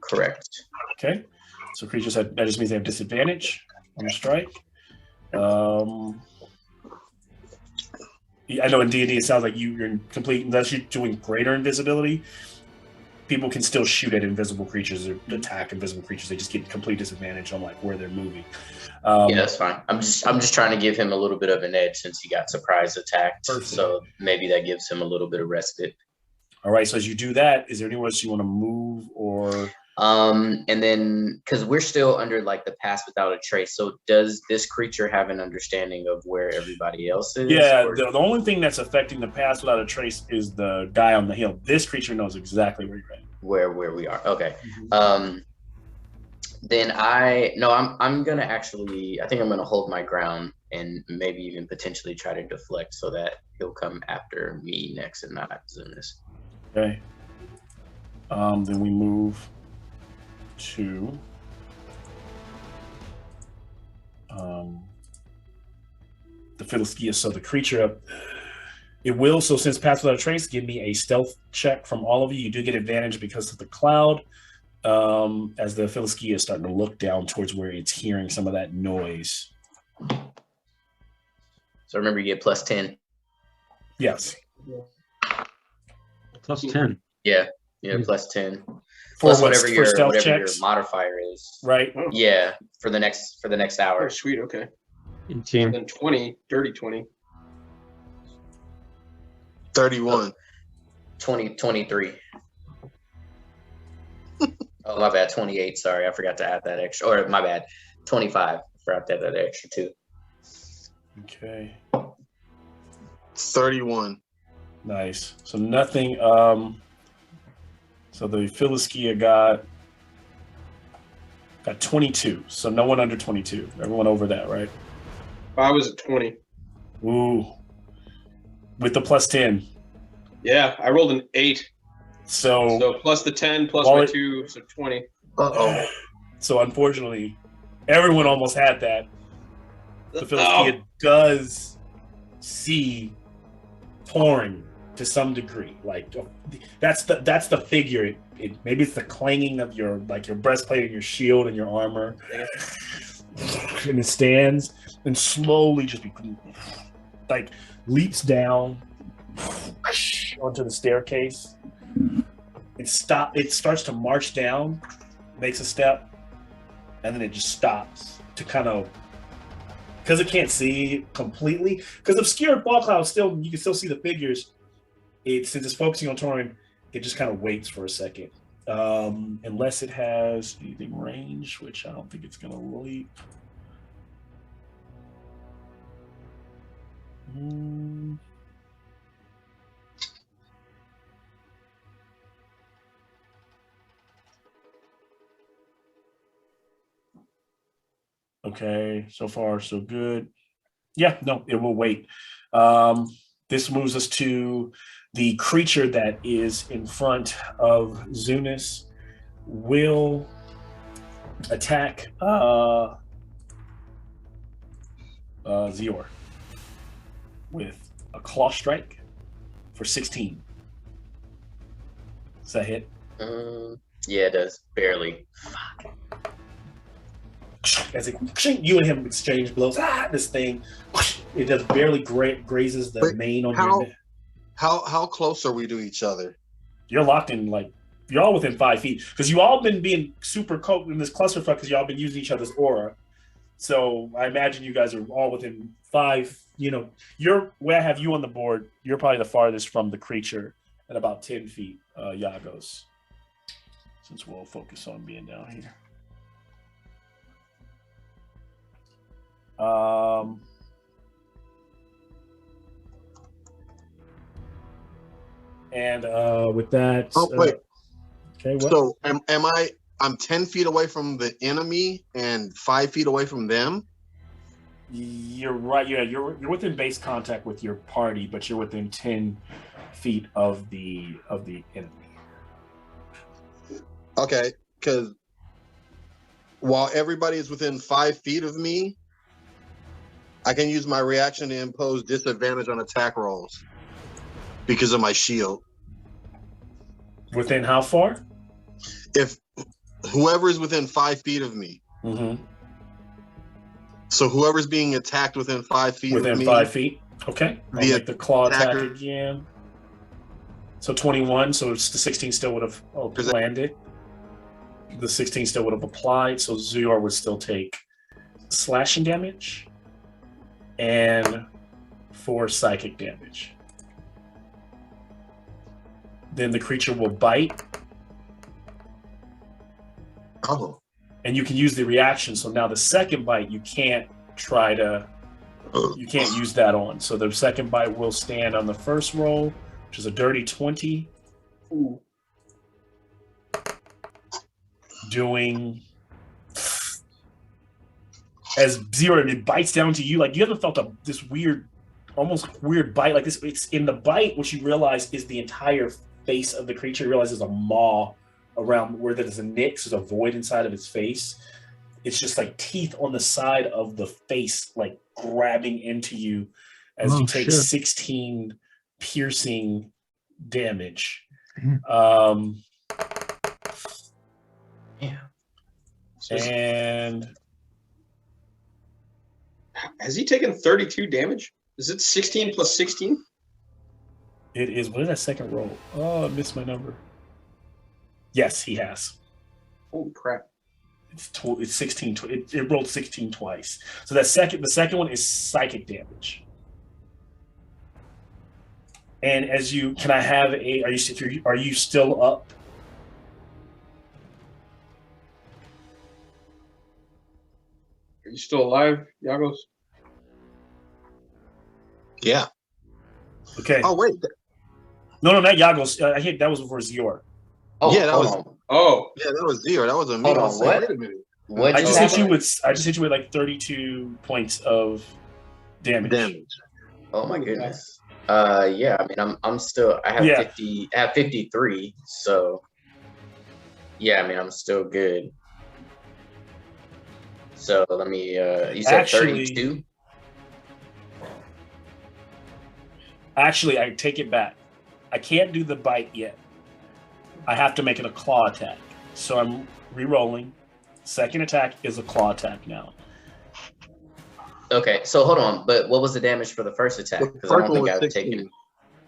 Correct. Okay. So creatures that just means they have disadvantage on the strike. I know in D&D it sounds like you're in complete, unless you're doing greater invisibility. people can still shoot at invisible creatures or attack invisible creatures. They just get complete disadvantage on like where they're moving. Yeah, that's fine. I'm just trying to give him a little bit of an edge since he got surprise attacked. Perfect. So maybe that gives him a little bit of respite. All right. So as you do that, is there anywhere else you want to move or? And then because we're still under like the pass without a trace. So does this creature have an understanding of where everybody else is? Yeah. The only thing that's affecting the pass without a trace is the guy on the hill. This creature knows exactly where you're at. Where we are. Okay. Mm-hmm. Then I'm gonna actually, I think I'm gonna hold my ground and maybe even potentially try to deflect so that he'll come after me next and not Zunis. Okay. Then we move to the Philoskia. So the creature, it will. So since pass without a trace, give me a stealth check from all of you. You do get advantage because of the cloud. As the Philoskia is starting to look down towards where it's hearing some of that noise. So remember, you get +10. Yes. +10. Yeah, +10. Plus whatever your modifier is. Right. Yeah, for the next hour. Oh, sweet. Okay. 18. And then 20, dirty 20. 31. 23. Oh, my bad. 28. Sorry, I forgot to add that extra. Or my bad. 25. Forgot to add that extra too. Okay. 31. Nice. So nothing. So the Philoskia got 22. So no one under 22. Everyone over that, right? I was at 20. Ooh. With the +10. Yeah, I rolled an 8. So plus the 10 plus my 2, so 20. Uh-oh. So unfortunately, everyone almost had that. The Philoskia does see pouring to some degree. Like that's the figure. Maybe it's the clanging of your breastplate and your shield and your armor. And it stands and slowly just leaps down onto the staircase. It starts to march down, makes a step, and then it just stops to kind of, because it can't see completely, because obscured fog cloud you can still see the figures. Since it's focusing on Torin, it just kind of waits for a second. Unless it has anything range, which I don't think it's gonna leap. Okay, so far so good. Yeah, no, it will wait. This moves us to the creature that is in front of Zunis. Will attack Zior with a claw strike for 16. Does that hit? Yeah, it does. Barely. As you and him exchange blows, this thing, it just barely grazes the mane on your neck. How close are we to each other? You're locked in, you're all within 5 feet, because you all been being super coped in this clusterfuck because y'all been using each other's aura. So I imagine you guys are all within 5. Where I have you on the board, you're probably the farthest from the creature at about 10 feet, Yagos. Since we'll focus on being down here. With that. Oh wait. Okay. What? So I'm 10 feet away from the enemy and 5 feet away from them. You're right. Yeah, you're within base contact with your party, but you're within 10 feet of the enemy. Okay, because while everybody is within 5 feet of me, I can use my reaction to impose disadvantage on attack rolls because of my shield. Within how far? If whoever is within 5 feet of me. Mm-hmm. So whoever's being attacked within 5 feet of me. Within 5 feet. Okay. I'll make the claw attack again. So 21. So it's the 16 still would have landed. The 16 still would have applied. So Zior would still take slashing damage and 4 psychic damage. Then the creature will bite. Oh. And you can use the reaction. So now the second bite, you can't use that on. So the second bite will stand on the first roll, which is a dirty 20. Ooh. Doing as 0, it bites down to you. Like, you haven't felt this weird, almost weird bite like this. It's in the bite, what you realize is the entire face of the creature. You realize there's a maw around where there's a nick, there's a void inside of its face. It's just like teeth on the side of the face, like grabbing into you as you take 16 piercing damage. Yeah. And has he taken 32 damage? Is it 16 plus 16? It is. What is that second roll? Oh, I missed my number. Yes, he has. Holy crap. It's 16. It rolled 16 twice. So the second one is psychic damage. And as you, can I have a? Are you still up? Are you still alive, Yagos? Yeah. Okay. Oh wait. No, not Yagos. I think that was for Zior. Oh, yeah, that was. Oh, yeah, that was 0. That was a me. Hold on, what? Wait a minute. What I just hit you with like 32 points of damage. Oh my goodness. Yeah, I mean, I'm still. I have 50. I have 53. So. Yeah, I mean, I'm still good. So let me. You said 32. Actually, I take it back. I can't do the bite yet. I have to make it a claw attack. So I'm re-rolling. Second attack is a claw attack now. Okay, so hold on. But what was the damage for the first attack? Because I don't think I've taken.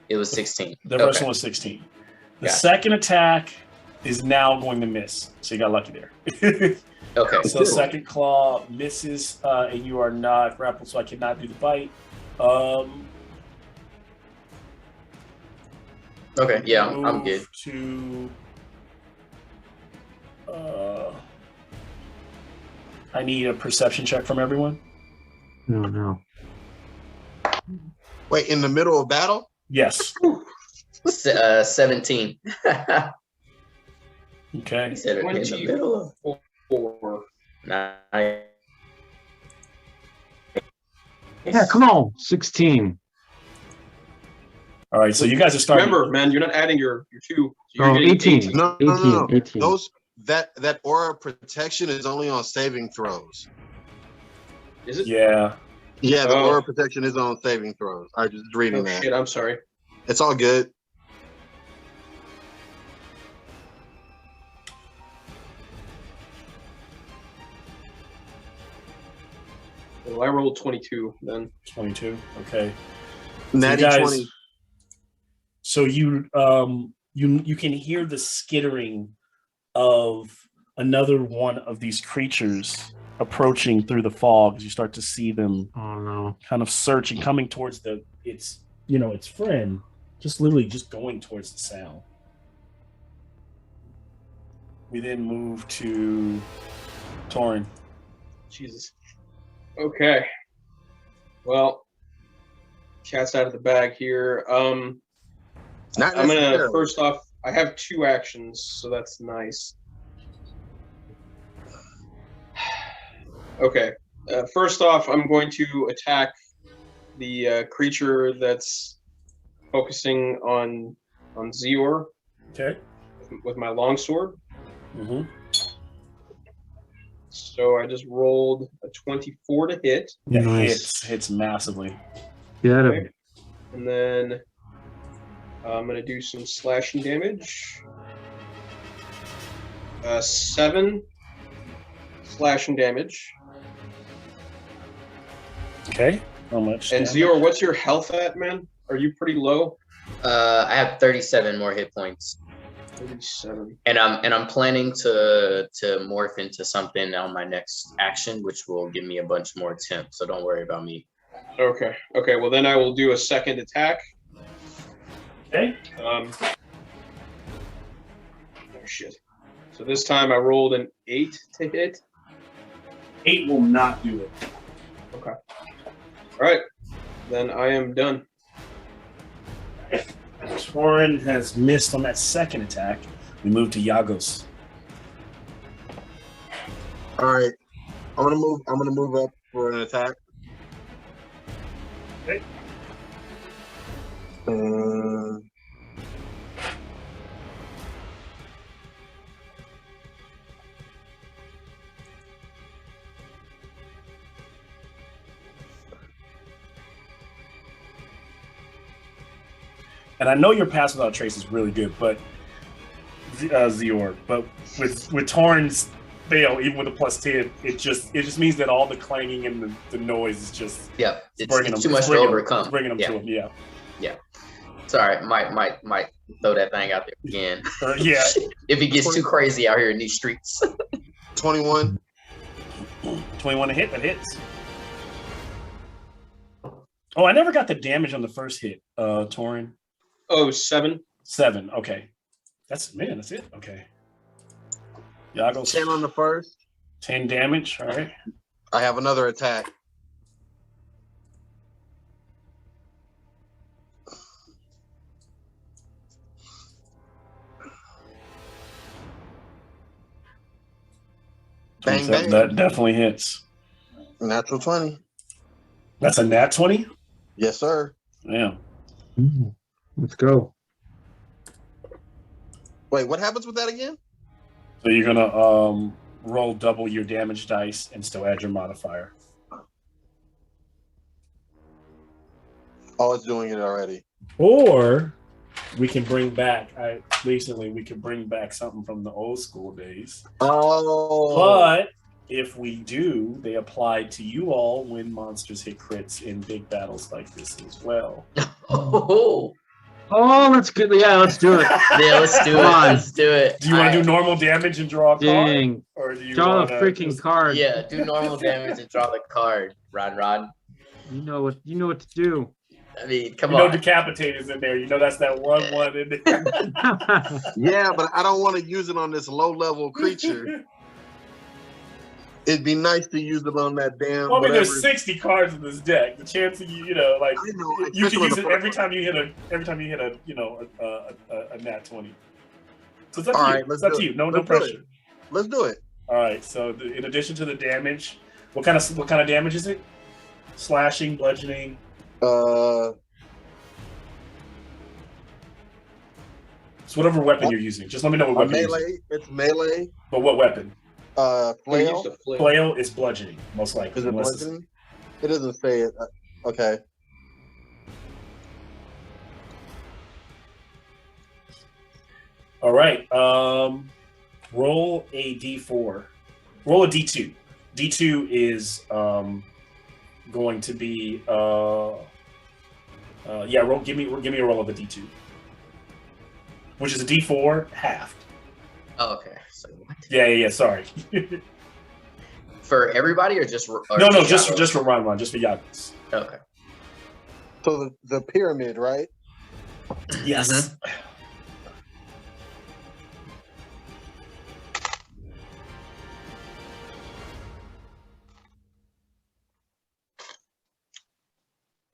It was 16. The first one was 16. The second attack is now going to miss. So you got lucky there. Okay. So second claw misses, and you are not grappled, so I cannot do the bite. Okay, yeah, I'm good. I need a perception check from everyone. No. Wait, in the middle of battle? Yes. 17. Okay. He said it in the middle of 4. Nice. Yeah, come on. 16. All right, so you guys are starting. Remember, man, you're not adding your 2. So you're 18. No. 18. Those that aura protection is only on saving throws. Is it? Yeah. Yeah, the aura protection is on saving throws. I just reading that. Shit, I'm sorry. It's all good. Well, I rolled 22 then. 22. Okay. Natty so 20. So you can hear the skittering of another one of these creatures approaching through the fog as you start to see them kind of searching, coming towards its friend, just literally just going towards the sound. We then move to Torin. Jesus. Okay. Well, cat's out of the bag here. I'm gonna first off. I have 2 actions, so that's nice. Okay. First off, I'm going to attack the creature that's focusing on Zior. Okay. With my longsword. Mm-hmm. So I just rolled a 24 to hit. Yeah, hits massively. Yeah. Okay. And then I'm going to do some slashing damage. 7 slashing damage. Okay. How much? And Zior, what's your health at, man? Are you pretty low? I have 37 more hit points. 37. And I'm planning to morph into something on my next action, which will give me a bunch more temp. So don't worry about me. Okay. Okay. Well, then I will do a second attack. Okay. Oh shit. So this time I rolled an 8 to hit. 8 will not do it. Okay. All right. Then I am done. Torin has missed on that second attack. We move to Yagos. All right. I'm gonna move up for an attack. Okay. And I know your pass without trace is really good, but Zior, but with Torin's fail, even with a +10, it just means that all the clanging and the noise is just it's too much to overcome. Bringing them to him, yeah. Sorry, might throw that thing out there again. Yeah, if he gets too crazy out here in these streets. 21. 21 to hit. That hits. Oh, I never got the damage on the first hit, Torin. Oh, 7. 7. Okay, that's it. Okay. Yagos. 10 on the first. 10 damage. All right. I have another attack. Bang, bang. That definitely hits. Natural 20. That's a nat 20? Yes, sir. Yeah. Let's go. Wait, what happens with that again? So you're gonna roll double your damage dice and still add your modifier. Oh, it's doing it already. Or we can bring back. We could bring back something from the old school days. Oh. But if we do, they apply to you all when monsters hit crits in big battles like this as well. Oh, that's good. Yeah, let's do it. Yeah, let's do it. Let's do it. Do you want to do normal damage and draw a card? Or do you draw a freaking card? Yeah, do normal damage and draw the card, Rod. You know what to do. I mean, come on. on. You know Decapitate is in there. You know that's that 1/1 in there. Yeah, but I don't want to use it on this low-level creature. It'd be nice to use it on that damn. Well, I mean, there's 60 cards in this deck. The chance of you can use it every time you hit a nat 20. So it's up to you. It's up to you. No pressure. Let's do it. All right. So in addition to the damage, what kind of damage is it? Slashing, bludgeoning. So whatever weapon you're using. Just let me know what weapon you're using. It's melee. But what weapon? Flail. Flail is bludgeoning, most likely. Is it bludgeoning? It doesn't say it. Okay. All right. Roll a d4. Roll a d2. D2 is going to be give me a roll of a d2, which is a d4 halved. Oh, okay. So what? Yeah. Sorry. For everybody or just? Just for Ron, just for Yagos. Okay. So the pyramid, right? Yes. Mm-hmm.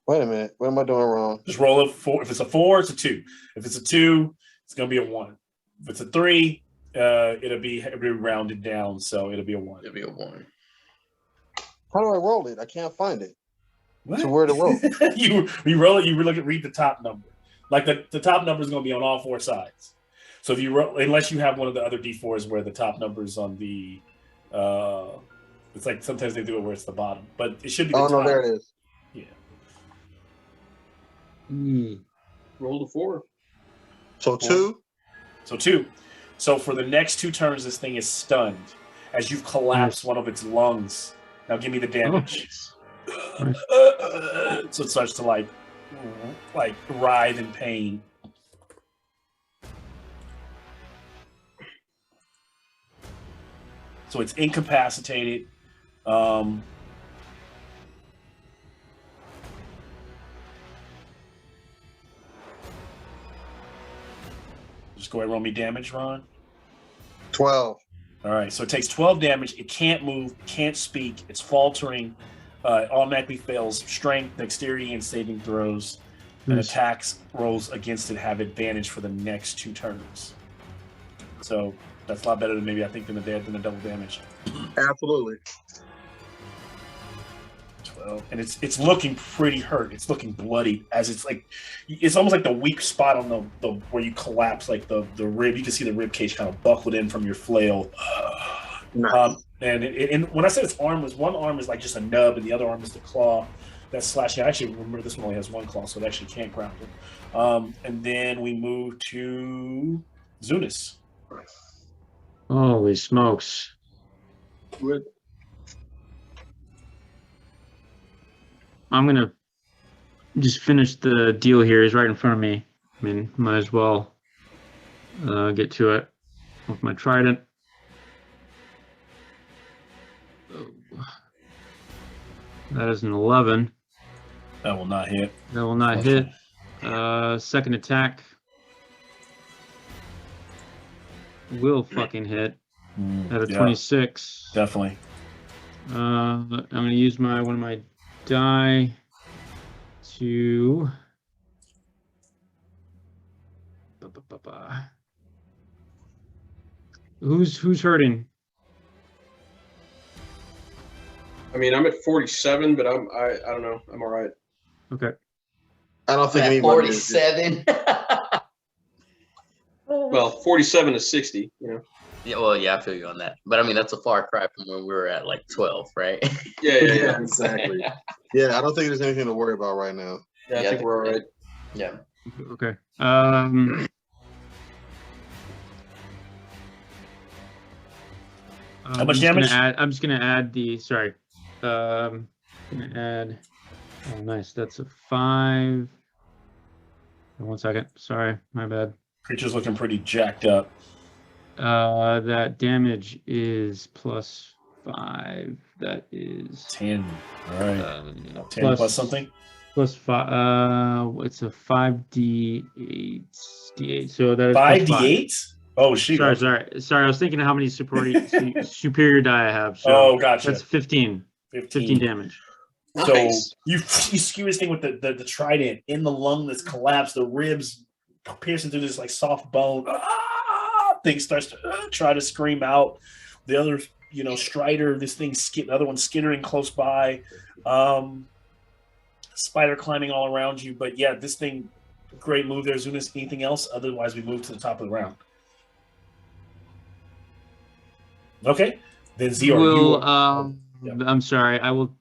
Wait a minute. What am I doing wrong? Just roll a 4. If it's a 4, it's a 2. If it's a 2, it's gonna be a 1. If it's a 3, it'll be rounded down, so it'll be a 1. It'll be a 1. How do I roll it? I can't find it. What? So where to roll? you roll it. You read the top number. Like the top number is going to be on all 4 sides. So if you roll, unless you have one of the other d4s where the top number is on the, it's like sometimes they do it where it's the bottom, but it should be. The top. No, there it is. Yeah. Roll the 4. So 2. So 2. So for the next 2 turns, this thing is stunned as you've collapsed one of its lungs. Now give me the damage. So it starts to like writhe in pain. So it's incapacitated. Just go ahead and roll me damage, Ron. 12. All right, so it takes 12 damage. It can't move, can't speak. It's faltering. Automatically fails strength, dexterity, and saving throws. And attacks rolls against it have advantage for the next 2 turns. So that's a lot better than maybe I think than the double damage. Absolutely. 12, and it's looking pretty hurt. It's looking bloody as it's like it's almost like the weak spot on the where you collapse, like the rib. You can see the rib cage kind of buckled in from your flail. Nice. And when I said its arm was one arm is like just a nub, and the other arm is the claw that's slashing. I actually remember this one only has 1 claw, so it actually can't grapple. And then we move to Zunis. Holy smokes! Good. I'm gonna just finish the deal here. He's right in front of me. I mean, might as well get to it with my trident. That is an 11. That will not hit. That will not hit. Second attack will fucking hit at a 26. Definitely. I'm gonna use one of my die to who's hurting? I mean, I'm at 47, but I don't know. I'm all right. Okay. I don't think anybody 47. Well, 47 to 60, you know. Yeah, well, yeah, I feel you on that. But I mean, that's a far cry from when we were at like 12, right? Yeah. Exactly. Yeah, I don't think there's anything to worry about right now. Yeah, I think we're all right. Yeah. Okay. How much damage? I'm just gonna add the. Sorry. Gonna add. Oh, nice. That's a 5. 1 second. Sorry, my bad. Creature's looking pretty jacked up. That damage is +5. That is 10. All right. 10 plus something. +5. It's a 5d8. D8. So that is 5d8. Oh, shoot. Sorry. I was thinking of how many superior die I have. So oh, gotcha. That's 15. 15 damage. So you skew this thing with the trident in the lung that's collapsed, the ribs piercing through this like soft bone. Thing starts to try to scream out. The other, Strider, the other one skittering close by. Spider climbing all around you. But yeah, this thing, great move there, Zunis. Anything else? Otherwise, we move to the top of the round. Okay. Then Zior, I'm sorry. I will.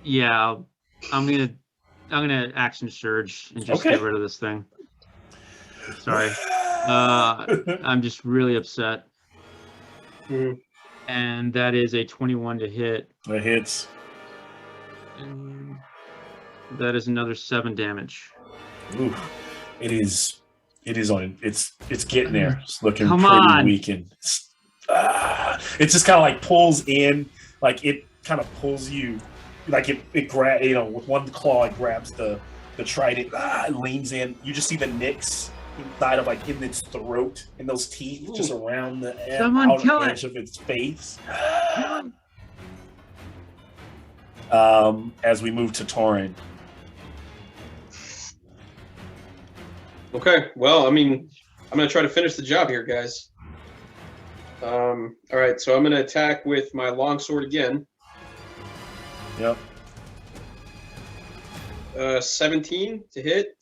Yeah, I'm gonna action surge and just get rid of this thing. Sorry. I'm just really upset. And that is a 21 to hit. That hits. And that is another 7 damage. Ooh. It is on. It's getting there. It's looking Come pretty on. weakened. It just kind of like pulls in, like it kind of pulls you, like it grab, with one claw it grabs the trident, it leans in. You just see the nicks inside of like in its throat and those teeth just around the edge of its face. As we move to Torin. Okay, well, I mean, I'm going to try to finish the job here, guys. All right, so I'm going to attack with my longsword again. Yep. 17 to hit.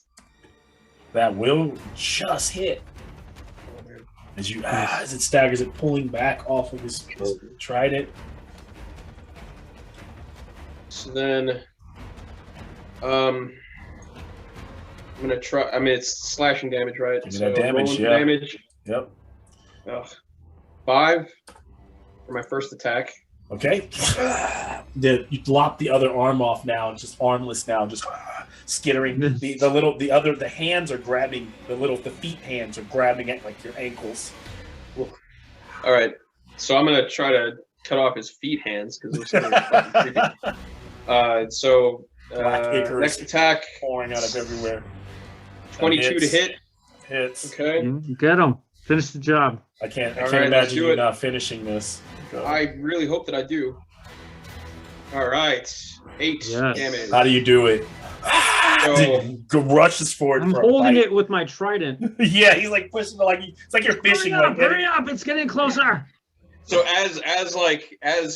That will just hit. As it staggers it, pulling back off of his trident. So then, I'm gonna try. I mean, it's slashing damage, right? Give me that damage. Yeah. Damage. Yep. 5 for my first attack. Okay. You lop the other arm off now, just armless now, just skittering. The hands are grabbing the feet hands are grabbing at like your ankles. All right, so I'm gonna try to cut off his feet hands because they're fucking creepy. Next attack pouring out of everywhere. 22 to hit. Hits. Okay. Get him. Finish the job. I can't imagine you not finishing this. Go. I really hope that I do. All right. 8 damage. How do you do it? Go rushes forward. I'm holding it with my trident. Yeah, he's like pushing it's like you're fishing. Hurry up! It's getting closer. So as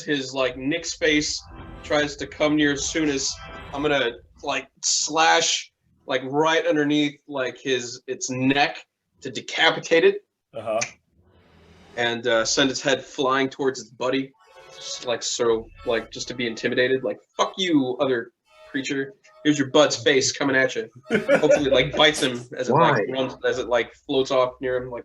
his like Nick's face tries to come near Sunas, I'm gonna like slash like right underneath like its neck to decapitate it. And send its head flying towards its buddy, just to be intimidated. Like, fuck you, other creature. Here's your bud's face coming at you. Hopefully, like bites him as it floats off near him. Like,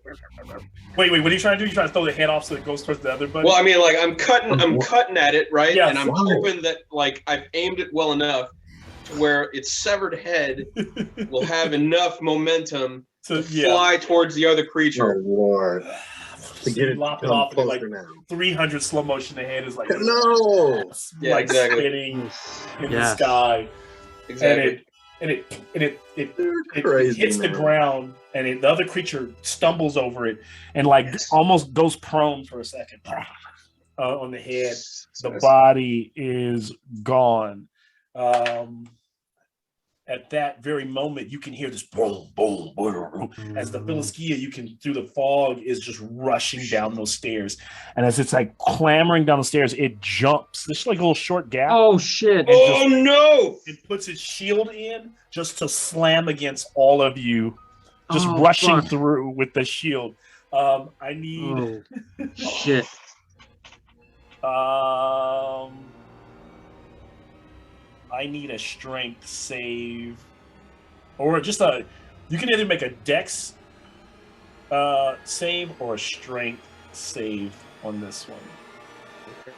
wait, what are you trying to do? You trying to throw the head off so it goes towards the other buddy? Well, I mean, like I'm cutting at it, right? Yeah, and I'm hoping that like I've aimed it well enough to where its severed head will have enough momentum to fly towards the other creature. Oh, Lord. To get it off like 300 slow motion. The head is like spinning in the sky. Exactly. And it hits the ground, and the other creature stumbles over it and almost goes prone for a second on the head. The body is gone. At that very moment, you can hear this boom, boom, boom, as the Philiskia, you can through the fog is just rushing down those stairs, and as it's like clambering down the stairs, it jumps. There's like a little short gap. Oh shit! No! It puts its shield in just to slam against all of you, just rushing through with the shield. I need shit. I need a strength save, or just you can either make a dex save or a strength save on this one.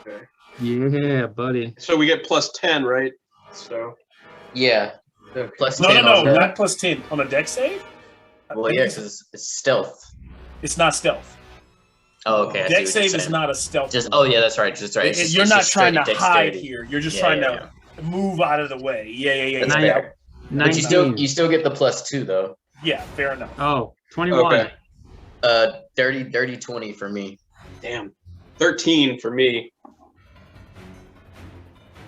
Okay. Yeah, buddy. So we get +10, right? So. Yeah. Plus 10. No, not +10 on a dex save. Well, yeah, because it's stealth. It's not stealth. Oh, okay. Dex save is not a stealth. That's right. You're not trying to hide here. You're just trying to move out of the way. Yeah. But you still get the +2 though. Yeah, fair enough. Oh, 21. Okay. 30, 20 for me. Damn. 13 for me.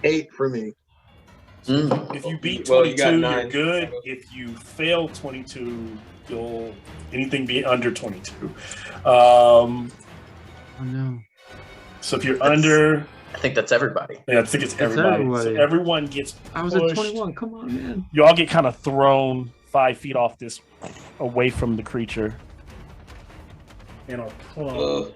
8 for me. If you beat 22, you're good. If you fail 22, anything be under 22. Oh no. So if you're under, I think that's everybody. Yeah, I think it's everybody. So everyone gets pushed. I was at 21. Come on, man. You all get kind of thrown 5 feet off this, away from the creature. And are prone.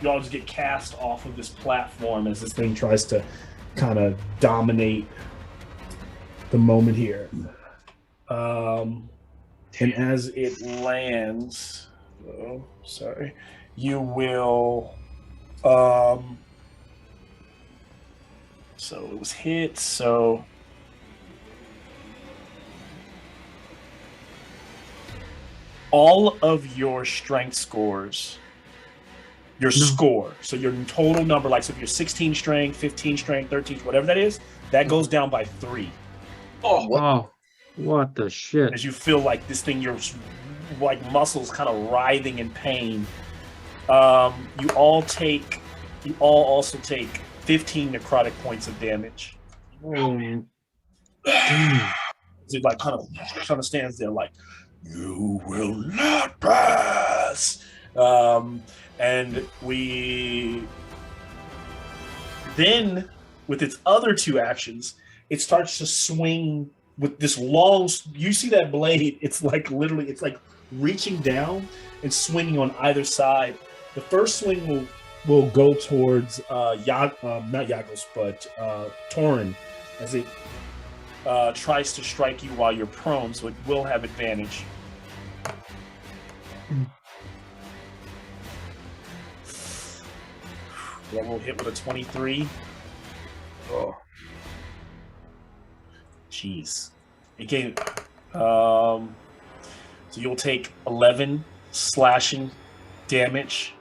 You all just get cast off of this platform as this thing tries to kind of dominate the moment here. And as it lands, you will, so it was hit, so all of your strength scores, score, so your total number, like so if you're 16 strength, 15 strength, 13, whatever that is, that goes down by 3. Oh, wow. What the shit? As you feel like this thing, your like muscles kind of writhing in pain. You all also take 15 necrotic points of damage. It like kind of stands there like, you will not pass. And we then, with its other 2 actions, it starts to swing with this long. You see that blade? It's like literally, it's like reaching down and swinging on either side. The first swing will go towards not Yagos, but Torin, as it tries to strike you while you're prone, so it will have advantage. That will hit with a 23. Oh. Jeez. Okay. So you'll take 11 slashing damage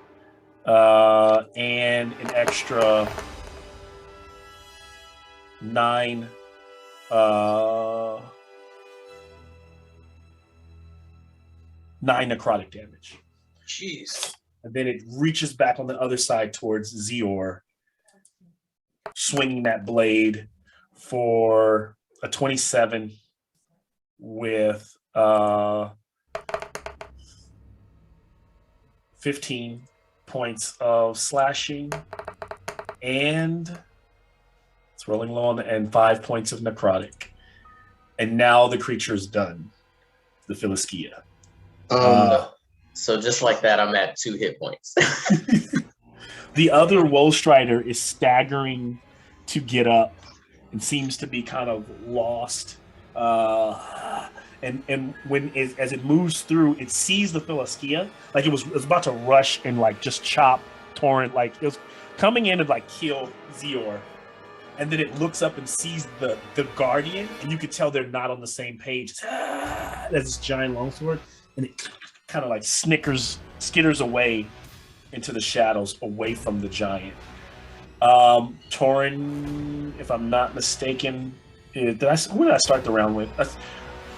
and an extra 9 9 necrotic damage. Jeez. And then it reaches back on the other side towards Zior, swinging that blade for a 27 with 15 points of slashing, and it's rolling low on and 5 points of necrotic. And now the creature is done. The Philiskia. So just like that, I'm at 2 hit points. The other Wollstrider is staggering to get up and seems to be kind of lost. And when as it moves through, it sees the Philiskia, like it was about to rush and like just chop Torrent, like it was coming in and like kill Zior. And then it looks up and sees the Guardian, and you could tell they're not on the same page. As this giant longsword, and it kind of like skitters away into the shadows, away from the giant. Torin, if I'm not mistaken, who did I start the round with?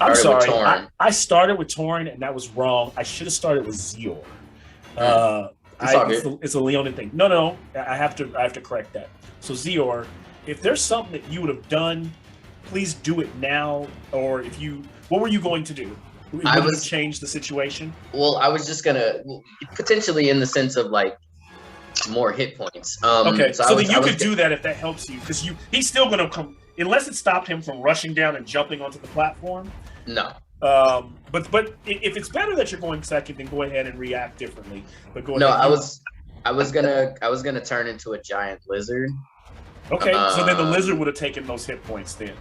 I'm sorry, I started with Torin, and that was wrong. I should have started with Zior. It's a Leonin thing. No, I have to correct that. So Zior, if there's something that you would have done, please do it now. Or what were you going to do? Would it have changed the situation? Well, I was just gonna potentially in the sense of like more hit points. Okay, so then you could do that if that helps you, because he's still gonna come unless it stopped him from rushing down and jumping onto the platform. No. But if it's better that you're going second, then go ahead and react differently. But go ahead. No, I was gonna turn into a giant lizard. Okay, so then the lizard would have taken those hit points then.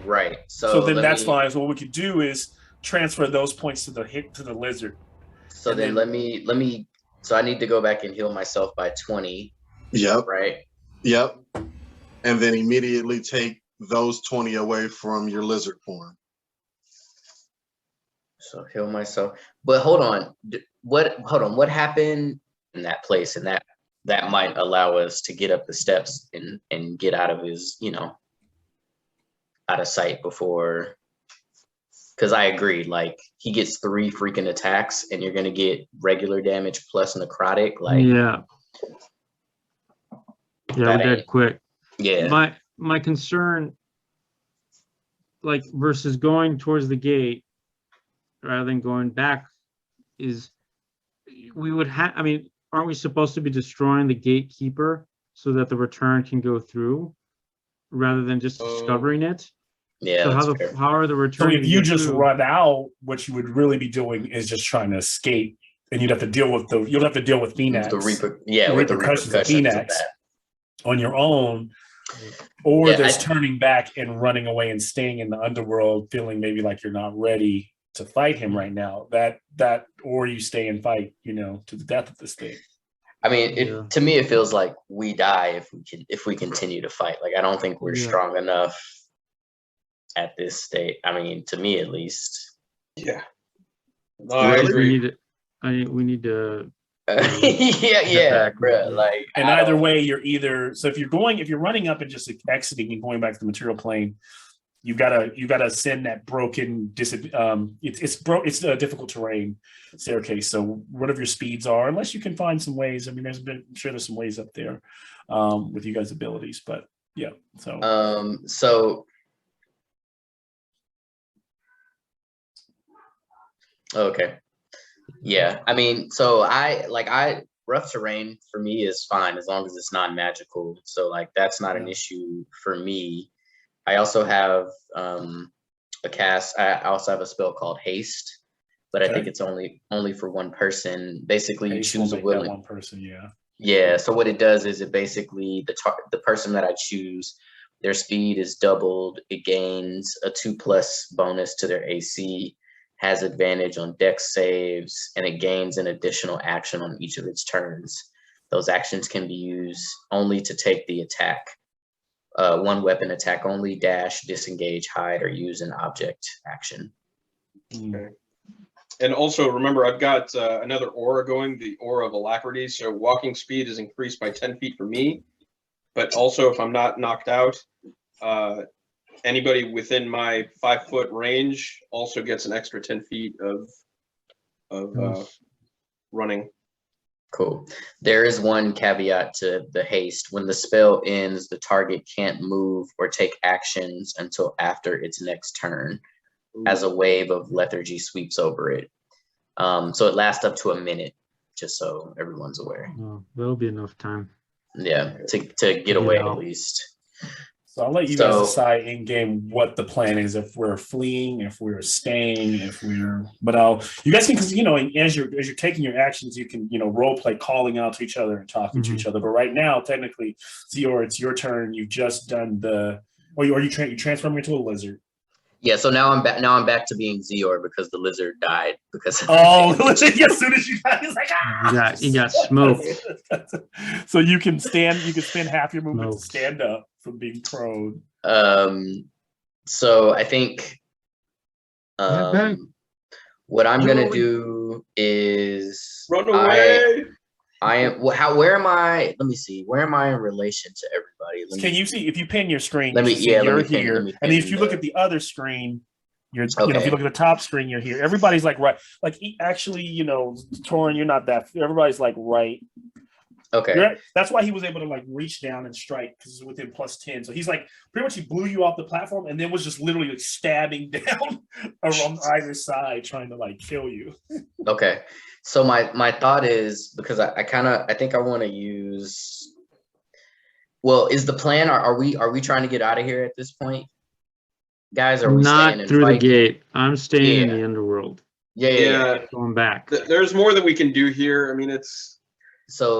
Right. So then that's fine. So what we could do is transfer those points to the lizard. So then let me. So I need to go back and heal myself by 20. Yep. Right. Yep. And then immediately take those 20 away from your lizard form. So heal myself. But hold on. What happened in that place? And that might allow us to get up the steps and get out of his, out of sight before. Because I agree, like he gets 3 freaking attacks, and you're gonna get regular damage plus necrotic. Like we did quick. Yeah. My concern, like versus going towards the gate rather than going back, is we would have. I mean, aren't we supposed to be destroying the gatekeeper so that the return can go through, rather than just discovering it? Yeah. So how are the returns? So if you just run out, what you would really be doing is just trying to escape, and you'd have to deal with Phoenix. The repercussions of Phoenix on your own, or there's turning back and running away and staying in the underworld, feeling maybe like you're not ready to fight him right now. That or you stay and fight, to the death of this thing. I mean, to me, it feels like we die if we continue to fight. Like I don't think we're strong enough at this state. I mean, to me at least. Yeah. No, I agree. We need to. Bro. Like, and either way, you're either. So if you're running up and just exiting and going back to the material plane, you gotta send that broken. It's a difficult terrain staircase. So whatever your speeds are, unless you can find some ways. I mean, I'm sure there's some ways up there with you guys' abilities, but yeah. So. Okay. Yeah. I mean, so rough terrain for me is fine as long as it's non-magical. So like that's not an issue for me. I also have I also have a spell called Haste, but I think it's only for one person. Basically, you choose a willing one person. Yeah. Yeah. So what it does is it basically the person that I choose, their speed is doubled. It gains a 2+ bonus to their AC. Has advantage on dex saves, and it gains an additional action on each of its turns. Those actions can be used only to take the attack. One weapon attack only, dash, disengage, hide, or use an object action. Okay. And also remember, I've got another aura going, the aura of alacrity. So walking speed is increased by 10 feet for me. But also, if I'm not knocked out, anybody within my 5-foot range also gets an extra 10 feet of running. Cool. There is one caveat to the haste. When the spell ends, the target can't move or take actions until after its next turn, as a wave of lethargy sweeps over it. So it lasts up to a minute, just so everyone's aware. Oh, that'll be enough time. Yeah, to get away at least. So I'll let you guys decide in game what the plan is, if we're fleeing, if we're staying, but you guys can, because as you're taking your actions, you can role play calling out to each other and talking to each other. But right now, technically, Zior, it's your turn. You've just done you transform into a lizard. Yeah, so now I'm back. Now I'm back to being Zior because the lizard died. Because as soon as you died, he's like, he got smoked. So you can stand. You can spend half your movement to stand up from being prone. So I think what I'm gonna do is run away. Where am I? Let me see. Where am I in relation to everybody? Can you see if you pin your screen? You're here, and if you look at the other screen, you're. If you look at the top screen, you're here. Everybody's like right. Like actually, Torin, you're not that. Everybody's like right. Okay. That's why he was able to like reach down and strike, because it's within +10. So he's like pretty much he blew you off the platform and then was just literally like stabbing down around either side trying to like kill you. Okay. So my thought is, because I think I want to use. Well, is the plan? Are we trying to get out of here at this point, guys? Are we not staying and through fighting? the gate? I'm staying in the underworld. Yeah. Going back. There's more that we can do here. I mean,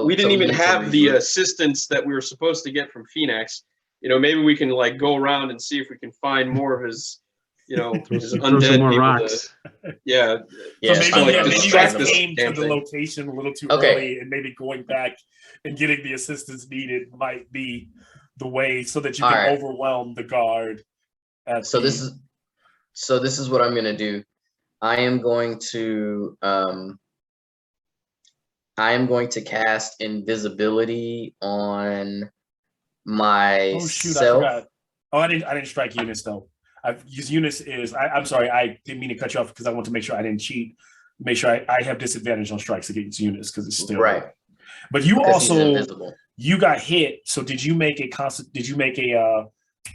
we didn't even have the assistance that we were supposed to get from Phoenix. Maybe we can like go around and see if we can find more of his, his undead more people. rocks. So maybe you guys came to the location a little too early, and maybe going back and getting the assistance needed might be the way, so that you can overwhelm the guard. This is what I'm gonna do. I am going to cast invisibility on myself. I forgot. I didn't strike Eunice though. Because Eunice is. I'm sorry. I didn't mean to cut you off because I want to make sure I didn't cheat. Make sure I have disadvantage on strikes against Eunice because it's still right. But you also got hit. So did you make a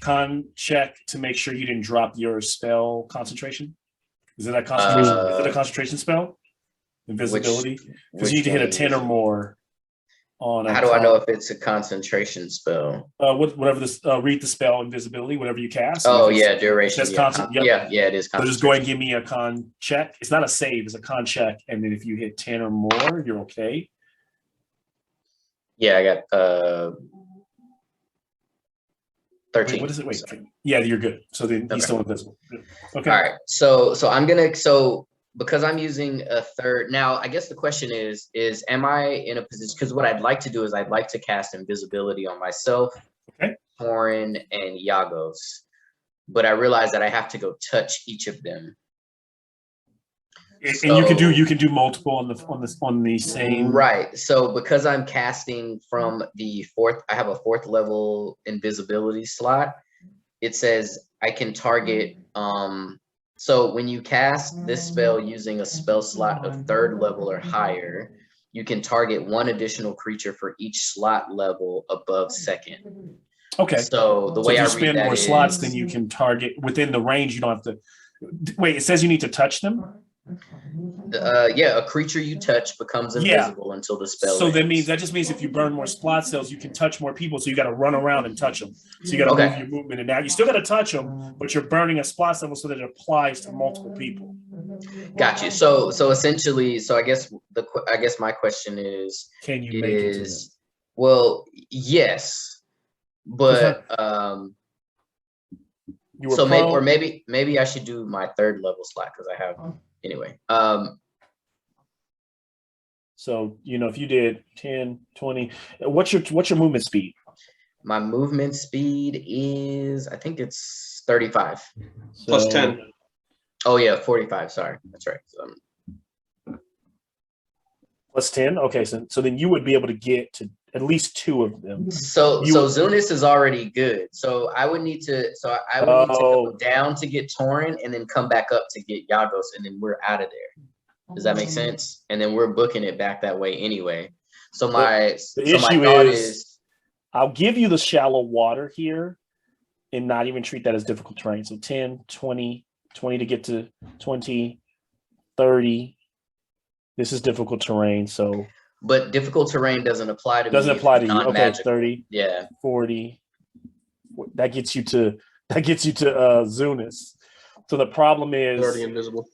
con check to make sure you didn't drop your spell concentration? Is it a concentration? Is it a concentration spell? Invisibility, because you need to hit a 10 or more on. How do I know if it's a concentration spell? Whatever this read the spell invisibility, whatever you cast. Oh yeah, duration. Yeah, it is. So just go ahead and give me a con check. It's not a save; it's a con check, and then if you hit 10 or more, you're okay. Yeah, I got 13. Wait, what is it? Wait, yeah, you're good. So then he's still invisible. Okay. All right. So I'm gonna because I'm using a third now. I guess the question is am I in a position? Because what I'd like to do is I'd like to cast invisibility on myself, Torin, and Yagos, but I realize that I have to go touch each of them. And you can do multiple on the same. Right. So because I'm casting from the fourth, I have a 4th level invisibility slot. It says I can target. So when you cast this spell using a spell slot of 3rd level or higher, you can target 1 additional creature for each slot level above 2nd. Okay. So the way I read that is, if you spend more slots, then you can target within the range. You don't have to. Wait, it says you need to touch them. A creature you touch becomes invisible until the spell ends. That just means if you burn more slot cells, you can touch more people. So you got to run around and touch them. So you got to move your movement, and now you still got to touch them, but you're burning a slot cell so that it applies to multiple people. Got you. So essentially, I guess my question is, can you make it to them? Well, yes, but maybe I should do my 3rd level slot because I have. Anyway, So, if you did 10, 20, what's your movement speed? My movement speed is, I think it's 35. Plus 10. Oh yeah, 45. Sorry, that's right. Plus 10. Okay, so then you would be able to get to at least 2 of them. So Zunis is already good. So I would need to. So I would need to go down to get Torin, and then come back up to get Yagos, and then we're out of there. Does that make sense? And then we're booking it back that way anyway. So my thought is, I'll give you the shallow water here, and not even treat that as difficult terrain. So 10, 20 to get to 20, 30. This is difficult terrain. So. But difficult terrain doesn't apply to me. Doesn't apply to you. Okay, 30. Yeah. 40. That gets you to Zunis. So the problem is already invisible.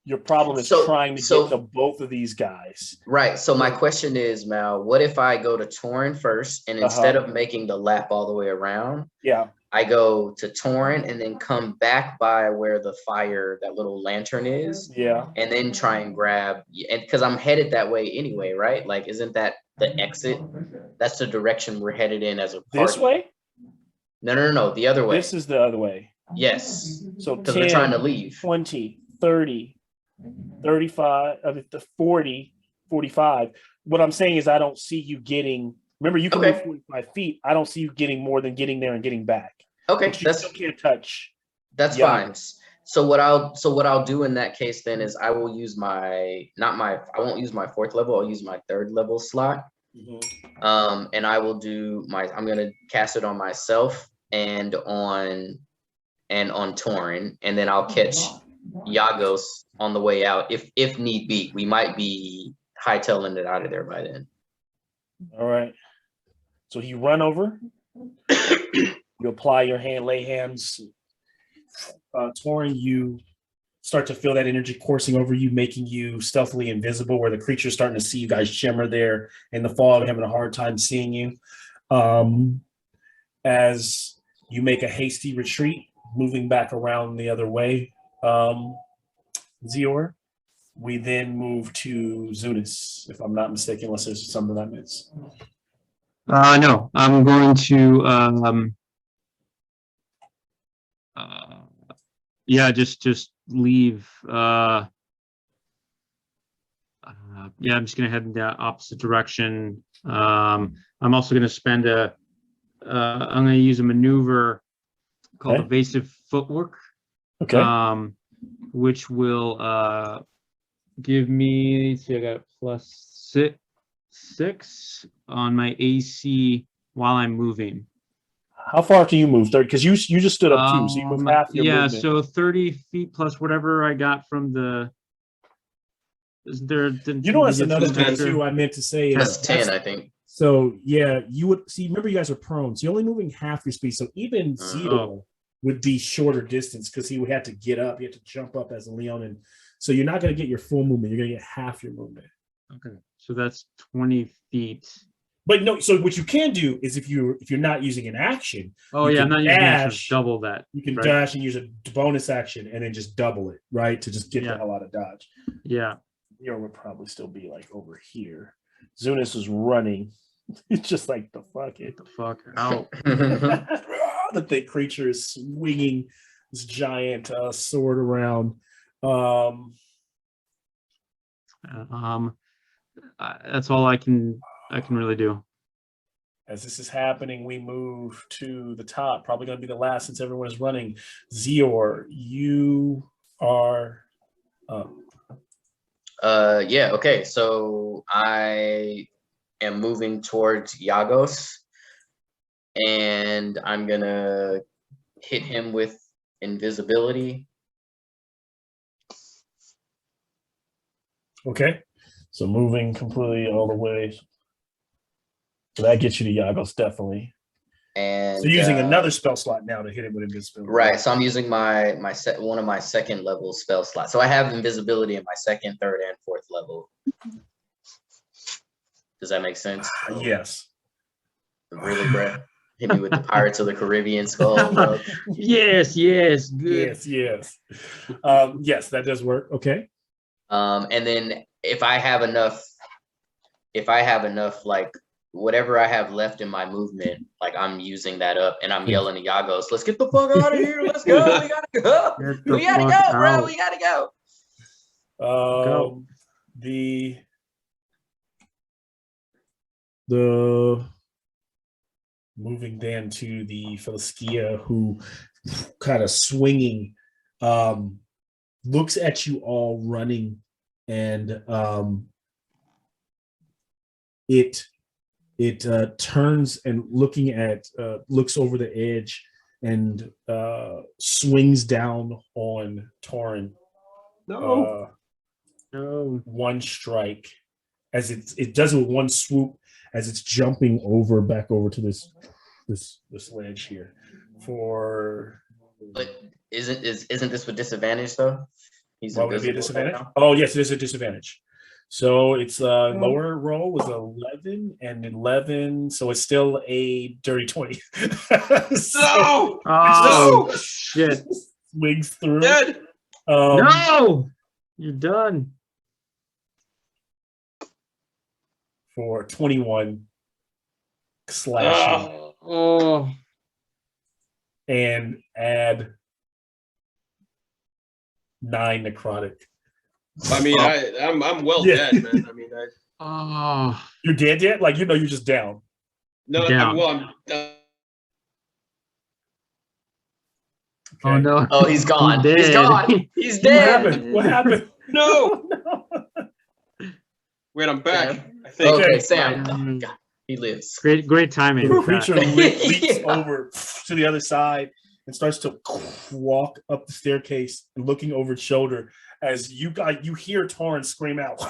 Your problem is trying to get to both of these guys. Right. So my question is, Mal, what if I go to Torin first, and instead of making the lap all the way around, I go to Torin and then come back by where the fire, that little lantern is, and then try and grab, and because I'm headed that way anyway, right? Like, isn't that the exit? That's the direction we're headed in as a party. This way? No, the other way. This is the other way. Yes. So because we're trying to leave. 20, 30, 35, 40, 45. What I'm saying is I don't see you getting, remember you can move 45 feet. I don't see you getting more than getting there and getting back. Okay, but you still can't touch. That's fine. So what I'll do in that case then is I will use I won't use my 4th level, I'll use my 3rd level slot. And I will do I'm gonna cast it on myself and on Torin, and then I'll catch Yagos on the way out if need be. We might be hightailing it out of there by then. All right. So you run over, you apply your lay hands. Torin, you start to feel that energy coursing over you, making you stealthily invisible, where the creature's starting to see you guys shimmer there in the fog, having a hard time seeing you. As you make a hasty retreat, moving back around the other way, Zior, we then move to Zunis, if I'm not mistaken, unless there's something I missed. No, I'm going to just leave. I'm just gonna head in the opposite direction. I'm also gonna spend I'm gonna use a maneuver called evasive footwork. Okay. Which will give me, I got +6 on my AC while I'm moving. How far can you move? 30? Because you just stood up too, so you move half your movement. So 30 feet plus whatever I got from the. Is there? That's another thing too. I meant to say that's 10, I think. So you would see. Remember, you guys are prone, so you're only moving half your speed. So even Zito would be shorter distance because he would have to get up. He had to jump up as a Leon, and so you're not going to get your full movement. You're going to get half your movement. Okay, so that's 20 feet. But no, so what you can do is if you're not using an action. I'm not using an action. Double that. You can dash and use a bonus action and then just double it, right? To just get the hell out of dodge. Yeah. Here would probably still be like over here. Zunis is running. It's just like the fuck out. The thick creature is swinging this giant sword around. That's all I can really do. As this is happening, we move to the top. Probably going to be the last since everyone is running. Zior, you are up. Okay. So I am moving towards Yagos, and I'm gonna hit him with invisibility. Okay. So moving completely all the way. So that gets you to Yagos, definitely. And so using another spell slot now to hit him with invisibility. Right. So I'm using one of my 2nd level spell slots. So I have invisibility in my 2nd, 3rd, and 4th level. Does that make sense? Yes. Really, Brett? Hit me with the Pirates of the Caribbean skull. Yes. Good. Yes. Yes, that does work. Okay. And then if I have enough if I have enough, like whatever I have left in my movement, like I'm using that up, and I'm yelling at Yagos, "Let's get the fuck out of here! Let's go! We gotta go! We gotta go, bro! We gotta go!" The moving then to the Philistia, who kind of swinging, looks at you all running, and it turns and looks over the edge and swings down on Torin. No. One strike, as it does it with one swoop, as it's jumping back over to this ledge here. But isn't this with disadvantage though? Why would it be a disadvantage? Oh yes, it is a disadvantage. So it's lower roll was 11 and 11, so it's still a dirty 20. No! Oh shit! Swings through. Dead. No, you're done. For 21 slashing. Oh. And add 9 necrotic. I mean, I'm well dead, man. I mean, you're dead yet? Like, you're just down. No, down. I'm done. Okay. Oh no! Oh, he's gone. He's gone. He's dead. What happened? No. Wait, I'm back. Sam? I think. Okay, Sam. Oh, God, he lives. Great timing. The creature leaps over to the other side and starts to walk up the staircase and looking over its shoulder as you hear Torin scream out,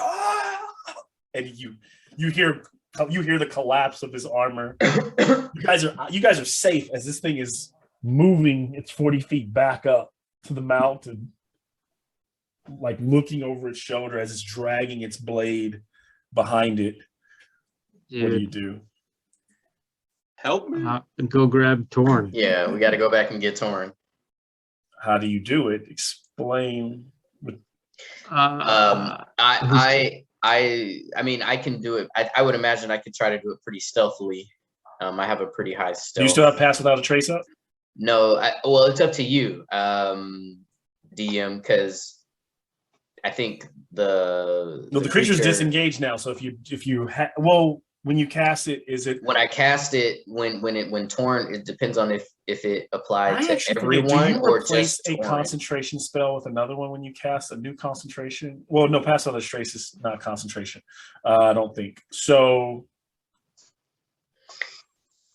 and you hear the collapse of his armor. You guys are safe as this thing is moving its 40 feet back up to the mountain, like looking over its shoulder as it's dragging its blade behind it. Dude. What do you do? Help me. Go grab Torn. Yeah, we got to go back and get Torn. How do you do it? Explain. I mean, I can do it. I would imagine I could try to do it pretty stealthily. I have a pretty high stealth. Do you still have Pass Without a Trace up? No. Well, it's up to you, DM, because I think the creature's disengaged now. So when you cast it, is it when I cast it when Torn? It depends on if it applies to everyone or just a concentration spell with another one when you cast a new concentration. Well, no, Pass Without a Trace is not concentration. I don't think so.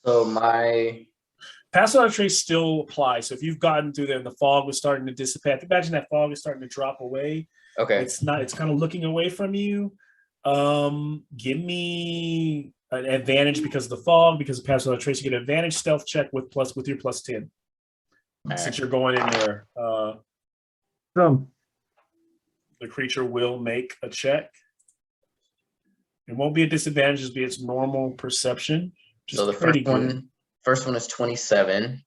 So my Pass Without a Trace still applies. So if you've gotten through there and the fog was starting to dissipate, imagine that fog is starting to drop away. Okay. It's kind of looking away from you. Give me an advantage because of the fog, because of Pass Without a Trace. You get an advantage stealth check with your plus 10. Since you're going in there. The creature will make a check. It won't be a disadvantage, it'll be its normal perception. So the first one is 27.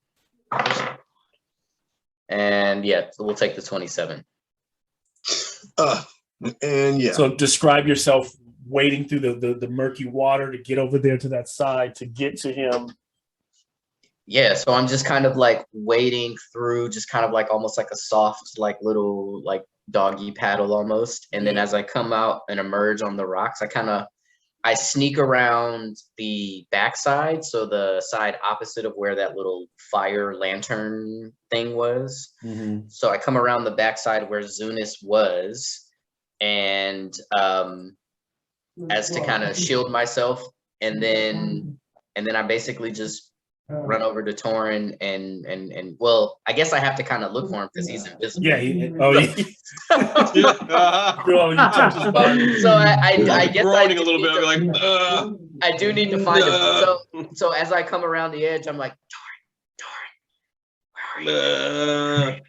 And yeah, so we'll take the 27. And yeah. So describe yourself wading through the murky water to get over there to that side to get to him. Yeah, so I'm just kind of like wading through, just kind of like almost like a soft, like little like doggy paddle almost. And then as I come out and emerge on the rocks, I sneak around the backside, so the side opposite of where that little fire lantern thing was. Mm-hmm. So I come around the backside where Zunis was, and as to kind of shield myself, and then I basically just run over to Torin and well, I guess I have to kind of look for him because he's invisible. Yeah. So I guess groaning a little bit. I'm like, I do need to find him. So as I come around the edge, I'm like, Torin, where are you?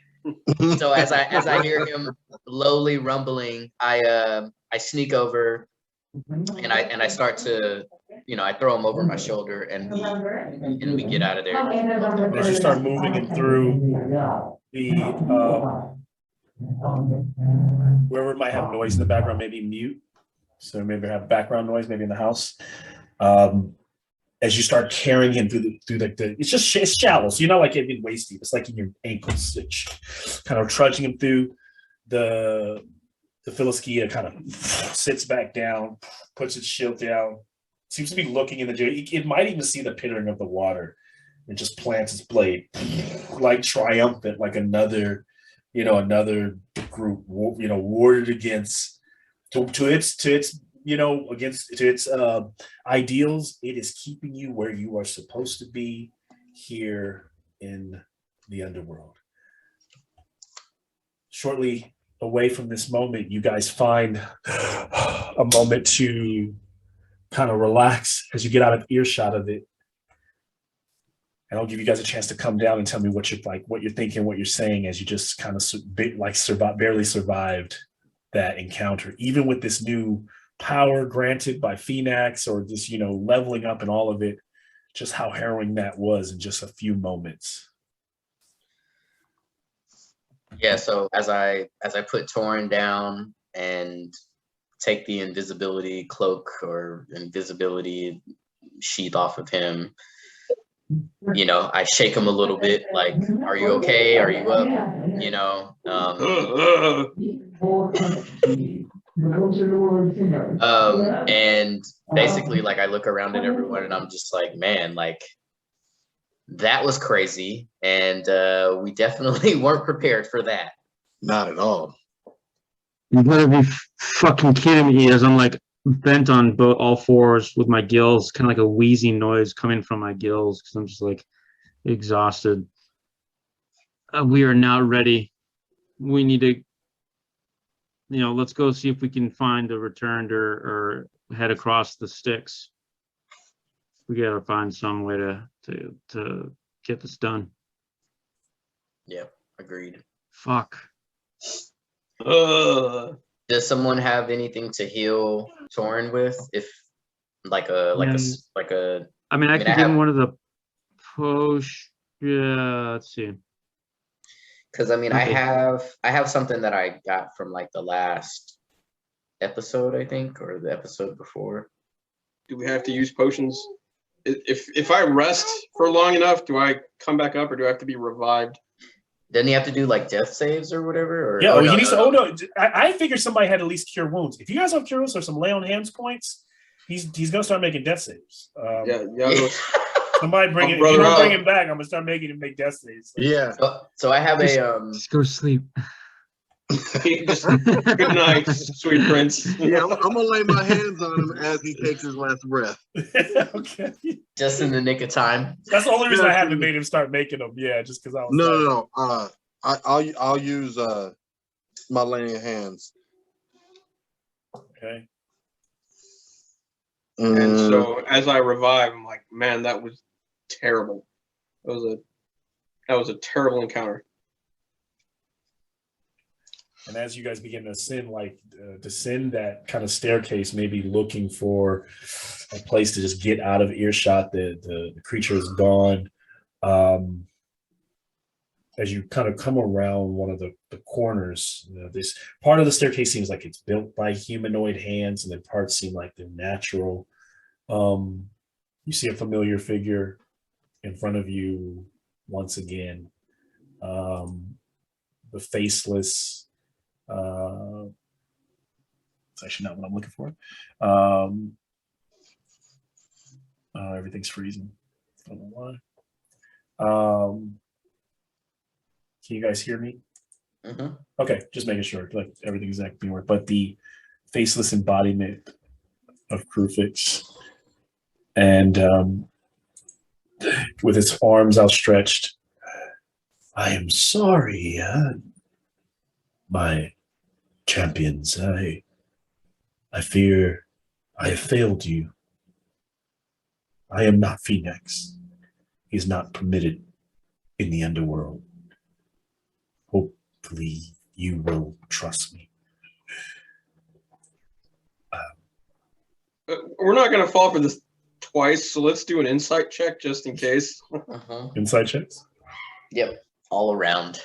So as I hear him lowly rumbling, I sneak over and I start to, I throw him over my shoulder and we get out of there. As you start moving him through the wherever it might have noise in the background, maybe mute So maybe have background noise, maybe in the house. As you start carrying him through the it's shallow, so you're not like getting waist deep. It's like in your ankles, kind of trudging him through the Philiskia. Kind of sits back down, puts its shield down, seems to be looking in the jail. It might even see the pittering of the water. It just plants its blade, like triumphant, like another group, warded against to its ideals. It is keeping you where you are supposed to be, here in the underworld. Shortly away from this moment, you guys find a moment to kind of relax as you get out of earshot of it. And I'll give you guys a chance to come down and tell me what you're thinking, what you're saying, as you just kind of barely survived that encounter, even with this new power granted by Phoenix, or this, leveling up and all of it, just how harrowing that was in just a few moments. Yeah, so as I put Torin down and take the invisibility cloak or invisibility sheath off of him, I shake him a little bit, like, are you okay? Are you up? And basically, like, I look around at everyone and I'm just like, man, like, that was crazy. And we definitely weren't prepared for that. Not at all. You gotta be fucking kidding me, as I'm like bent on all fours with my gills, kind of like a wheezing noise coming from my gills because I'm just like exhausted. We are now ready. We need to, let's go see if we can find a returned or head across the sticks. We gotta find some way to get this done. Yeah, agreed. Fuck. Does someone have anything to heal Torin with? If I could give him one of the potions. Yeah, let's see. Because okay. I have something that I got from like the last episode, I think, or the episode before. Do we have to use potions? If I rest for long enough, do I come back up, or do I have to be revived? Doesn't he have to do like death saves or whatever? Or, yeah, he needs to. Oh no, I figured somebody had at least cure wounds. If you guys have cure wounds or some lay on hands points, he's gonna start making death saves. Somebody bring it. If you don't bring him back, I'm gonna start making him make death saves. Yeah. So I have just go to sleep. Good night, sweet prince. Yeah, I'm gonna lay my hands on him as he takes his last breath. Okay. Just in the nick of time. That's the only reason I haven't made him start making them. Yeah, just because I was. No. I'll use my laying hands. Okay. And so as I revive, I'm like, man, that was terrible. That was a terrible encounter. And as you guys begin to descend that kind of staircase, maybe looking for a place to just get out of earshot, the creature is gone. As you kind of come around one of the corners, this part of the staircase seems like it's built by humanoid hands, and then parts seem like they're natural. You see a familiar figure in front of you once again. The faceless. It's actually not what I'm looking for. Everything's freezing. I don't know why. Can you guys hear me? Mm-hmm. Okay, just making sure. Like everything's acting work. But the faceless embodiment of Krufix, and with its arms outstretched, I am sorry, my champions. I fear I have failed you. I am not Phoenix. He is not permitted in the underworld. Hopefully you will trust me. We're not going to fall for this twice, so let's do an insight check just in case. Insight checks? Yep, all around.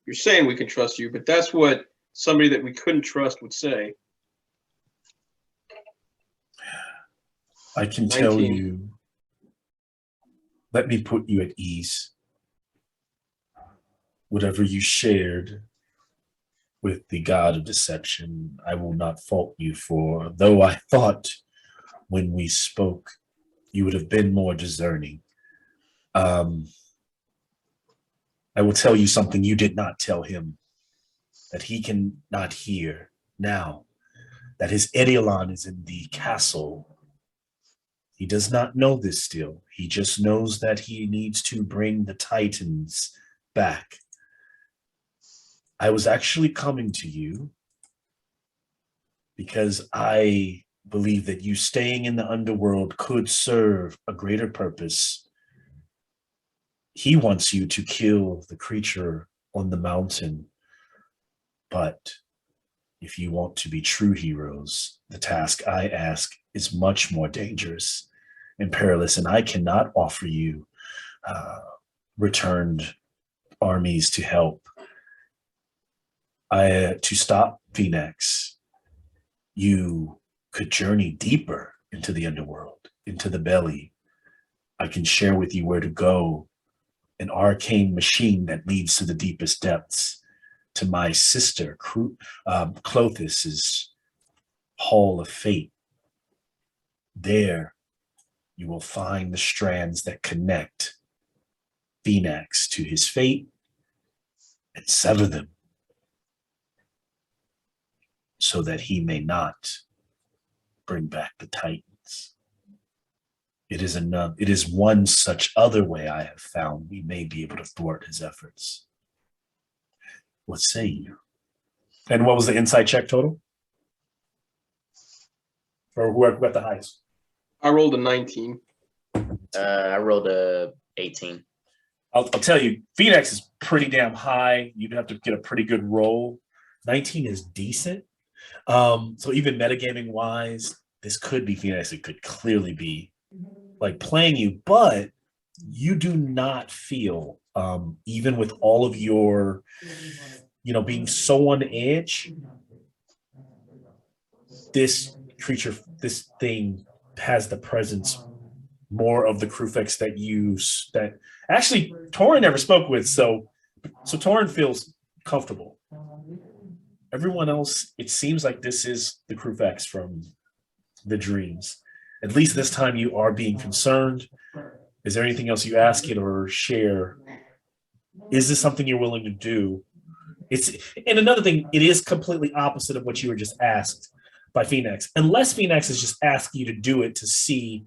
you're saying we can trust you, but that's what somebody that we couldn't trust would say. I can 19. tell you, let me put you at ease. Whatever you shared with the god of deception, I will not fault you for, though I thought when we spoke, you would have been more discerning. I will tell you something you did not tell him, that he can not hear now, that his Eidolon is in the castle. He does not know this still. He just knows that he needs to bring the Titans back. I was actually coming to you because I believe that you staying in the underworld could serve a greater purpose. He wants you to kill the creature on the mountain, but if you want to be true heroes, the task I ask is much more dangerous and perilous, and I cannot offer you returned armies to help. To stop Phoenix, you could journey deeper into the underworld, into the belly. I can share with you where to go, an arcane machine that leads to the deepest depths, to my sister, Clothes's Hall of Fate. There, you will find the strands that connect Phoenix to his fate and sever them so that he may not bring back the Titans. It is one such other way I have found we may be able to thwart his efforts. What say you? And what was the insight check total? For whoever got the highest? I rolled a 19. I rolled a 18. I'll tell you, Phoenix is pretty damn high. You'd have to get a pretty good roll. 19 is decent. So even metagaming wise, this could be Phoenix. It could clearly be like playing you, but you do not feel, even with all of your, being so on edge, this creature, this thing has the presence more of the Crufex that actually Torin never spoke with. So Torin feels comfortable. Everyone else, it seems like this is the Crufex from the dreams. At least this time you are being concerned. Is there anything else you ask it or share? Is this something you're willing to do? And another thing, it is completely opposite of what you were just asked by Phoenix. Unless Phoenix is just asking you to do it to see.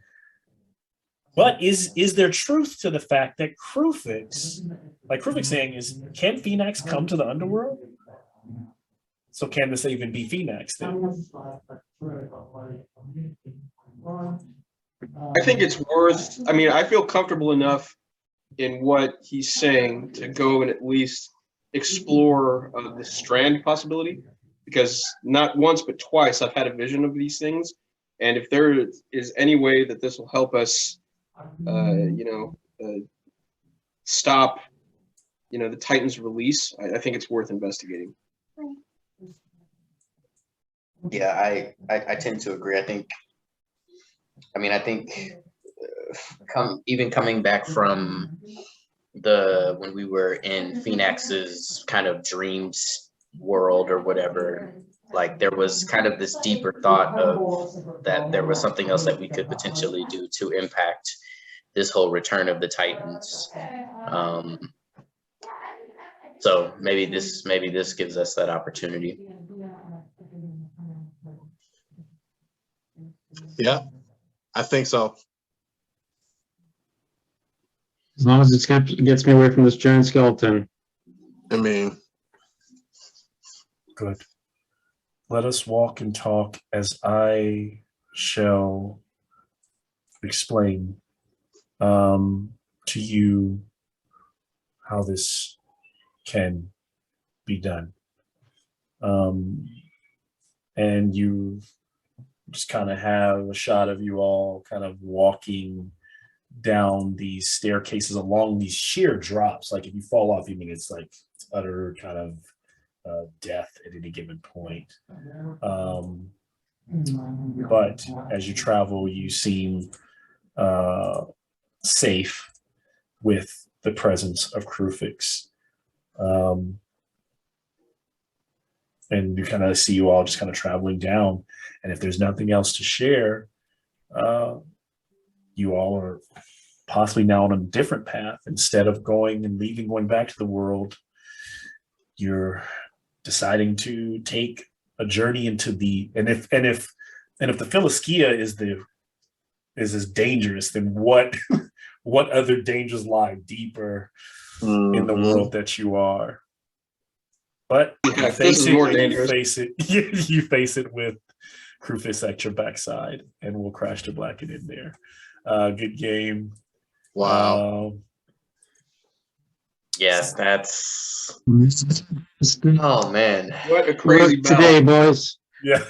But is there truth to the fact that Crufex, like Crufex saying is, can Phoenix come to the underworld? So can this even be Phoenix then? I think it's worth, I feel comfortable enough in what he's saying to go and at least explore the strand possibility, because not once but twice I've had a vision of these things, and if there is any way that this will help us stop the Titans release, I think it's worth investigating. Yeah, I tend to agree. I think coming back from when we were in Phoenix's kind of dreams world or whatever, like there was kind of this deeper thought of that there was something else that we could potentially do to impact this whole return of the Titans. So maybe this gives us that opportunity. Yeah, I think so. As long as it gets me away from this giant skeleton. Good. Let us walk and talk as I shall explain to you how this can be done. And you just kind of have a shot of you all kind of walking down these staircases along these sheer drops. Like if you fall off, it's utter kind of death at any given point. But as you travel, you seem safe with the presence of Krufix. And you kind of see you all just kind of traveling down. And if there's nothing else to share, you all are possibly now on a different path. Instead of going back to the world, you're deciding to take a journey into the, and if the Philiskia is as dangerous, then what other dangers lie deeper in the world that you are? But you face it with Krufix at your backside, and we'll crash to black it in there. Good game. Wow. Yes, that's. Oh man, what a crazy today, boys. Yeah.